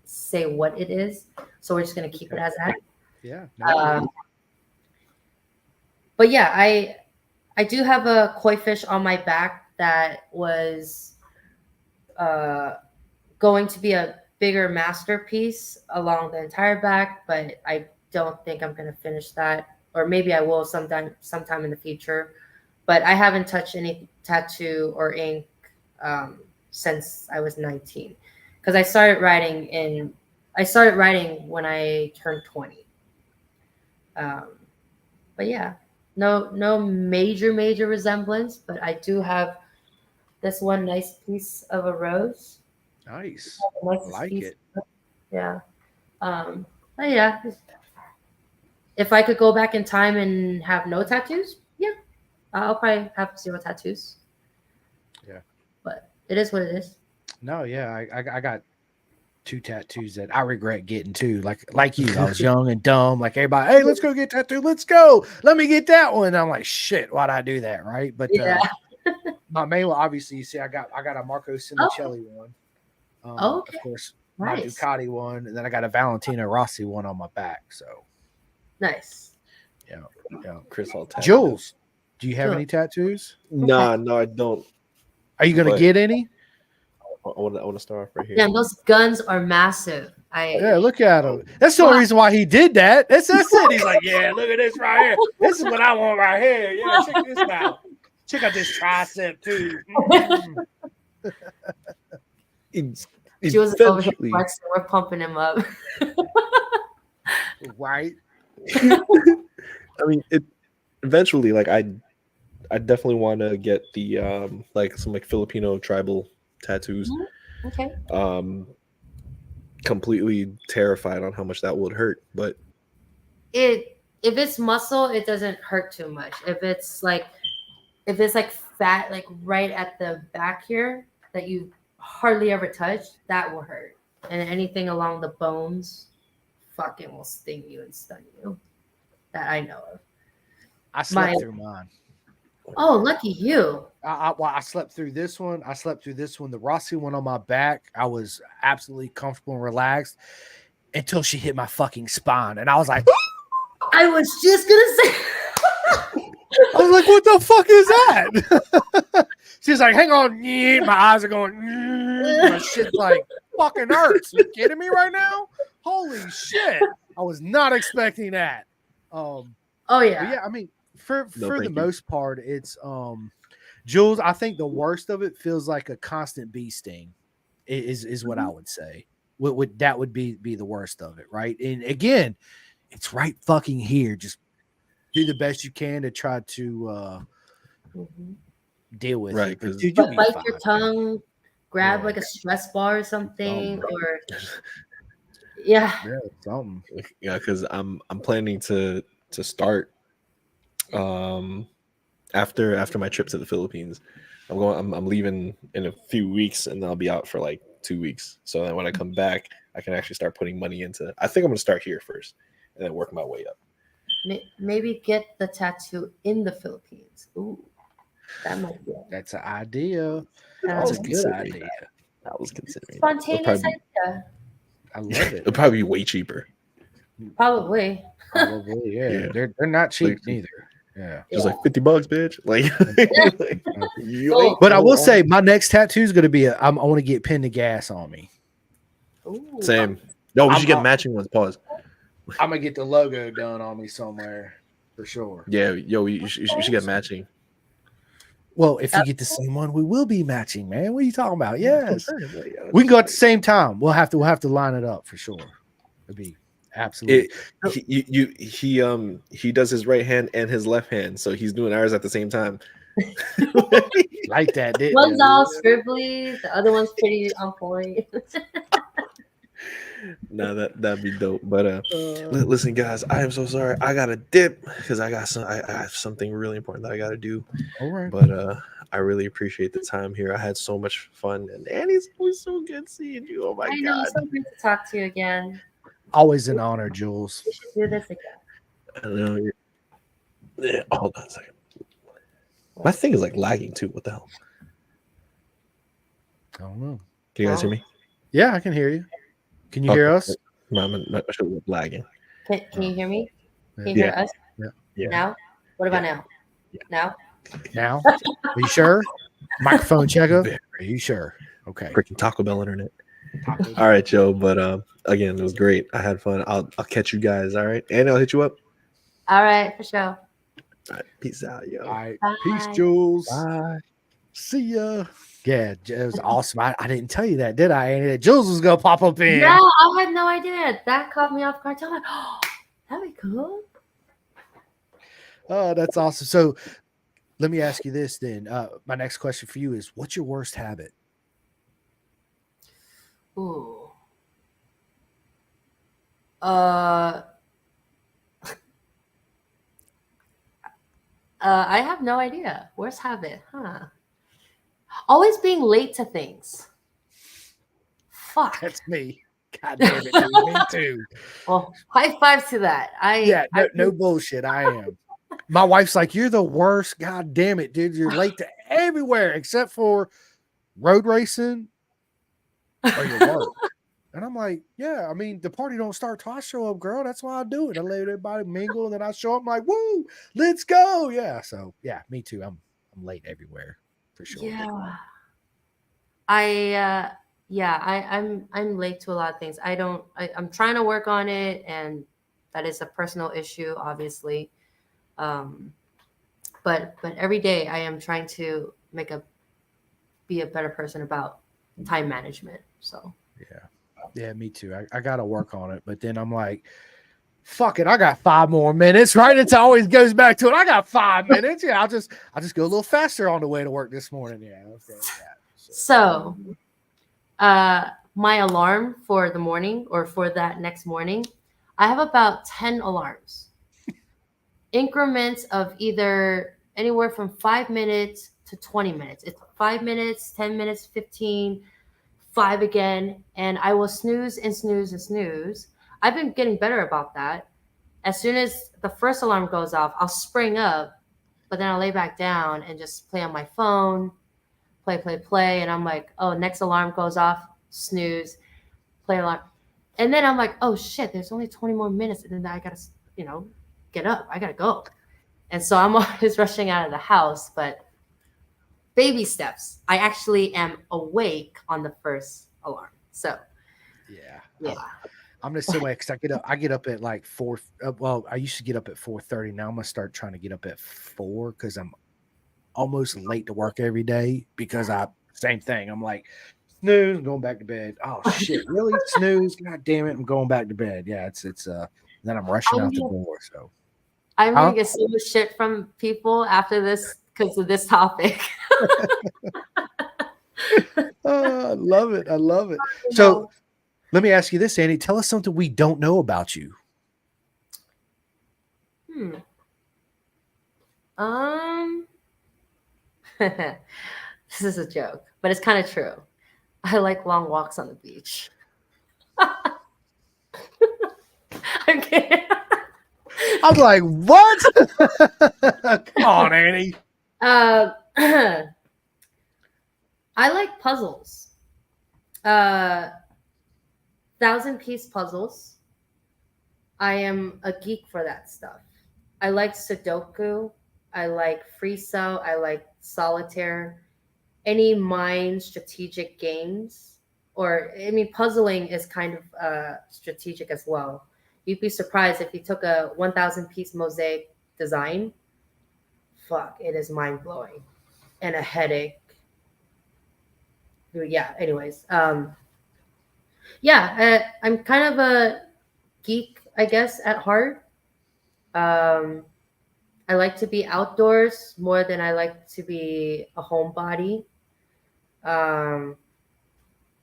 say what it is, so we're just gonna keep it as that. Yeah. But yeah, I do have a koi fish on my back that was going to be a bigger masterpiece along the entire back, but I don't think I'm going to finish that, or maybe I will sometime in the future. But I haven't touched any tattoo or ink since I was 19, because I started writing when I turned 20. But yeah, no major resemblance, but I do have this one nice piece of a rose. Nice. I like it. Yeah. But yeah, if I could go back in time and have no tattoos, yeah, I'll probably have 0 tattoos. Yeah. But it is what it is. No, yeah, I got 2 tattoos that I regret getting too. Like you, I was young and dumb. Like everybody, hey, let's go get tattooed. Let's go. Let me get that one. And I'm like, shit, why'd I do that? Right. But Yeah. my main one, obviously, you see, I got a Marco Simoncelli one. Okay. Of course, my Nice. Ducati one, and then I got a Valentino Rossi one on my back. So Nice. yeah. Chris all tattooed. Jules, do you have Sure. any tattoos? No, I don't. Are you gonna But- get any? I want to start off right here. Damn, those guns are massive. Yeah, look at him. That's the only reason why he did that. That's it. He's like, yeah, look at this right here. This is what I want right here. Yeah, check this out. Check out this tricep too. Jules is over here Eventually, flexing. We're pumping him up. Right. I mean, eventually, like I definitely want to get the like some like Filipino tribal tattoos. Okay. Completely terrified on how much that would hurt, but If it's muscle, it doesn't hurt too much. If it's like fat, like right at the back here that you hardly ever touch, that will hurt. And anything along the bones, fucking will sting you and stun you. That I know of. I slept through mine. Oh, lucky you. I slept through this one. I slept through this one. The Rossi one on my back, I was absolutely comfortable and relaxed until she hit my fucking spine. And I was like, I was just going to say. I was like, what the fuck is that? She's like, hang on. My eyes are going, my shit's like fucking hurts. You kidding me right now? Holy shit. I was not expecting that. Oh, yeah. But yeah, I mean, for the most part, it's Jules, I think the worst of it feels like a constant bee sting is what I would say. That would be the worst of it, right? And again, it's right fucking here. Just do the best you can to try to deal with it. Because but bite your tongue, grab like a stress bar or something, or something. Yeah, because I'm planning to start after my trip to the Philippines. I'm leaving in a few weeks, and I'll be out for like 2 weeks. So then when I come back, I can actually start putting money into. I think I'm gonna start here first, and then work my way up. Maybe get the tattoo in the Philippines. Ooh, that might be. That's an idea. That's a good idea. I was considering spontaneous idea. I love it. It'll probably be way cheaper. Probably, yeah. They're not cheap neither. Yeah, just like $50, bitch. Like, but I will say my next tattoo is gonna be I want to get pin to gas on me. Ooh. Same. No, we should get matching ones. Pause. I'm gonna get the logo done on me somewhere for sure. Yeah, you should get matching. Well, if you get the same one, we will be matching, man. What are you talking about? Yes, we can go at the same time. We'll have to line it up for sure. It'd be absolutely. He does his right hand and his left hand, so he's doing ours at the same time. Like that. One's all scribbly, the other one's pretty on point. No, that'd be dope. But listen, guys, I am so sorry. I gotta dip because I have something really important that I gotta do. All right. But I really appreciate the time here. I had so much fun, and Annie's always so good seeing you. Oh my god! I know, it's so great to talk to you again. Always an honor, Jules. We should do this again. I know. Yeah, hold on a second. My thing is like lagging too. What the hell? I don't know. Can you guys hear me? Yeah, I can hear you. Can you hear us? My show was lagging. Can you hear me? Can you hear us? Yeah. Now? What about now? Yeah. Now? Now? Are you sure? Microphone checker? Are you sure? Okay. Freaking Taco Bell internet. All right, Joe. But again, it was great. I had fun. I'll catch you guys. All right, and I'll hit you up. All right, for sure. All right, peace out, yo. All right. Bye. Peace, Jules. Bye. See ya. Yeah, it was awesome. I didn't tell you that, did I? Annie? That Jules was gonna pop up in. Yeah, I had no idea. That caught me off guard. I'm like, oh, that'd be cool. Oh, that's awesome. So let me ask you this then. My next question for you is, what's your worst habit? Ooh. I have no idea. Worst habit, huh? Always being late to things. Fuck. That's me. God damn it, dude. Me too. Well, high five to that. No bullshit. I am. My wife's like, you're the worst. God damn it, dude. You're late to everywhere except for road racing or your work. And I'm like, yeah, I mean, the party don't start till I show up, girl. That's why I do it. I let everybody mingle, and then I show up. I'm like, woo, let's go. Yeah. So yeah, me too. I'm late everywhere for sure. Yeah. I'm late to a lot of things. I'm trying to work on it, and that is a personal issue, obviously. Um, but every day I am trying to be a better person about time management. So Yeah, me too. I got to work on it, but then I'm like, fuck it, I got 5 more minutes, right? It always goes back to it. I got 5 minutes. Yeah, I'll just go a little faster on the way to work this morning. Yeah, okay. Yeah. So, my alarm for the morning or for that next morning, I have about 10 alarms, increments of either anywhere from 5 minutes to 20 minutes. It's 5 minutes, 10 minutes, 15, 5 again. And I will snooze and snooze and snooze. I've been getting better about that. As soon as the first alarm goes off, I'll spring up, but then I'll lay back down and just play on my phone, play. And I'm like, oh, next alarm goes off, snooze, play alarm. And then I'm like, oh shit, there's only 20 more minutes. And then I got to, get up. I got to go. And so I'm always rushing out of the house, but baby steps. I actually am awake on the first alarm. So, yeah. I'm gonna say because I get up at like 4. Well, I used to get up at 4:30. Now I'm gonna start trying to get up at 4 because I'm almost late to work every day because same thing. I'm like, snooze, going back to bed. Oh shit, really? Snooze, god damn it, I'm going back to bed. Yeah, it's then I'm rushing out the door. So I'm gonna get so much shit from people after this because of this topic. I love it. So let me ask you this, Annie. Tell us something we don't know about you. This is a joke, but it's kind of true. I like long walks on the beach. I'm kidding. I'm like, what? Come on, Annie. I like puzzles. 1,000-piece puzzles. I am a geek for that stuff. I like Sudoku. I like Free Cell. I like Solitaire. Any mind strategic games, puzzling is kind of strategic as well. You'd be surprised if you took a 1,000-piece mosaic design. Fuck, it is mind blowing and a headache. Yeah. Anyways, I'm kind of a geek, I guess, at heart. I like to be outdoors more than I like to be a homebody. I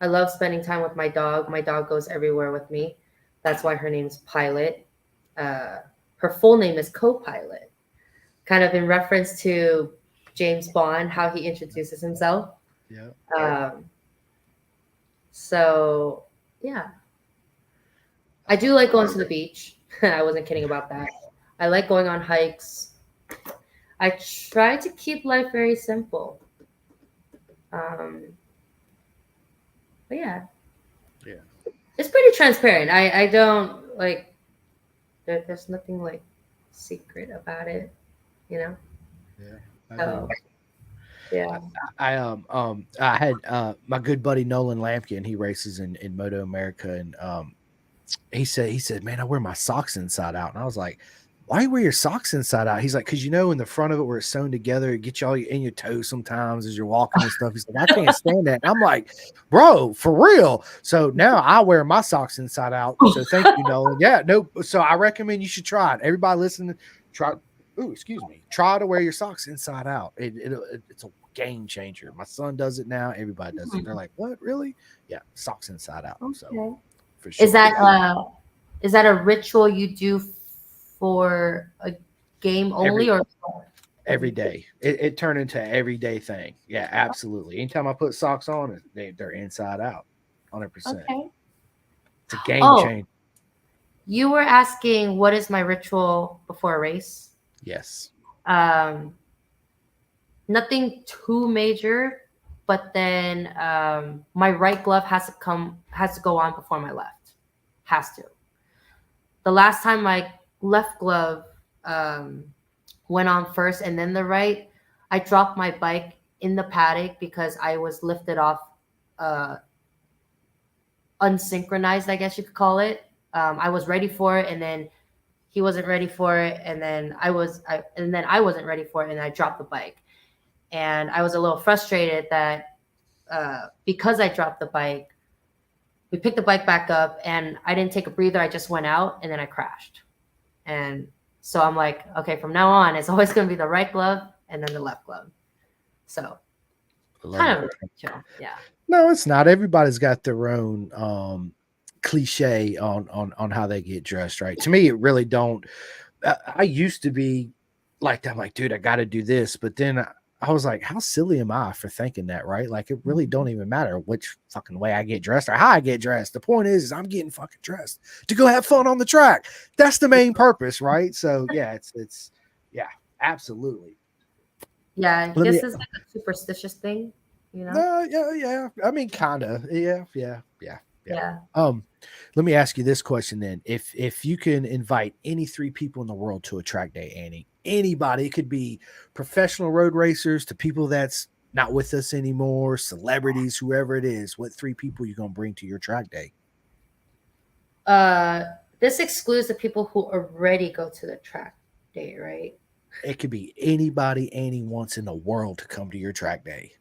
love spending time with my dog. My dog goes everywhere with me. That's why her name's Pilot. Her full name is Co-Pilot, kind of in reference to James Bond, how he introduces himself. Yeah. So, yeah. I do like going to the beach. I wasn't kidding about that. I like going on hikes. I try to keep life very simple. But yeah. Yeah. It's pretty transparent. I don't like there's nothing like secret about it, Yeah. So, yeah. I had my good buddy Nolan Lampkin. He races in Moto America, and he said, man, I wear my socks inside out, and I was like, why you wear your socks inside out? He's like, because in the front of it where it's sewn together, it gets you all in your toes sometimes as you're walking and stuff. He's like, I can't stand that. And I'm like, bro, for real. So now I wear my socks inside out. So thank you, Nolan. Yeah, no. So I recommend you should try it. Everybody listening, try. Ooh, excuse me. Try to wear your socks inside out. It's a game changer. My son does it now. Everybody does it. They're like, what? Really? Yeah, socks inside out. Okay. So for sure. Is that a ritual you do for a game only or every day? It turned into an everyday thing. Yeah, absolutely. Anytime I put socks on, they're inside out, 100%. Okay. It's a game change. You were asking what is my ritual before a race? Yes. Nothing too major, but then my right glove has to go on before my left. Has to. The last time my left glove went on first and then the right, I dropped my bike in the paddock because I was lifted off uh, unsynchronized, I guess you could call it. I was ready for it, and then he wasn't ready for it, and then I wasn't ready for it, and I dropped the bike. And I was a little frustrated that because I dropped the bike, we picked the bike back up, and I didn't take a breather. I just went out, and then I crashed. And so I'm like, okay, from now on, it's always going to be the right glove and then the left glove. So kind of chill. Yeah. No, it's not. Everybody's got their own cliche on how they get dressed, right? To me, it really don't. I used to be like that. I'm like, dude, I got to do this, but then I was like, how silly am I for thinking that, right? Like, it really don't even matter which fucking way I get dressed or how I get dressed. The point is I'm getting fucking dressed to go have fun on the track. That's the main purpose, right? So yeah, it's yeah, absolutely. Yeah, I guess it's like a superstitious thing, you know? Yeah. I mean, kind of. Yeah. Yeah. Let me ask you this question then. If you can invite any three people in the world to a track day, Annie, anybody, it could be professional road racers to people that's not with us anymore, celebrities, whoever it is, what three people you gonna bring to your track day? This excludes the people who already go to the track day, right? It could be anybody Annie wants in the world to come to your track day.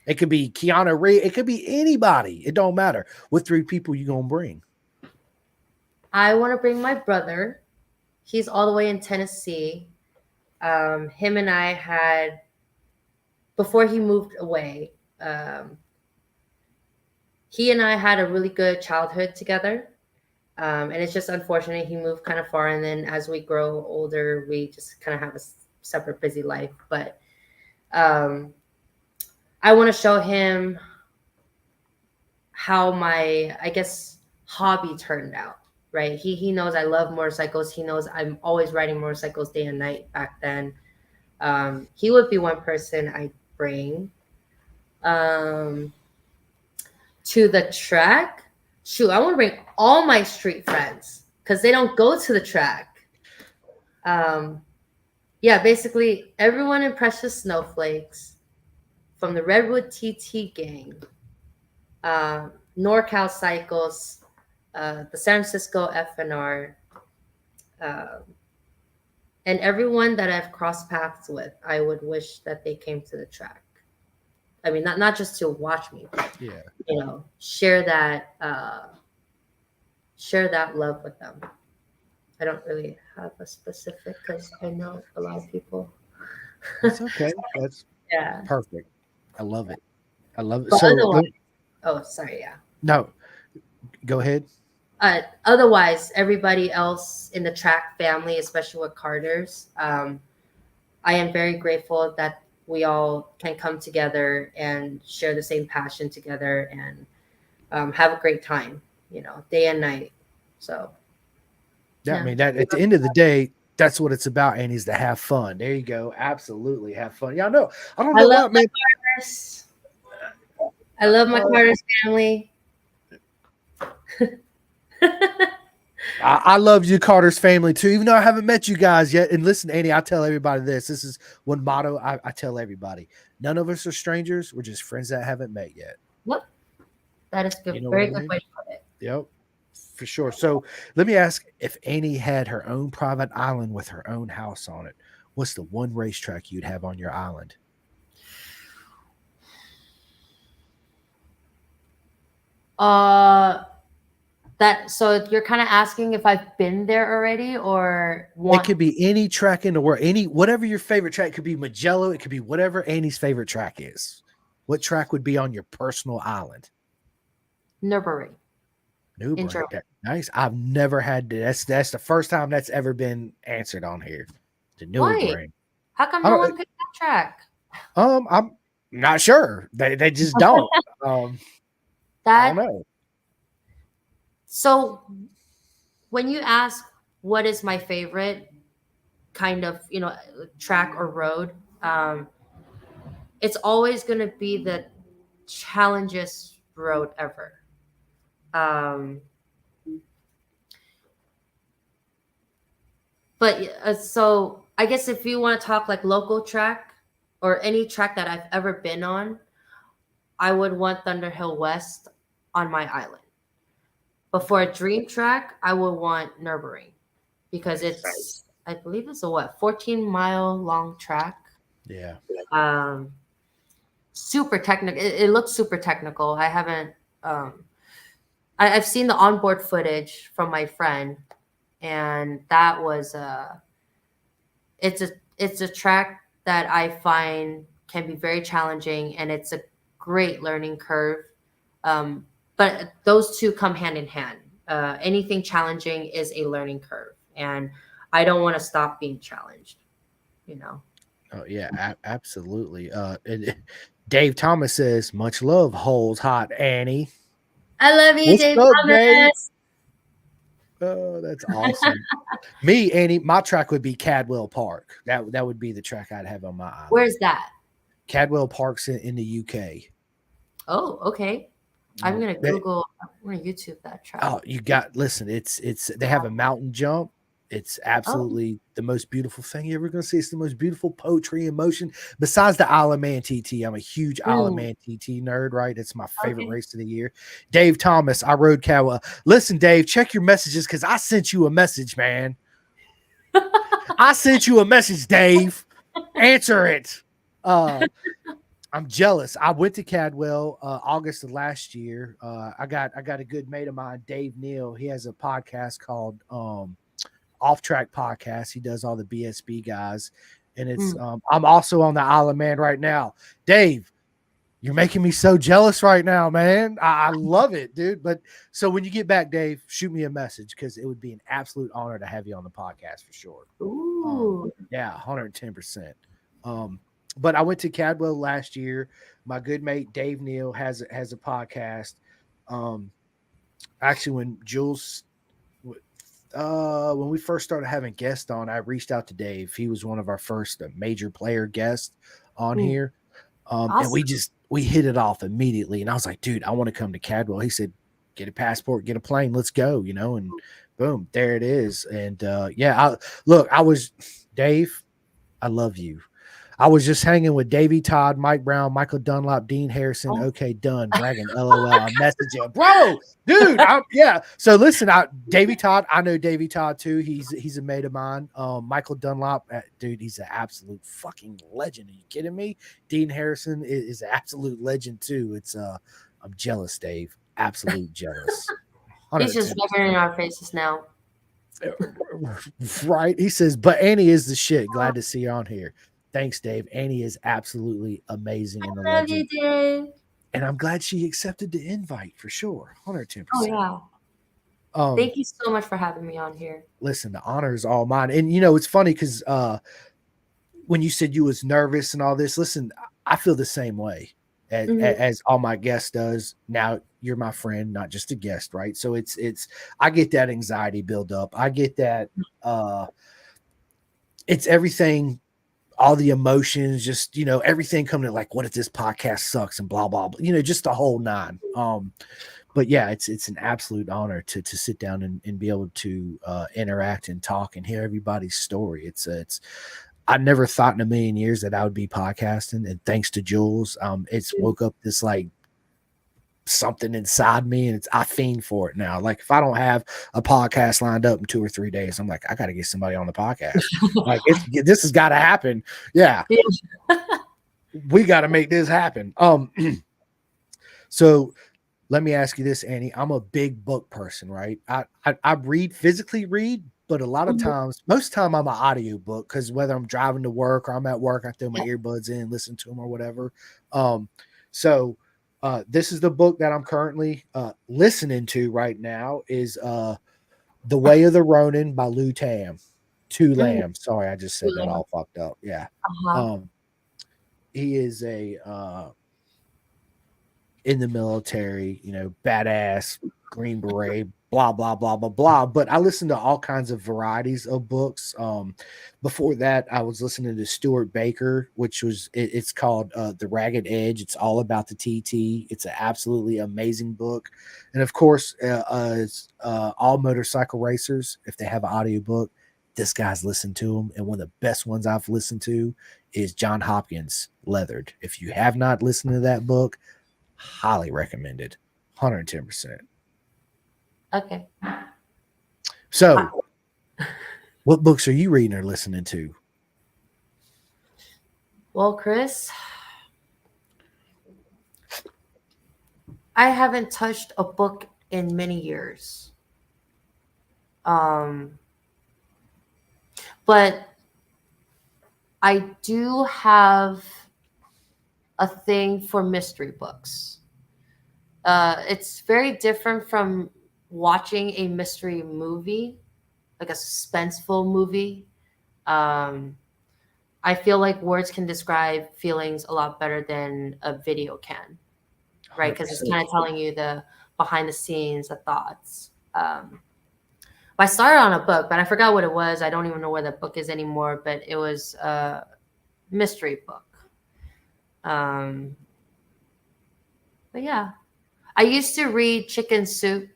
It could be Keanu Reeves. It could be anybody. It don't matter. What three people you gonna bring? I want to bring my brother. He's all the way in Tennessee. Him and I had, before he moved away, he and I had a really good childhood together. And it's just unfortunate he moved kind of far. And then as we grow older, we just kind of have a separate busy life. But I want to show him how my, I guess, hobby turned out, right? He knows I love motorcycles. He knows I'm always riding motorcycles day and night back then. He would be one person I bring to the track. Shoot, I want to bring all my street friends because they don't go to the track. Yeah, basically everyone in Precious Snowflakes, from the Redwood TT gang, NorCal Cycles, the San Francisco FNR, and everyone that I've crossed paths with, I would wish that they came to the track. I mean, not just to watch me, but share that love with them. I don't really have a specific because I know a lot of people. That's okay. That's Yeah. perfect. I love it. But sorry. Yeah. No, go ahead. Otherwise, everybody else in the track family, especially with Carters, I am very grateful that we all can come together and share the same passion together and have a great time, day and night. So, I mean, that at the end of the day, that's what it's about, and is to have fun. There you go. Absolutely have fun. Yeah, I know. I don't know what, man. Carters. I love my Carters family. I love you, Carter's family, too, even though I haven't met you guys yet. And listen, Annie, I tell everybody this. This is one motto I tell everybody. None of us are strangers. We're just friends that haven't met yet. Yep. That is good. You know Very what I good mean? way to put it. Yep, for sure. So let me ask, if Annie had her own private island with her own house on it, what's the one racetrack you'd have on your island? So you're kind of asking if I've been there already or It could be any track in the world, whatever your favorite track. It could be Magello. It could be whatever Annie's favorite track is. What track would be on your personal island? Nürburgring. Nice. I've never had to. That's the first time that's ever been answered on here. The Nürburgring. How come no one picked that track? I'm not sure. They just don't. I don't know. So when you ask what is my favorite kind of, track or road, it's always going to be the challengest road ever. So I guess if you want to talk like local track or any track that I've ever been on, I would want Thunderhill West on my island. But for a dream track, I would want Nürburgring because it's, I believe it's a 14-mile long track. Yeah. Super technical. It looks super technical. I haven't. I've seen the onboard footage from my friend, and that was it's a track that I find can be very challenging, and it's a great learning curve. But those two come hand in hand. Anything challenging is a learning curve, and I don't want to stop being challenged. Oh yeah, absolutely. Dave Thomas says, "Much love, holds hot, Annie." I love you, What's Dave up, Thomas. Dave? Oh, that's awesome. Me, Annie, my track would be Cadwell Park. That would be the track I'd have on my island. Where's that? Cadwell Park's in the UK. Oh, okay. I'm gonna YouTube that track. Oh, listen, it's they have a mountain jump. It's absolutely the most beautiful thing you're ever gonna see. It's the most beautiful poetry in motion. Besides the Isle of Man TT, I'm a huge Isle of Man TT nerd, right? It's my favorite race of the year. Dave Thomas, I rode Cadwell. Listen, Dave, check your messages because I sent you a message, man. I sent you a message, Dave. Answer it. I'm jealous. I went to Cadwell August of last year. I got a good mate of mine, Dave Neal. He has a podcast called Off Track Podcast. He does all the BSB guys, and it's I'm also on the Isle of Man right now. Dave, you're making me so jealous right now, man. I love it, dude. But so when you get back, Dave, shoot me a message because it would be an absolute honor to have you on the podcast for sure. Ooh. Yeah, 110%. But I went to Cadwell last year. My good mate Dave Neal has a podcast. Actually, when Jules, when we first started having guests on, I reached out to Dave. He was one of our first major player guests on here, Awesome. and we hit it off immediately. And I was like, dude, I want to come to Cadwell. He said, get a passport, get a plane, let's go. And boom, there it is. And Dave, I love you. I was just hanging with Davey Todd, Mike Brown, Michael Dunlop, Dean Harrison. Okay, done. Bragging, LOL. I'm messaging, bro, dude. So listen, Davey Todd. I know Davey Todd too. He's a mate of mine. Michael Dunlop, dude, he's an absolute fucking legend. Are you kidding me? Dean Harrison is an absolute legend too. It's I'm jealous, Dave. Absolute jealous. He's just rubbing in our faces now. Right? He says, but Annie is the shit. Glad to see you on here. Thanks, Dave. Annie is absolutely amazing and a legend. Love you, Dave. And I'm glad she accepted the invite for sure. 110%. Oh, yeah. Thank you so much for having me on here. Listen, the honor is all mine. And, it's funny because when you said you was nervous and all this, listen, I feel the same way as all my guests does. Now, you're my friend, not just a guest, right? So it's I get that anxiety build up. I get that it's everything, all the emotions, just, everything coming in, like, what if this podcast sucks and blah, blah, blah, just the whole nine. But yeah, it's an absolute honor to sit down and be able to interact and talk and hear everybody's story. I never thought in a million years that I would be podcasting, and thanks to Jules, it's woke up this like something inside me, and I fiend for it now. Like if I don't have a podcast lined up in 2 or 3 days, I'm like, I got to get somebody on the podcast. Like this has got to happen. Yeah. We got to make this happen. So let me ask you this, Annie. I'm a big book person, right? I physically read, but a lot of times, most of the time I'm an audio book because whether I'm driving to work or I'm at work, I throw my earbuds in, listen to them or whatever. So this is the book that I'm currently listening to right now is The Way of the Ronin by Lou Tam. Two Lamb. Sorry, I just said that all fucked up. Yeah. He is a in the military, badass Green Beret, blah, blah, blah, blah, blah. But I listen to all kinds of varieties of books. Before that, I was listening to Stuart Baker, which was, it's called The Ragged Edge. It's all about the TT. It's an absolutely amazing book. And of course, all motorcycle racers, if they have an audiobook, this guy's listened to them. And one of the best ones I've listened to is John Hopkins' Leathered. If you have not listened to that book, Highly recommended. 110%. Okay. So, what books are you reading or listening to? Well, Chris, I haven't touched a book in many years. Um, but I do have a thing for mystery books. It's very different from watching a mystery movie, like a suspenseful movie. Um, I feel like words can describe feelings a lot better than a video can, right? Because it's 100%. kind of telling you the behind the scenes, the thoughts. I started on a book, but I forgot what it was. I don't even know where that book is anymore, but it was a mystery book. Um, but yeah, I used to read Chicken Soup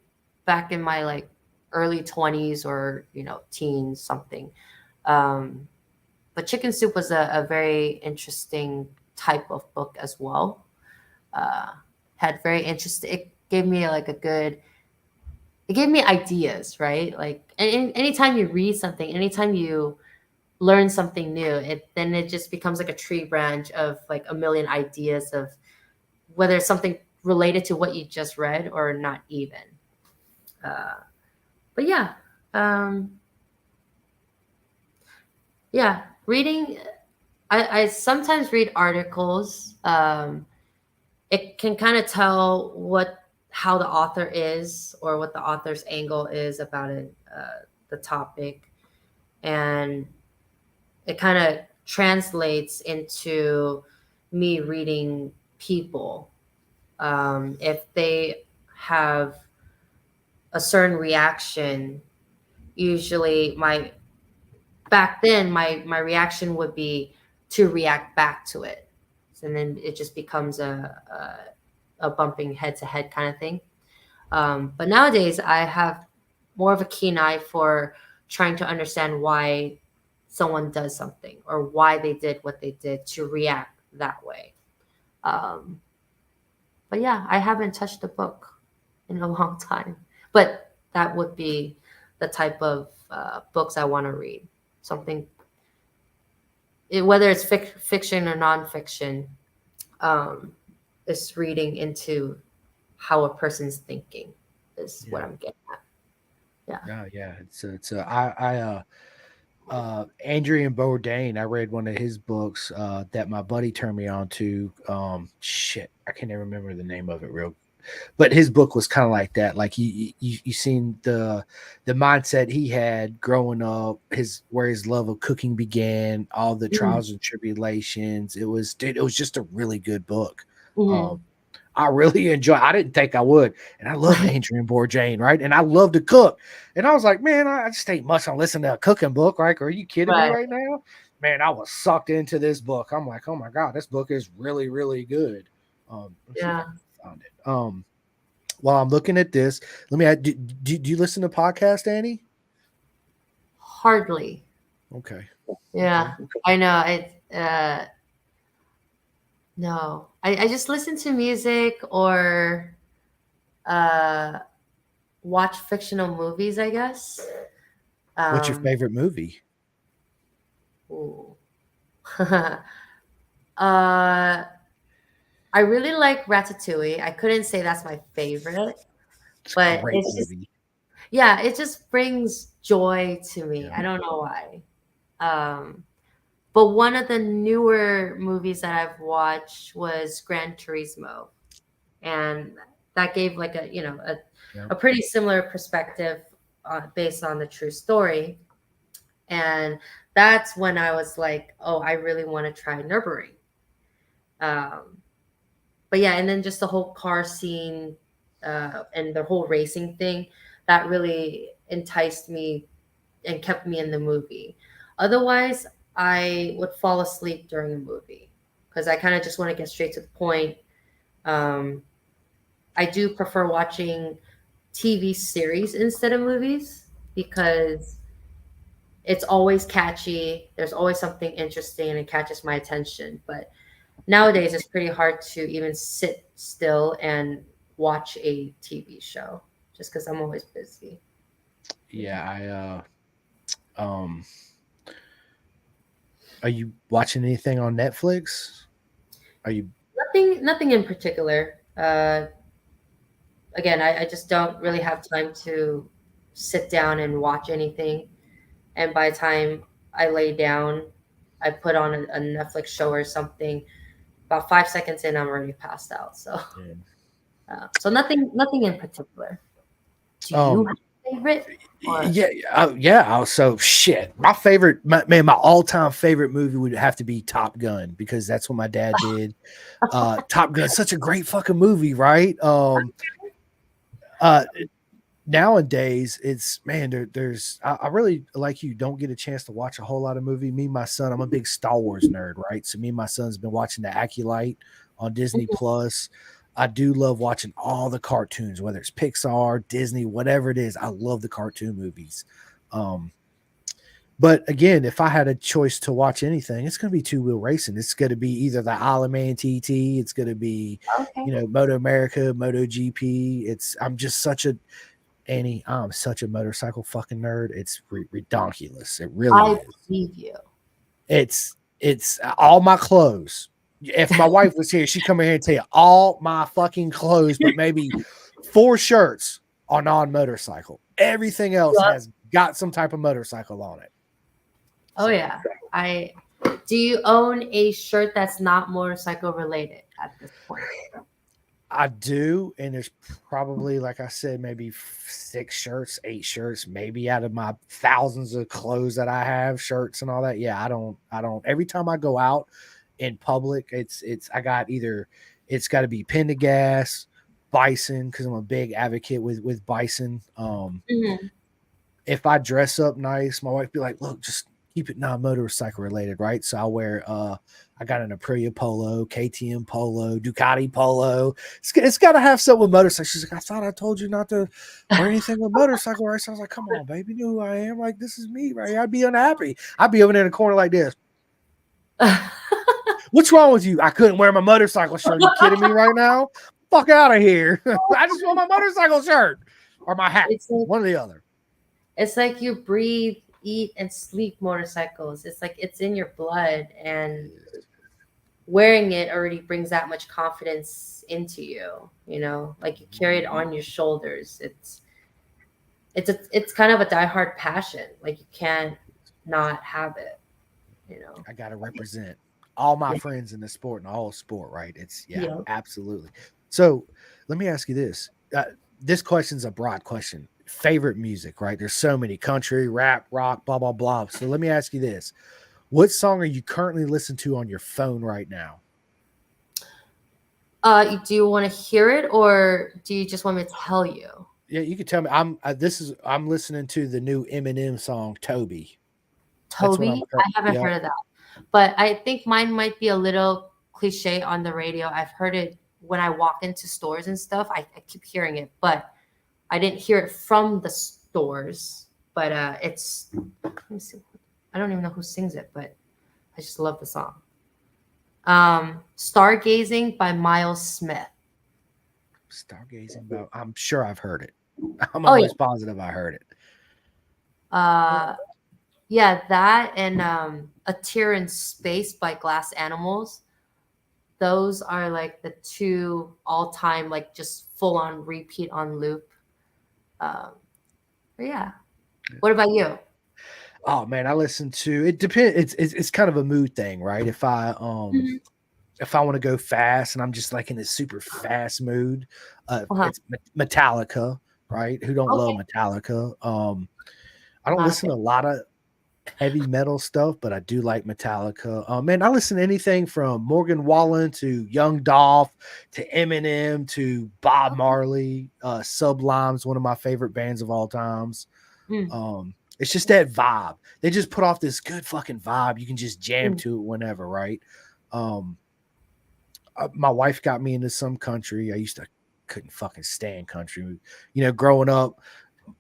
back in my like early 20s or, teens, something. Um, but Chicken Soup was a very interesting type of book as well. Had very interesting, it gave me like it gave me ideas, right? Like anytime you read something, anytime you learn something new, it just becomes like a tree branch of like a million ideas of whether it's something related to what you just read or not even. Uh, but yeah, um, yeah, reading. I sometimes read articles. It can kind of tell how the author is or what the author's angle is about it, the topic, and it kind of translates into me reading people. If they have a certain reaction, usually back then my reaction would be to react back to it, and then it just becomes a bumping head to head kind of thing. But nowadays I have more of a keen eye for trying to understand why someone does something or why they did what they did to react that way. um, but yeah, I haven't touched a book in a long time, but that would be the type of books I want to read. Something, whether it's fiction or nonfiction, um, is reading into how a person's thinking is what Yeah. I'm getting at. Yeah. Yeah. Andrian Bourdain. I read one of his books that my buddy turned me on to. Shit, I can't even remember the name of it but his book was kind of like that. Like you seen the mindset he had growing up, where his love of cooking began, all the Mm-hmm. trials and tribulations. It was just a really good book. Mm-hmm. Um, I really enjoy. I didn't think I would, and I love Right. Adrian Bourdain, right? And I love to cook, and I was like, man, I just ain't much on listening to a cooking book, right? Are you kidding me Right. right now? Man, I was sucked into this book. I'm like, oh my god, this book is really, really good. Let's see if I Yeah. can find it. While I'm looking at this, let me add, do you listen to podcast, Annie? Hardly. Okay. Yeah. Okay. I know it. No, I just listen to music or uh, watch fictional movies, I guess. What's your Um, favorite movie? ooh. uh, I really like Ratatouille. I couldn't say that's my favorite, It's a but great it's just, movie. yeah, it just brings joy to me. Yeah. I don't know why. Um, but one of the newer movies that I've watched was Gran Turismo, and that gave like Yeah. a pretty similar perspective based on the true story. And that's when I was like, oh, I really want to try Nürburgring. Um, but yeah, and then just the whole car scene and the whole racing thing that really enticed me and kept me in the movie. Otherwise, I would fall asleep during a movie because I kind of just want to get straight to the point. Um, I do prefer watching TV series instead of movies because it's always catchy. There's always something interesting and it catches my attention. But nowadays it's pretty hard to even sit still and watch a TV show just because I'm always busy. Yeah, are you watching anything on Netflix? Are you Nothing in particular. Again, I just don't really have time to sit down and watch anything. And by the time I lay down, I put on a Netflix show or something. About 5 seconds in, I'm already passed out. So, yeah. so nothing in particular. Do you um have a favorite? Or yeah, so shit. My all-time favorite movie would have to be Top Gun because that's what my dad did. Top Gun's such a great fucking movie, right? Uh Nowadays it's man there's I really like you don't get a chance to watch a whole lot of movie. Me and my son, I'm a big Star Wars nerd, right? So me and my son's been watching the Acolyte on Disney Plus. I do love watching all the cartoons, whether it's Pixar, Disney, whatever it is. I love the cartoon movies. um but again, if I had a choice to watch anything, it's going to be two wheel racing. It's going to be either the Isle of Man TT. It's going to be, okay. Moto America, Moto GP. I'm such a motorcycle fucking nerd. It's redonkulous. It really I is. believe you. It's all my clothes. If my wife was here, she'd come in here and tell you all my fucking clothes, but maybe 4 shirts are non-motorcycle. Everything else Yep. has got some type of motorcycle on it. Oh yeah. Do you own a shirt that's not motorcycle related at this point? I do, and there's probably, like I said, maybe 6 shirts, 8 shirts, maybe out of my thousands of clothes that I have, shirts and all that. Yeah, I don't. Every time I go out in public, I got either it's got to be Pendergast, Bison, because I'm a big advocate with Bison. Mhm. If I dress up nice, my wife be like, "Look, just keep it non-motorcycle related, right?" So I'll wear I got an Aprilia polo, KTM polo, Ducati polo. It's got to have something with motorcycle. She's like, "I thought I told you not to wear anything with motorcycle." Right? So I was like, "Come on, baby, you know who I am. Like, this is me, right? I'd be unhappy. I'd be over there in the corner like this. What's wrong with you? I couldn't wear my motorcycle shirt. Are you kidding me right now? Fuck out of here. I just want my motorcycle shirt or my hat. It's like, One or the other." it's like you breathe, eat, and sleep motorcycles. It's like it's in your blood, and wearing it already brings that much confidence into you. Like you carry it on your shoulders. It's kind of a diehard passion. Like you can't not have it. I gotta represent all my Yeah. friends in the sport and all sport, right? It's Yeah. absolutely. So let me ask you this. This question's a broad question. Favorite music, right? There's so many: country, rap, rock, blah, blah, blah. So let me ask you this. What song are you currently listening to on your phone right now? Do you want to hear it, or do you just want me to tell you? Yeah, you can tell me. I'm listening to the new Eminem song, Toby. That's what Toby? I haven't heard of that. But I think mine might be a little cliche on the radio. I've heard it when I walk into stores and stuff. I keep hearing it, but I didn't hear it from the stores. But let me see. I don't even know who sings it, but I just love the song. Stargazing by Miles Smith. Stargazing about. I'm sure I've heard it. I'm Oh, almost positive I heard it. Yeah, that and A Tear in Space by Glass Animals. Those are like the 2 all-time, like just full-on repeat on loop. But yeah. What about you? Oh man, I listen to it. Depends. It's kind of a mood thing, right? If I want to go fast and I'm just like in a super fast mood, it's Metallica, right? Who don't love Okay. Metallica? I don't Not a listen to a lot of heavy metal stuff, but I do like Metallica. Man, I listen to anything from Morgan Wallen to Young Dolph to Eminem to Bob Marley. Sublime's one of my favorite bands of all times. Mm. It's just that vibe. They just put off this good fucking vibe. You can just jam to it whenever, right? My wife got me into some country. Couldn't fucking stand country. Growing up,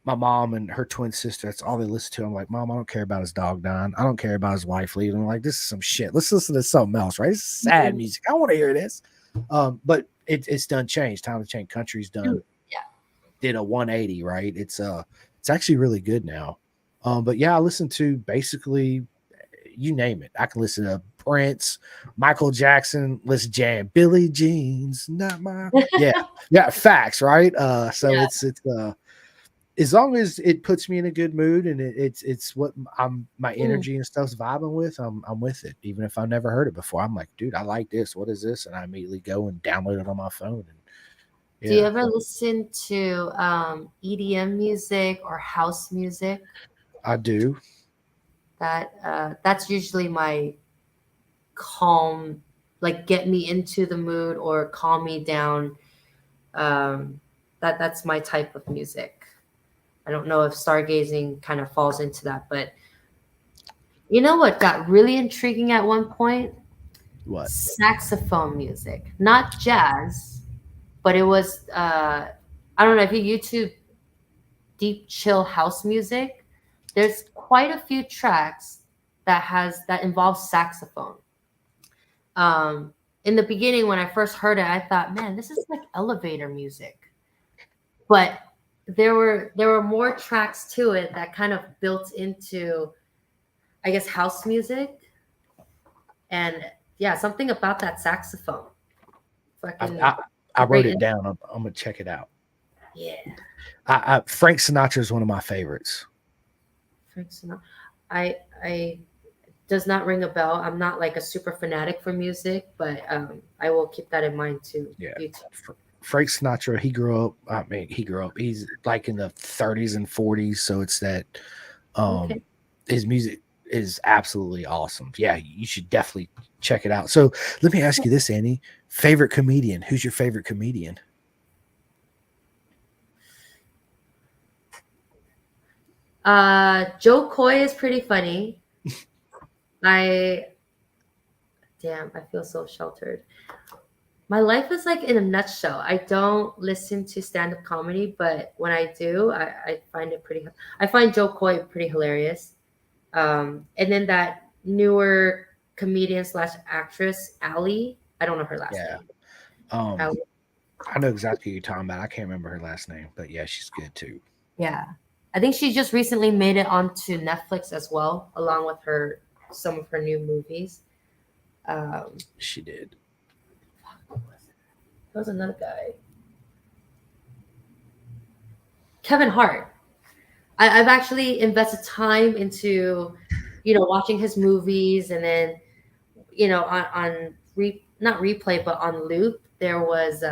my mom and her twin sister, that's all they listen to. I'm like, Mom, I don't care about his dog dying. I don't care about his wife leaving. I'm like, this is some shit. Let's listen to something else, right? This is sad music. I want to hear this. But it's done changed. Time to change. Country's done. Yeah. Did a 180, right? It's actually really good now. But yeah, I listen to basically you name it. I can listen to Prince, Michael Jackson, let's jam, Billie Jean's not my yeah, facts, right? So Yeah. it's as long as it puts me in a good mood and it's what my energy and stuff's vibing with, I'm with it. Even if I've never heard it before, I'm like, dude, I like this. What is this? And I immediately go and download it on my phone. And Do you ever listen to EDM music or house music? I do. That's usually my calm, like get me into the mood or calm me down. That's my type of music. I don't know if stargazing kind of falls into that, but you know what got really intriguing at one point? What? Saxophone music, not jazz, but it was I don't know if you YouTube deep chill house music. There's quite a few tracks that involves saxophone. In the beginning, when I first heard it, I thought, man, this is like elevator music. But there were more tracks to it that kind of built into, I guess, house music. And yeah, something about that saxophone. Fucking I wrote it down. I'm gonna check it out. yeah. Frank Sinatra is one of my favorites. Frank Sinatra. I does not ring a bell. I'm not like a super fanatic for music, but I will keep that in mind too. Yeah. Frank Sinatra, he grew up. He's like in the 30s and 40s, so it's that his music is absolutely awesome. Yeah, you should definitely check it out. So let me ask you this, Annie. Favorite comedian? Who's your favorite comedian? Joe Coy is pretty funny. I feel so sheltered. My life is like in a nutshell. I don't listen to stand-up comedy, but when I do, I find it I find Joe Coy pretty hilarious. And then that newer comedian / actress, Allie. I don't know her last name. I know exactly who you're talking about. I can't remember her last name, but yeah, she's good too. Yeah. I think she just recently made it onto Netflix as well, along with some of her new movies. She did. There was another guy. Kevin Hart. I've actually invested time into, watching his movies, and then, not replay, but on loop, there was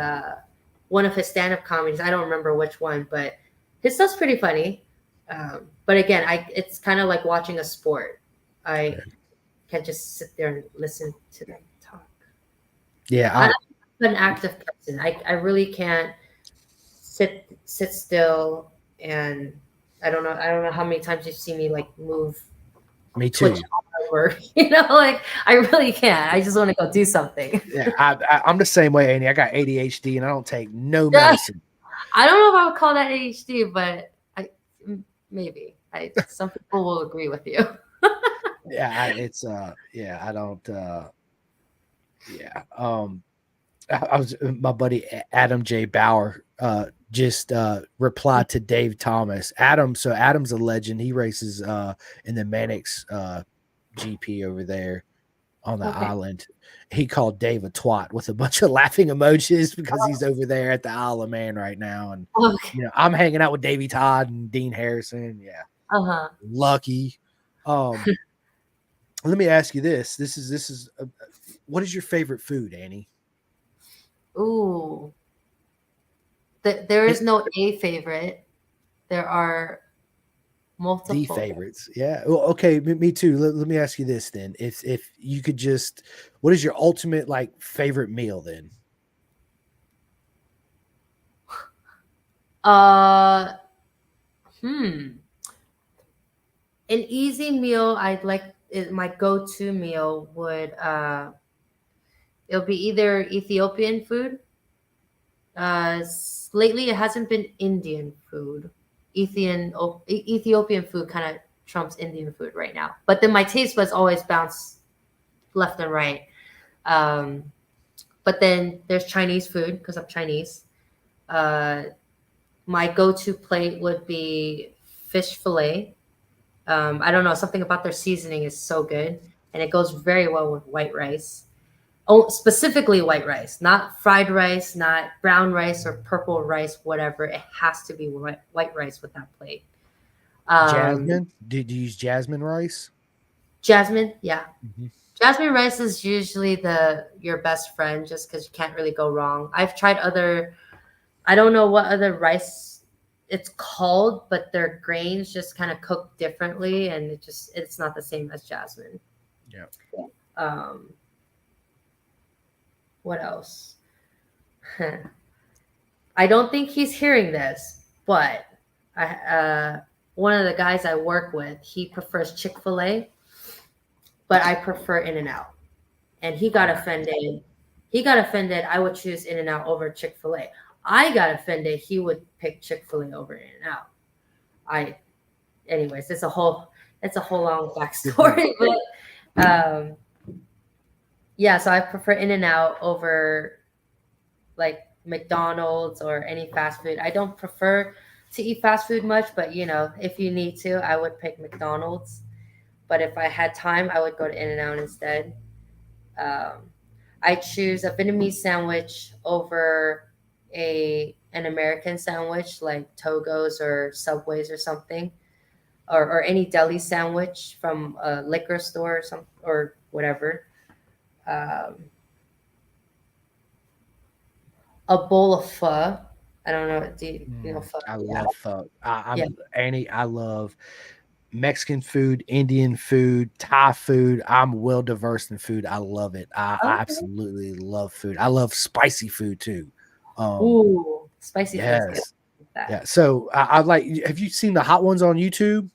one of his stand-up comedies. I don't remember which one, but his stuff's pretty funny. But again, it's kind of like watching a sport. I can't just sit there and listen to them talk. Yeah, I'm an active person. I really can't sit still, and I don't know how many times you've seen me like move. Me too. Over, like I really can't. I just want to go do something. Yeah, I'm the same way, Annie. I got ADHD and I don't take no medicine. I don't know if I would call that ADHD, but maybe. Some people will agree with you. Yeah, I don't. I was my buddy Adam J. Bauer just replied to Dave Thomas. Adam's a legend. He races in the Mannix GP over there on the island. He called Dave a twat with a bunch of laughing emojis because he's over there at the Isle of Man right now. And I'm hanging out with Davey Todd and Dean Harrison. Yeah. Lucky. Let me ask you this. This is what is your favorite food, Annie? Ooh. There is no a favorite. There are multiple. The favorites. Yeah. Well, okay. Me too. Let me ask you this then. If you could just, what is your ultimate like favorite meal then? An easy meal I'd like, my go-to meal would it'll be either Ethiopian food. Lately it hasn't been Indian food. Ethiopian food kind of trumps Indian food right now. But then my taste buds always bounce left and right. But then there's Chinese food because I'm Chinese. My go-to plate would be fish fillet. I don't know, something about their seasoning is so good, and it goes very well with white rice. Oh, specifically white rice, not fried rice, not brown rice or purple rice, whatever. It has to be white rice with that plate. Jasmine? Did you use jasmine rice? Jasmine, yeah. Mm-hmm. Jasmine rice is usually your best friend just because you can't really go wrong. I've tried I don't know what other rice it's called, but their grains just kind of cook differently, and it's not the same as jasmine. Yeah. What else? I don't think he's hearing this, but one of the guys I work with, he prefers Chick-fil-A, but I prefer In-N-Out. And he got offended. I would choose In-N-Out over Chick-fil-A. I got offended. He would pick Chick-fil-A over In-N-Out. Anyways, it's a whole long backstory. But yeah, so I prefer In-N-Out over like McDonald's or any fast food. I don't prefer to eat fast food much, but if you need to, I would pick McDonald's. But if I had time, I would go to In-N-Out instead. I choose a Vietnamese sandwich over an American sandwich like Togo's or Subway's or something, or any deli sandwich from a liquor store or whatever. A bowl of pho. I don't know. Do you know pho? I love pho. Annie, I love Mexican food, Indian food, Thai food. I'm well diverse in food. I love it. I absolutely love food. I love spicy food too. Ooh, spicy food is good. Yeah. So I like. Have you seen the hot ones on YouTube?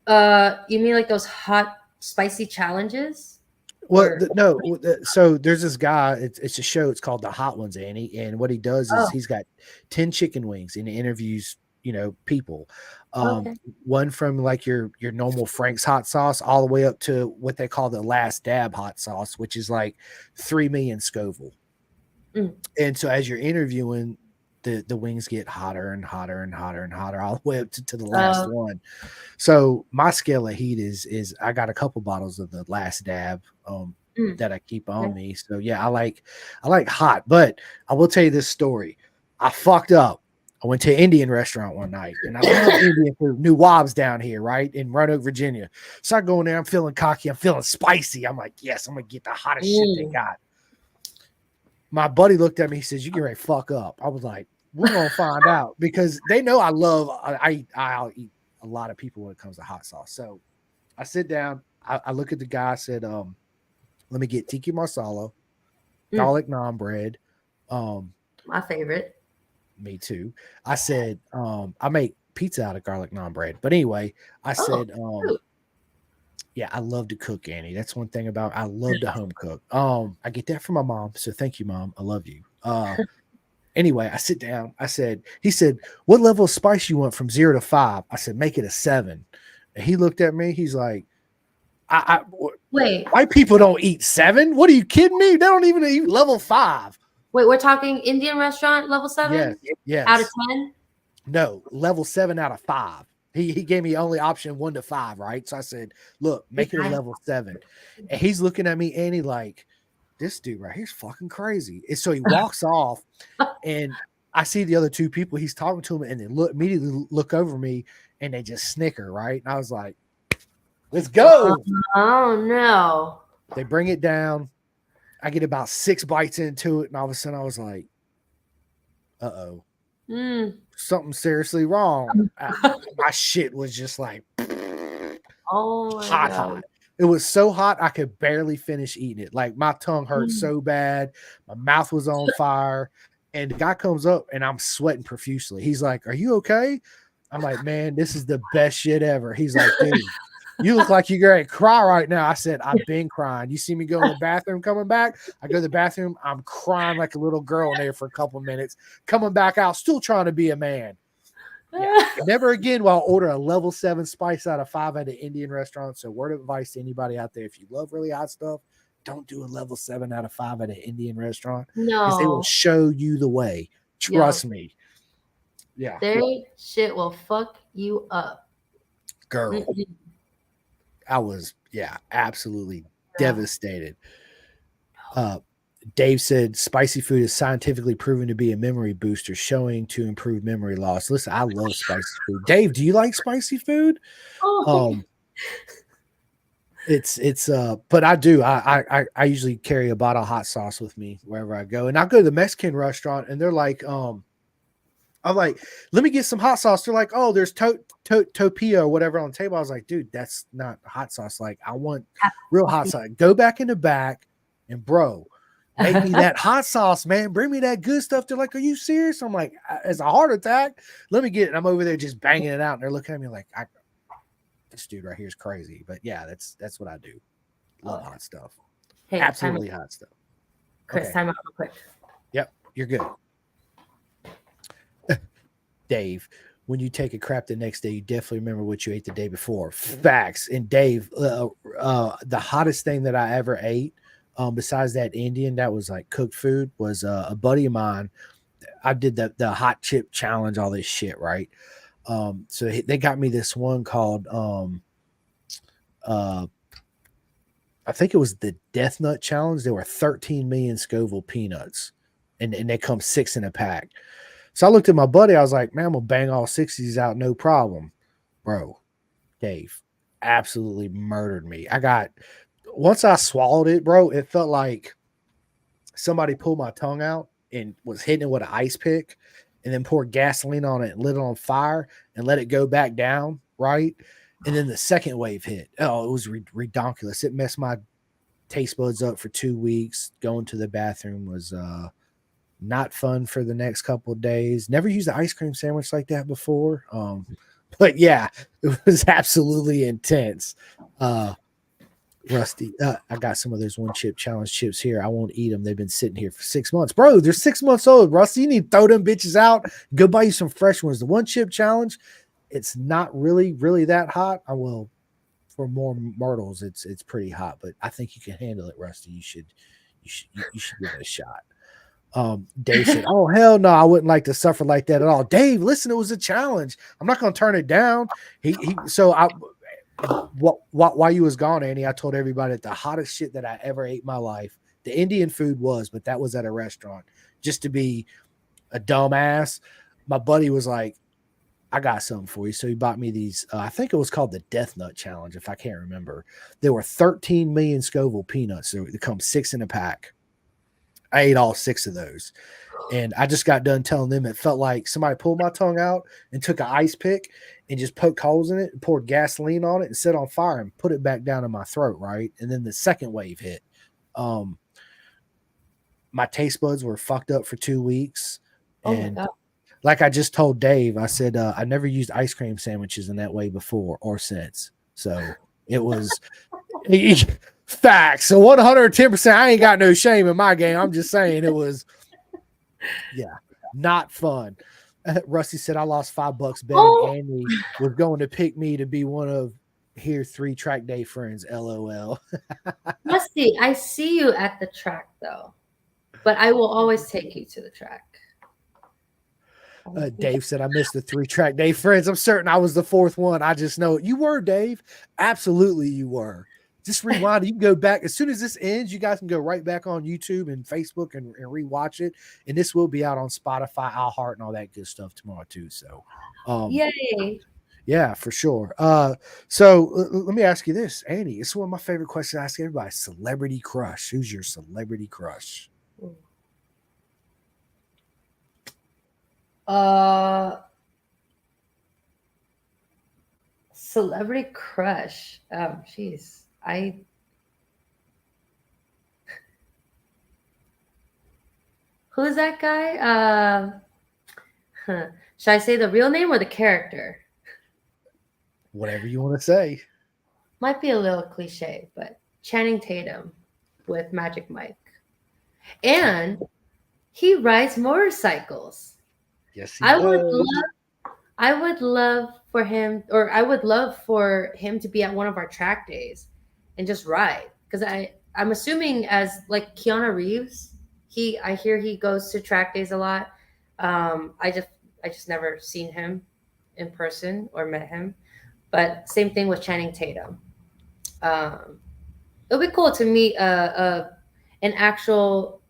You mean like those hot spicy challenges? Well, no. So there's this guy. It's a show. It's called The Hot Ones, Annie. And what he does is he's got 10 chicken wings and he interviews, people. One from like your normal Frank's hot sauce all the way up to what they call the last dab hot sauce, which is like 3 million Scoville. And so as you're interviewing, the wings get hotter and hotter and hotter and hotter all the way up to the last one. So my scale of heat is I got a couple bottles of the last dab that I keep on me. So yeah, I like hot, but I will tell you this story. I fucked up. I went to an Indian restaurant one night, and I love Indian food. New Wobs down here, right in Roanoke, Virginia. So I go in there. I'm feeling cocky. I'm feeling spicy. I'm like, yes, I'm gonna get the hottest shit they got. My buddy looked at me. He says, "You get ready to fuck up." I was like, "We're gonna find out," because they know I'll eat a lot of people when it comes to hot sauce. So I sit down. I look at the guy. I said, "Let me get tiki masala, garlic naan bread." My favorite. Me too. I said, I make pizza out of garlic naan bread. But anyway, I said, yeah, I love to cook, Annie. That's one thing I love to home cook. I get that from my mom. So thank you, Mom. I love you. Anyway, I sit down. He said, "What level of spice you want from 0 to 5?" I said, "Make it a 7." And he looked at me. He's like, wait, white people don't eat 7. What are you kidding me? They don't even eat level 5. Wait, we're talking Indian restaurant level 7? Yes. Out of 10? No, level 7 out of 5. He gave me only option 1 to 5, right? So I said, "Look, make it a level 7." And he's looking at me, Annie, like, this dude right here's fucking crazy. And so he walks off, and I see the other 2 people. He's talking to them, and they immediately look over me, and they just snicker, right? And I was like, "Let's go!" Oh no! They bring it down. I get about 6 bites into it, and all of a sudden I was like, "Uh-oh. Something seriously wrong." My shit was just like, hot. It was so hot I could barely finish eating it. Like my tongue hurt so bad, my mouth was on fire, and the guy comes up and I'm sweating profusely. He's like, "Are you okay?" I'm like, "Man, this is the best shit ever." He's like, "Dude, you look like you're going to cry right now." I said, "I've been crying. You see me go in the bathroom coming back? I go to the bathroom. I'm crying like a little girl in there for a couple of minutes. Coming back out, still trying to be a man." Never again will I order a level 7 spice out of 5 at an Indian restaurant. So word of advice to anybody out there, if you love really hot stuff, don't do a level 7 out of 5 at an Indian restaurant because they will No, show you the way. Trust me. Yeah. their shit will fuck you up. Girl, Mm-mm. I was, absolutely Yeah. devastated. Dave said spicy food is scientifically proven to be a memory booster, showing to improve memory loss. Listen, I love spicy food. Dave, do you like spicy food? Oh, But I do. I usually carry a bottle of hot sauce with me wherever I go. And I go to the Mexican restaurant and they're like, I'm like, let me get some hot sauce. They're like, oh, there's topia or whatever on the table. I was like, dude, that's not hot sauce. Like, I want real hot sauce. Go back in the back and bro, make me that hot sauce, man. Bring me that good stuff. They're like, are you serious? I'm like, it's a heart attack. Let me get it. And I'm over there just banging it out. And they're looking at me like, this dude right here is crazy. But yeah, that's what I do. Love hot stuff. hey, Absolutely hot stuff. Chris, Okay. time out real quick. Yep, you're good. Dave, when you take a crap the next day, you definitely remember what you ate the day before. Facts. And Dave, the hottest thing that I ever ate, besides that Indian that was like cooked food, was a buddy of mine. I did the hot chip challenge, all this shit, right? So they got me this one called I think it was the Death Nut Challenge. There were 13 million Scoville peanuts, and they come 6 in a pack. So I looked at my buddy. I was like, man, I'm going to bang all 6 of these out, no problem. Bro, Dave absolutely murdered me. Once I swallowed it, bro, it felt like somebody pulled my tongue out and was hitting it with an ice pick and then poured gasoline on it and lit it on fire and let it go back down, right? And then the second wave hit. Oh, it was redonkulous. It messed my taste buds up for 2 weeks. Going to the bathroom was not fun for the next couple of days. Never used an ice cream sandwich like that before. But yeah, it was absolutely intense. Rusty, I got some of those one chip challenge chips here. I won't eat them. They've been sitting here for 6 months. Bro, they're 6 months old. Rusty, you need to throw them bitches out. Go buy you some fresh ones. The one chip challenge, it's not really that hot. I will, for more myrtles, it's pretty hot, but I think you can handle it, Rusty. You should give it a shot. Dave said, oh hell no, I wouldn't like to suffer like that at all. Dave, listen, it was a challenge. I'm not gonna turn it down. While you was gone, Annie, I told everybody that the hottest shit that I ever ate in my life, the Indian food was, but that was at a restaurant. Just to be a dumbass, my buddy was like, I got something for you. So he bought me these, I think it was called the Death Nut Challenge, if I can't remember. There were 13 million Scoville peanuts. So it comes 6 in a pack. I ate all 6 of those. And I just got done telling them it felt like somebody pulled my tongue out and took an ice pick and just poked holes in it and poured gasoline on it and set on fire and put it back down in my throat, right? And then the second wave hit. My taste buds were fucked up for 2 weeks. And like I just told Dave, I said, I never used ice cream sandwiches in that way before or since. So it was facts. So 110%, I ain't got no shame in my game. I'm just saying it was, not fun. Rusty said, I lost $5 betting Annie was going to pick me to be one of here 3 track day friends. LOL. Rusty, I see you at the track though, but I will always take you to the track. Dave said, I missed the 3 track day friends. I'm certain I was the 4th one. I just know it. You were, Dave. Absolutely, you were. Just rewind. You can go back. As soon as this ends, you guys can go right back on YouTube and Facebook and rewatch it. And this will be out on Spotify, iHeart, and all that good stuff tomorrow, too. So, yay. Yeah, for sure. So let me ask you this, Annie. It's one of my favorite questions I ask everybody. Celebrity crush. Who's your celebrity crush? Celebrity crush. Jeez. Who's that guy? Should I say the real name or the character? Whatever you want to say. Might be a little cliche, but Channing Tatum with Magic Mike. And he rides motorcycles. Yes, he I does. would love I would love for him, or I would love for him to be at one of our track days and just ride. Because I'm assuming as like Keanu Reeves, I hear he goes to track days a lot. I just never seen him in person or met him. But same thing with Channing Tatum. Um, it'll be cool to meet an actual,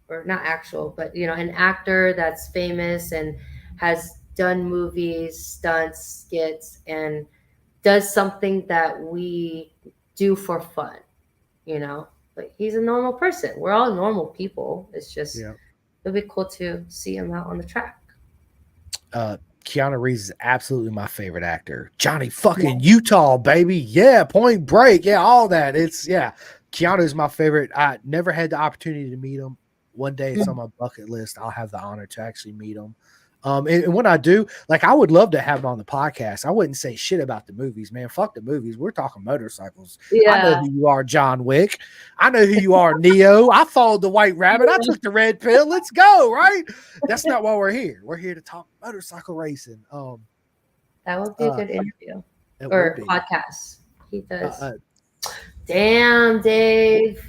or not actual, but an actor that's famous and has done movies, stunts, skits, and does something that we do for fun. Like he's a normal person. We're all normal people. It's just Yeah. it'll be cool to see him out on the track. Keanu Reeves is absolutely my favorite actor. Johnny fucking Utah, baby. Yeah, Point Break. Yeah, all that. Keanu is my favorite. I never had the opportunity to meet him. One day it's on my bucket list. I'll have the honor to actually meet him. And when I do, like, I would love to have him on the podcast. I wouldn't say shit about the movies, man. Fuck the movies. We're talking motorcycles. I know who you are, John Wick. I know who you are, Neo. I followed the White Rabbit. I took the red pill. Let's go, right? That's not why we're here. We're here to talk motorcycle racing. That would be a good interview It or would be. podcast. He does. Uh, Damn, Dave.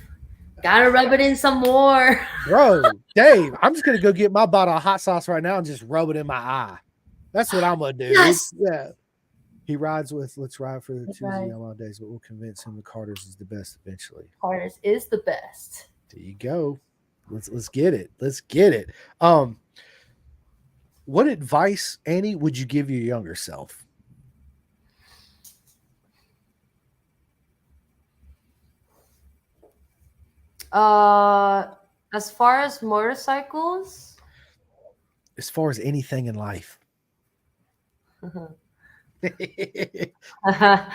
Gotta rub it in some more. Bro, Dave, I'm just gonna go get my bottle of hot sauce right now and just rub it in my eye. That's what I'm gonna do. Yes. Yeah. He rides with Let's Ride for the Let's Tuesday ride. Yamaha days, but we'll convince him the Carter's is the best eventually. Carter's is the best. There you go. Let's get it. Let's get it. What advice, Annie, would you give your younger self? As far as motorcycles, As far as anything in life. I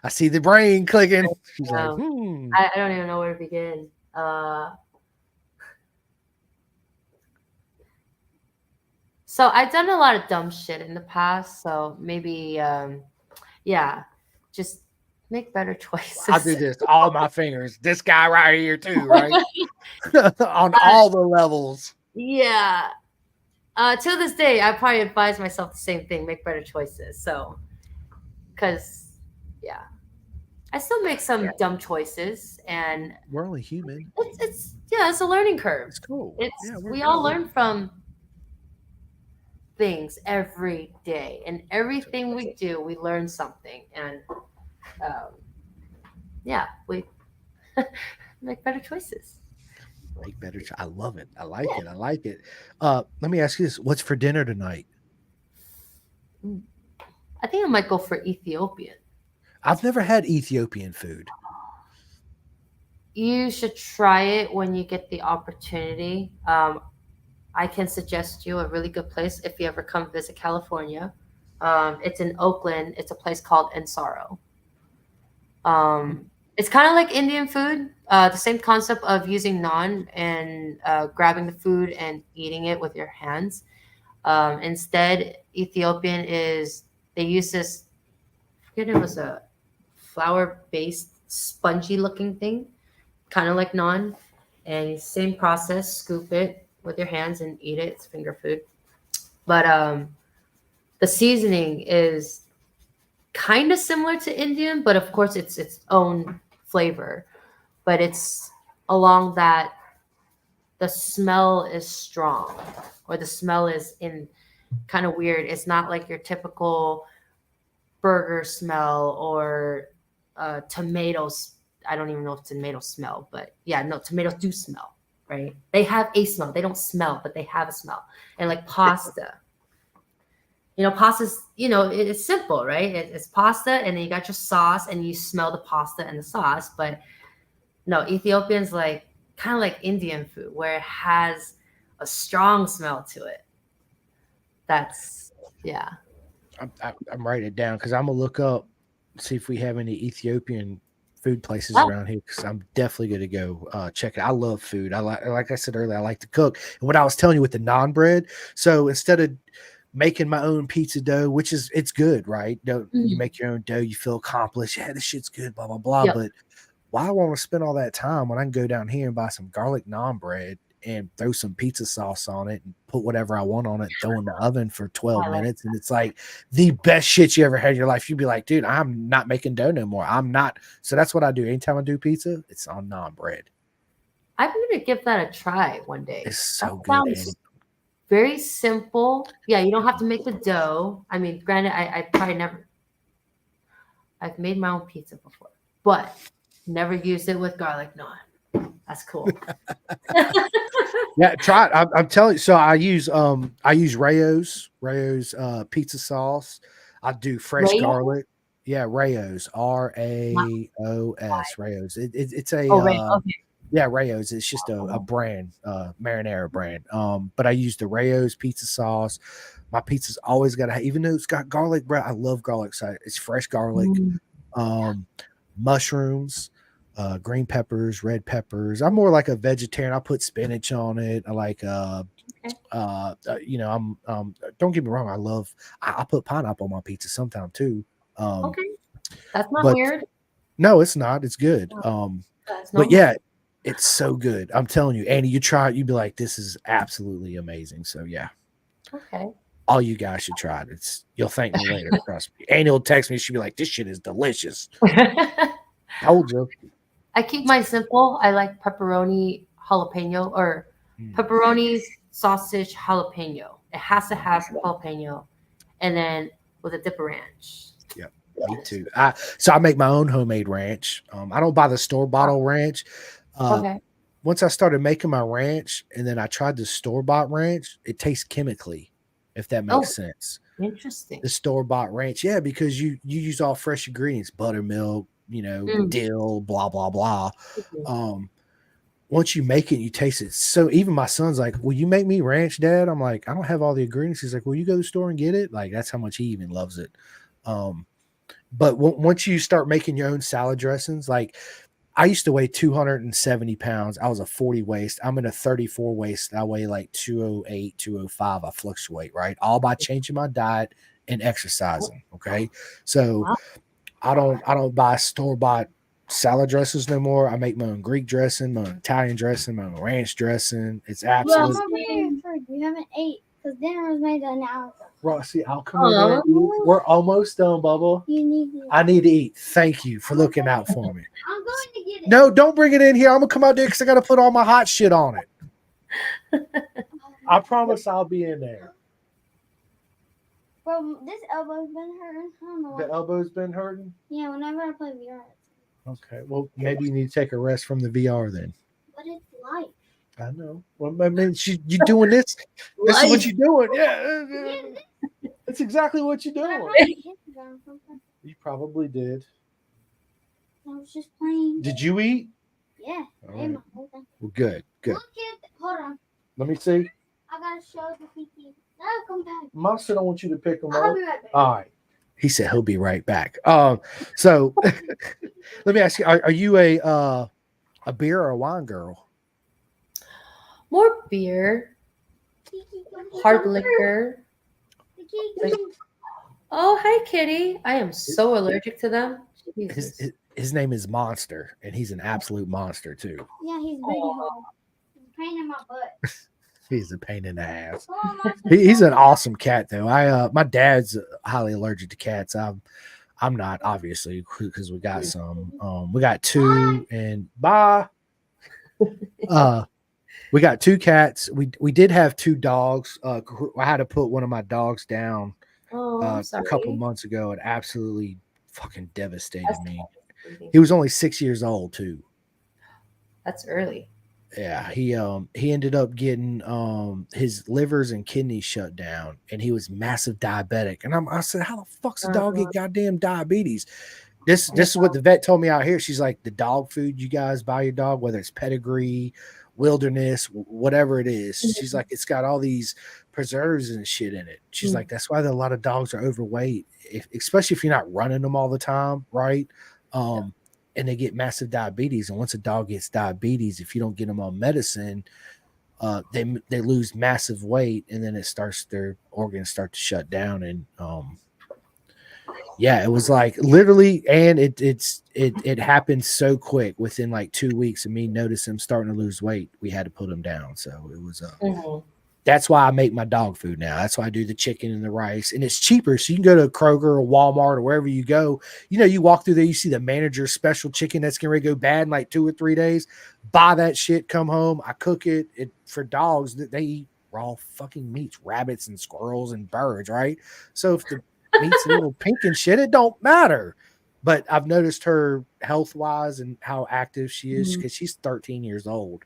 see the brain clicking. She's like, I don't even know where to begin. So I've done a lot of dumb shit in the past. So maybe, just make better choices. I do this all my fingers. This guy right here too, right? On all the levels. Yeah. Till this day, I probably advise myself the same thing: make better choices. So, because I still make some dumb choices, and We're only human. it's a learning curve. It's cool. We all learn from things every day, and everything we do, we learn something, and we make better choices. Make better. I love it. I like it. I like it. Let me ask you this: what's for dinner tonight? I think I might go for Ethiopian. I've never had Ethiopian food. You should try it when you get the opportunity. I can suggest you a really good place if you ever come visit California. It's in Oakland. It's a place called Ensaro. It's kind of like Indian food. The same concept of using naan and grabbing the food and eating it with your hands. Instead, Ethiopian they use this, I forget, it was a flour-based, spongy-looking thing, kind of like naan. And same process, scoop it with your hands and eat it. It's finger food. But the seasoning is kind of similar to Indian, but of course it's its own flavor. But it's along that the smell is strong, or the smell is in kind of weird. It's not like your typical burger smell or tomatoes. I don't even know if tomatoes smell, but tomatoes do smell, right? They have a smell. They don't smell, but they have a smell. And like pasta. Pasta's, it's simple, right? It's pasta, and then you got your sauce, and you smell the pasta and the sauce. But no, Ethiopian's like kind of like Indian food, where it has a strong smell to it. I'm writing it down because I'm gonna look up, see if we have any Ethiopian food places around here, because I'm definitely gonna go check it. I love food. Like I said earlier, I like to cook. And what I was telling you with the naan bread, so instead of making my own pizza dough, which it's good, right? You make your own dough, you feel accomplished. Yeah, this shit's good, blah blah blah. Yep. But why I want to spend all that time when I can go down here and buy some garlic naan bread and throw some pizza sauce on it and put whatever I want on it, throw in the oven for 12 minutes. And it's like the best shit you ever had in your life. You'd be like, dude, I'm not making dough no more. I'm not. So that's what I do. Anytime I do pizza, it's on naan bread. I'm going to give that a try one day. It's so That good. sounds very simple. Yeah, you don't have to make the dough. I mean, granted, I probably never. I've made my own pizza before, but never used it with garlic naan. That's cool. Yeah, try it. I'm telling you. So I use Rayo's pizza sauce. I do fresh Rayo? garlic. Yeah, Rayo's Raos. Rayo's. It's a Okay. yeah, Rayo's. It's just a brand, marinara brand. But I use the Rayo's pizza sauce. My pizza's always got to, even though it's got garlic bread. I love garlic. So it's fresh garlic, mushrooms, green peppers, red peppers. I'm more like a vegetarian. I put spinach on it. I like don't get me wrong, I put pineapple on my pizza sometime too. Okay. That's not but weird. No, it's not. It's good. But yeah, it's so good. I'm telling you, Annie, you try it, you'd be like, this is absolutely amazing. So yeah. Okay. All you guys should try it. You'll thank me later. Trust me. Annie will text me. She'll be like, this shit is delicious. Told you. I keep mine simple. I like pepperoni jalapeno or pepperoni sausage jalapeno. It has to have jalapeno, and then with a dip of ranch. Yeah, me too. So I make my own homemade ranch. I don't buy the store bottle ranch. Okay. Once I started making my ranch, and then I tried the store bought ranch, it tastes chemically, if that makes sense. Interesting. The store bought ranch, yeah, because you use all fresh ingredients, buttermilk, dill, blah blah blah. Once you make it, you taste it. So even my son's like, "Will you make me ranch, Dad?" I'm like, "I don't have all the ingredients." He's like, "Will you go to the store and get it?" Like that's how much he even loves it. But once you start making your own salad dressings, like I used to weigh 270 pounds. I was a 40 waist. I'm in a 34 waist. I weigh like 208, 205. I fluctuate, right? All by changing my diet and exercising. Okay. So I don't buy store-bought salad dressings no more. I make my own Greek dressing, my own Italian dressing, my own ranch dressing. It's absolutely. Well, I'm over here first. You haven't ate because dinner was made an hour ago. Roxy, I'll come over. We're almost done, Bubba. You need to. I need to eat. Thank you for looking out for me. I'm going to get it. No, don't bring it in here. I'm gonna come out there because I got to put all my hot shit on it. I promise I'll be in there. Bro, this elbow's been hurting. I don't know why. The elbow's been hurting. Yeah, whenever I play VR. Okay, well maybe you need to take a rest from the VR then. But it's light. I know. Well, I mean, you doing this? This is what you're doing. Yeah, that's exactly what you're doing. You probably did. I was just playing. Did you eat? Yeah. All I ate right. my whole thing. Well, good. Look at. Hold on. Let me see. I gotta show the PT. No, come back. Monster don't want you to pick them I'll up. be right back. All right. He said he'll be right back. So let me ask you: Are you a beer or a wine girl? More beer, hard liquor. Oh, hi, kitty. I am so allergic to them. His name is Monster, and he's an absolute monster too. Yeah, he's really hard. He's a pain in my butt. He's a pain in the ass. Oh, my He's an awesome cat, though. My dad's highly allergic to cats. I'm not, obviously, because we got some. We got two, and we got two cats. We did have two dogs. I had to put one of my dogs down a couple months ago. It absolutely fucking devastated me. He was only 6 years old too. That's early. Yeah, he ended up getting his livers and kidneys shut down, and he was massive diabetic. And I said, how the fuck's a dog get goddamn diabetes? This is what the vet told me out here. She's like, the dog food you guys buy your dog, whether it's Pedigree, Wilderness, whatever it is, she's like, it's got all these preservatives and shit in it. She's like, that's why a lot of dogs are overweight, especially if you're not running them all the time, right? And they get massive diabetes. And once a dog gets diabetes, if you don't get them on medicine, they lose massive weight, and then their organs start to shut down. And Yeah, it was like literally, and it happened so quick within like 2 weeks of me noticing him starting to lose weight. We had to put him down. So it was Mhm. that's why I make my dog food now. That's why I do the chicken and the rice, and it's cheaper. So you can go to Kroger or Walmart or wherever you go. You know, you walk through there, you see the manager's special chicken that's going to go bad in like 2 or 3 days. Buy that shit, come home, I cook it. It for dogs that they eat raw fucking meats, rabbits and squirrels and birds, right? So if the meat's a little pink and shit, it don't matter. But I've noticed her health wise and how active she is because she's 13 years old.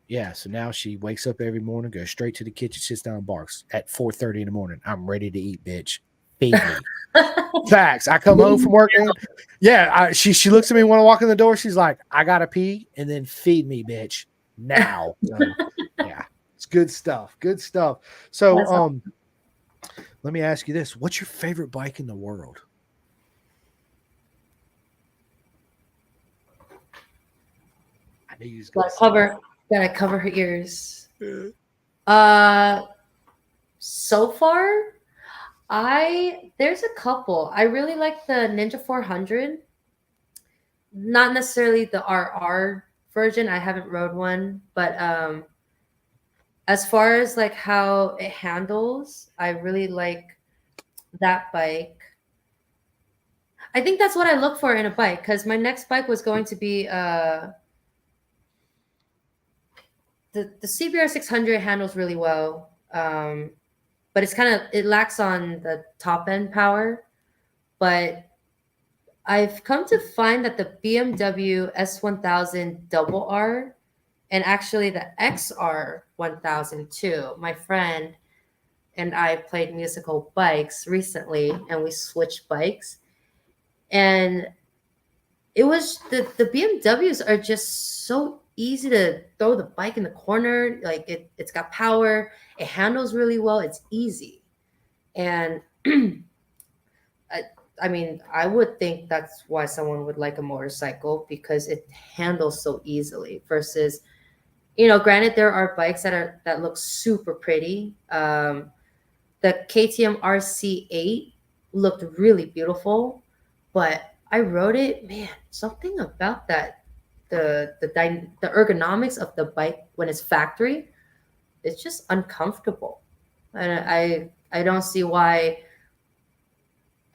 Yeah, so now she wakes up every morning, goes straight to the kitchen, sits down, and barks at 4:30 in the morning. I'm ready to eat, bitch. Feed me. Facts. I come home from work and she looks at me when I walk in the door. She's like, I gotta pee and then feed me, bitch. Now. So, yeah, it's good stuff. Good stuff. So let me ask you this. What's your favorite bike in the world? I knew you was gonna Gotta cover her ears. So far, there's a couple. I really like the Ninja 400. Not necessarily the RR version. I haven't rode one, but as far as like how it handles, I really like that bike. I think that's what I look for in a bike because my next bike was going to be the CBR 600 handles really well, but it lacks on the top end power. But I've come to find that the BMW S1000 Double R and actually the XR 1000 too. My friend and I played musical bikes recently, and we switched bikes, and it was the BMWs are just so easy to throw the bike in the corner. Like it's got power, it handles really well, it's easy. And I mean, I would think that's why someone would like a motorcycle, because it handles so easily versus, granted there are bikes that look super pretty. The KTM RC8 looked really beautiful, but I rode it, man, something about that, the ergonomics of the bike when it's factory, it's just uncomfortable. And I don't see why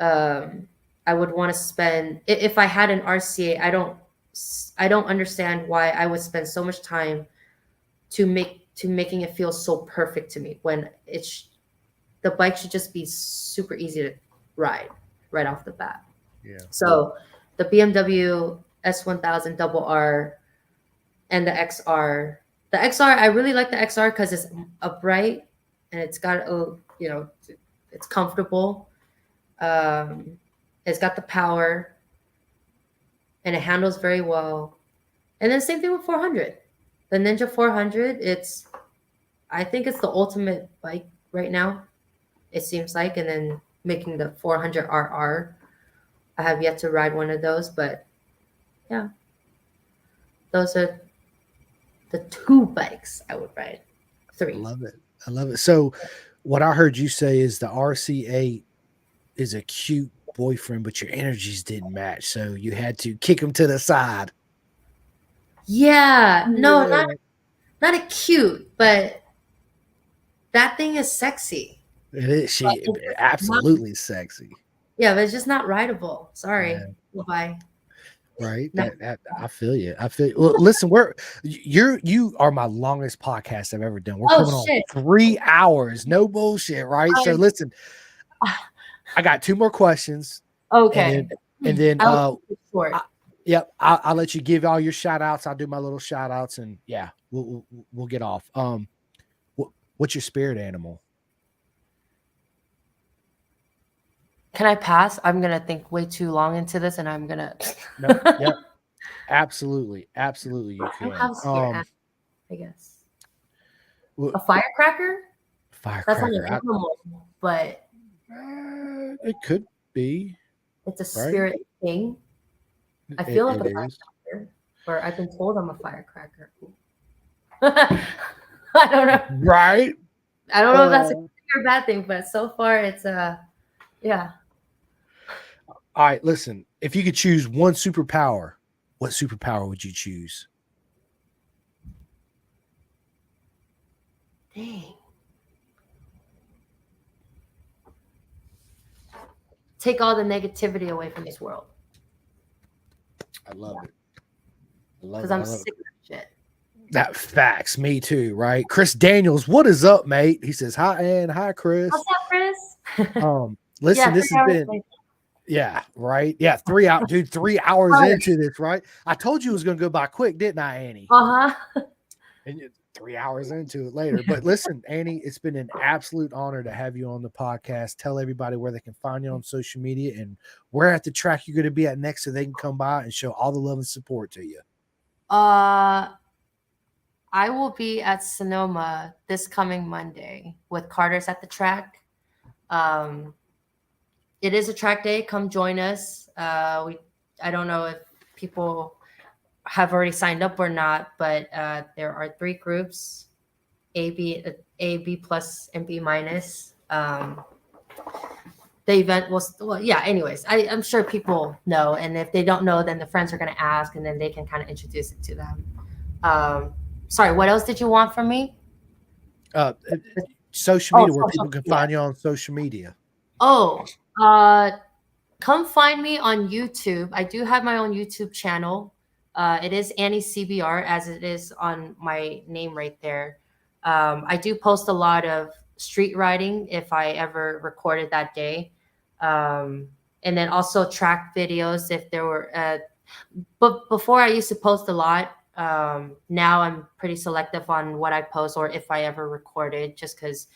I would want to spend, if I had an RCA, I don't understand why I would spend so much time to making it feel so perfect to me when the bike should just be super easy to ride right off the bat. Yeah. So the BMW S1000 Double R and the XR. The XR, I really like the XR because it's upright and it's got it's comfortable. It's got the power and it handles very well. And then same thing with 400. The Ninja 400, I think it's the ultimate bike right now, it seems like. And then making the 400 RR. I have yet to ride one of those, but yeah, those are the two bikes I would ride. 3. I love it. So what I heard you say is the RC8 is a cute boyfriend, but your energies didn't match, so you had to kick him to the side. Yeah, no, not a cute, but that thing is sexy. It is. Absolutely sexy. Yeah, but it's just not rideable. Sorry. Yeah. Bye. Right. No. That I feel you. Well, listen, you are my longest podcast I've ever done. We're coming on 3 hours. No bullshit, right? So listen, I got 2 more questions. Okay. And then I'll let you give all your shout outs. I'll do my little shout outs and yeah, we'll get off. What's your spirit animal? Can I pass? I'm gonna think way too long into this, and I'm gonna. No, yep, absolutely, you can. I guess a firecracker. Firecracker. That's not an animal, but it could be. It's a spirit thing. I feel like a firecracker, or I've been told I'm a firecracker. I don't know. Right. I don't know if that's a good or bad thing, but so far it's Yeah. All right, listen. If you could choose one superpower, what superpower would you choose? Dang. Take all the negativity away from this world. I love it. I love Because it. I'm I love it. sick of that shit. That facts. Me too. Right. Chris Daniels, what is up, mate? He says hi, and hi, Chris. What's up, Chris? Listen, Yeah, this 3 has hours been later. yeah, right. Yeah, 3 out, dude. 3 hours Oh. into this, right? I told you it was gonna go by quick, didn't I, Annie? Uh-huh. And 3 hours into it later. But listen, Annie, it's been an absolute honor to have you on the podcast. Tell everybody where they can find you on social media and where at the track you're going to be at next so they can come by and show all the love and support to you. I will be at Sonoma this coming Monday with Carter's at the track. It is a track day. Come join us. I don't know if people have already signed up or not, but there are 3 groups: A, B plus, and B minus. The event was, well, yeah. Anyways, I'm sure people know, and if they don't know, then the friends are going to ask, and then they can kind of introduce it to them. Sorry, what else did you want from me? Social media, Oh, where social people can media. find you on social media. Oh, come find me on YouTube. I do have my own YouTube channel. It is Annie CBR, as it is on my name right there. I do post a lot of street riding if I ever recorded that day. And then also track videos if there were. But before I used to post a lot. Now I'm pretty selective on what I post or if I ever recorded, just because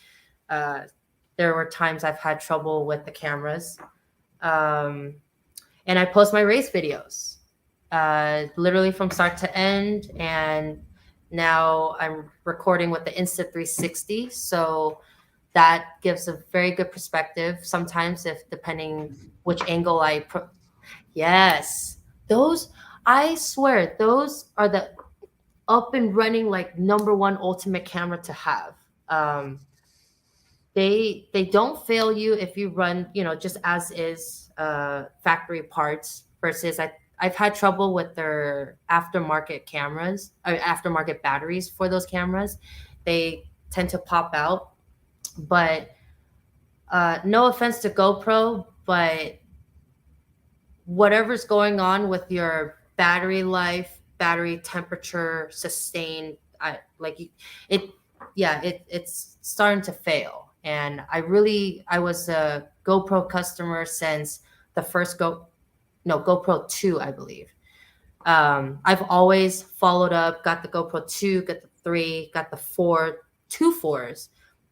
there were times I've had trouble with the cameras. And I post my race videos, literally from start to end. And now I'm recording with the Insta360, so that gives a very good perspective. Sometimes, if depending which angle yes, those, I swear, those are the up and running like #1 ultimate camera to have. They don't fail you if you run, just as is factory parts versus I've had trouble with their aftermarket cameras or aftermarket batteries for those cameras. They tend to pop out. But no offense to GoPro, but whatever's going on with your battery life, battery temperature, sustain, it's starting to fail. And I was a GoPro customer since the first GoPro 2, I believe. I've always followed up, got the GoPro 2, got the 3, got the 4, 2 4s.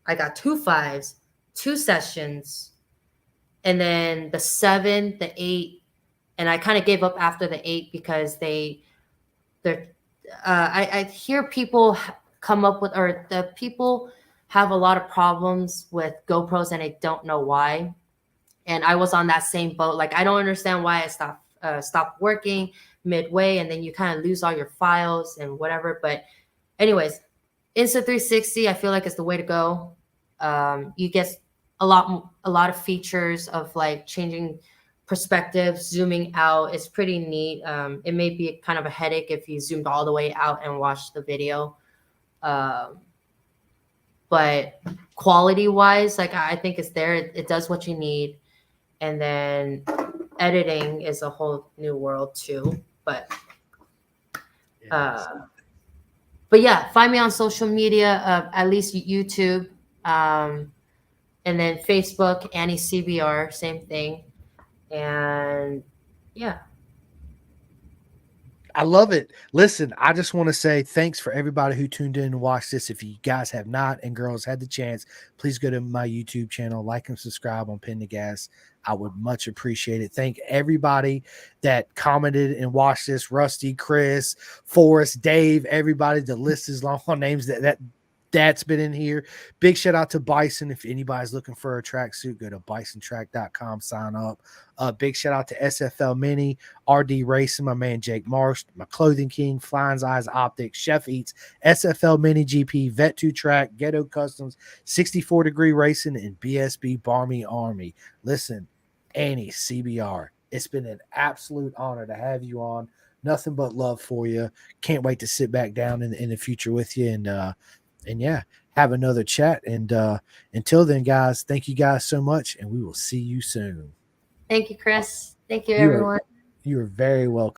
I got 2 5s, 2 sessions, and then the 7, the 8, and I kind of gave up after the 8 because I hear people come up with, or the people have a lot of problems with GoPros and I don't know why. And I was on that same boat. Like, I don't understand why I stopped working midway, and then you kind of lose all your files and whatever. But anyways, Insta360, I feel like is the way to go. You get a lot of features of like changing perspective, zooming out. It's pretty neat. It may be kind of a headache if you zoomed all the way out and watched the video. But quality wise, like, I think it's there. It does what you need. And then editing is a whole new world too. But yeah, find me on social media, at least YouTube, and then Facebook, Annie CBR, same thing. And yeah. I love it. Listen, I just want to say thanks for everybody who tuned in and watched this. If you guys have not and girls had the chance, please go to my YouTube channel, like and subscribe on Pin the Gas. I would much appreciate it. Thank everybody that commented and watched this. Rusty, Chris, Forrest, Dave, everybody. The list is long on names that That's been in here. Big shout out to Bison. If anybody's looking for a tracksuit, go to bisontrack.com, sign up. Big shout out to SFL Mini, RD Racing, my man Jake Marsh, my Clothing King, Flying Eyes Optics, Chef Eats, SFL Mini GP, Vet 2 Track, Ghetto Customs, 64 Degree Racing, and BSB Barmy Army. Listen, Annie CBR, it's been an absolute honor to have you on. Nothing but love for you. Can't wait to sit back down in the future with you and yeah, have another chat. And until then, guys, thank you guys so much, and we will see you soon. Thank you, Chris. Thank you, everyone. You are very welcome.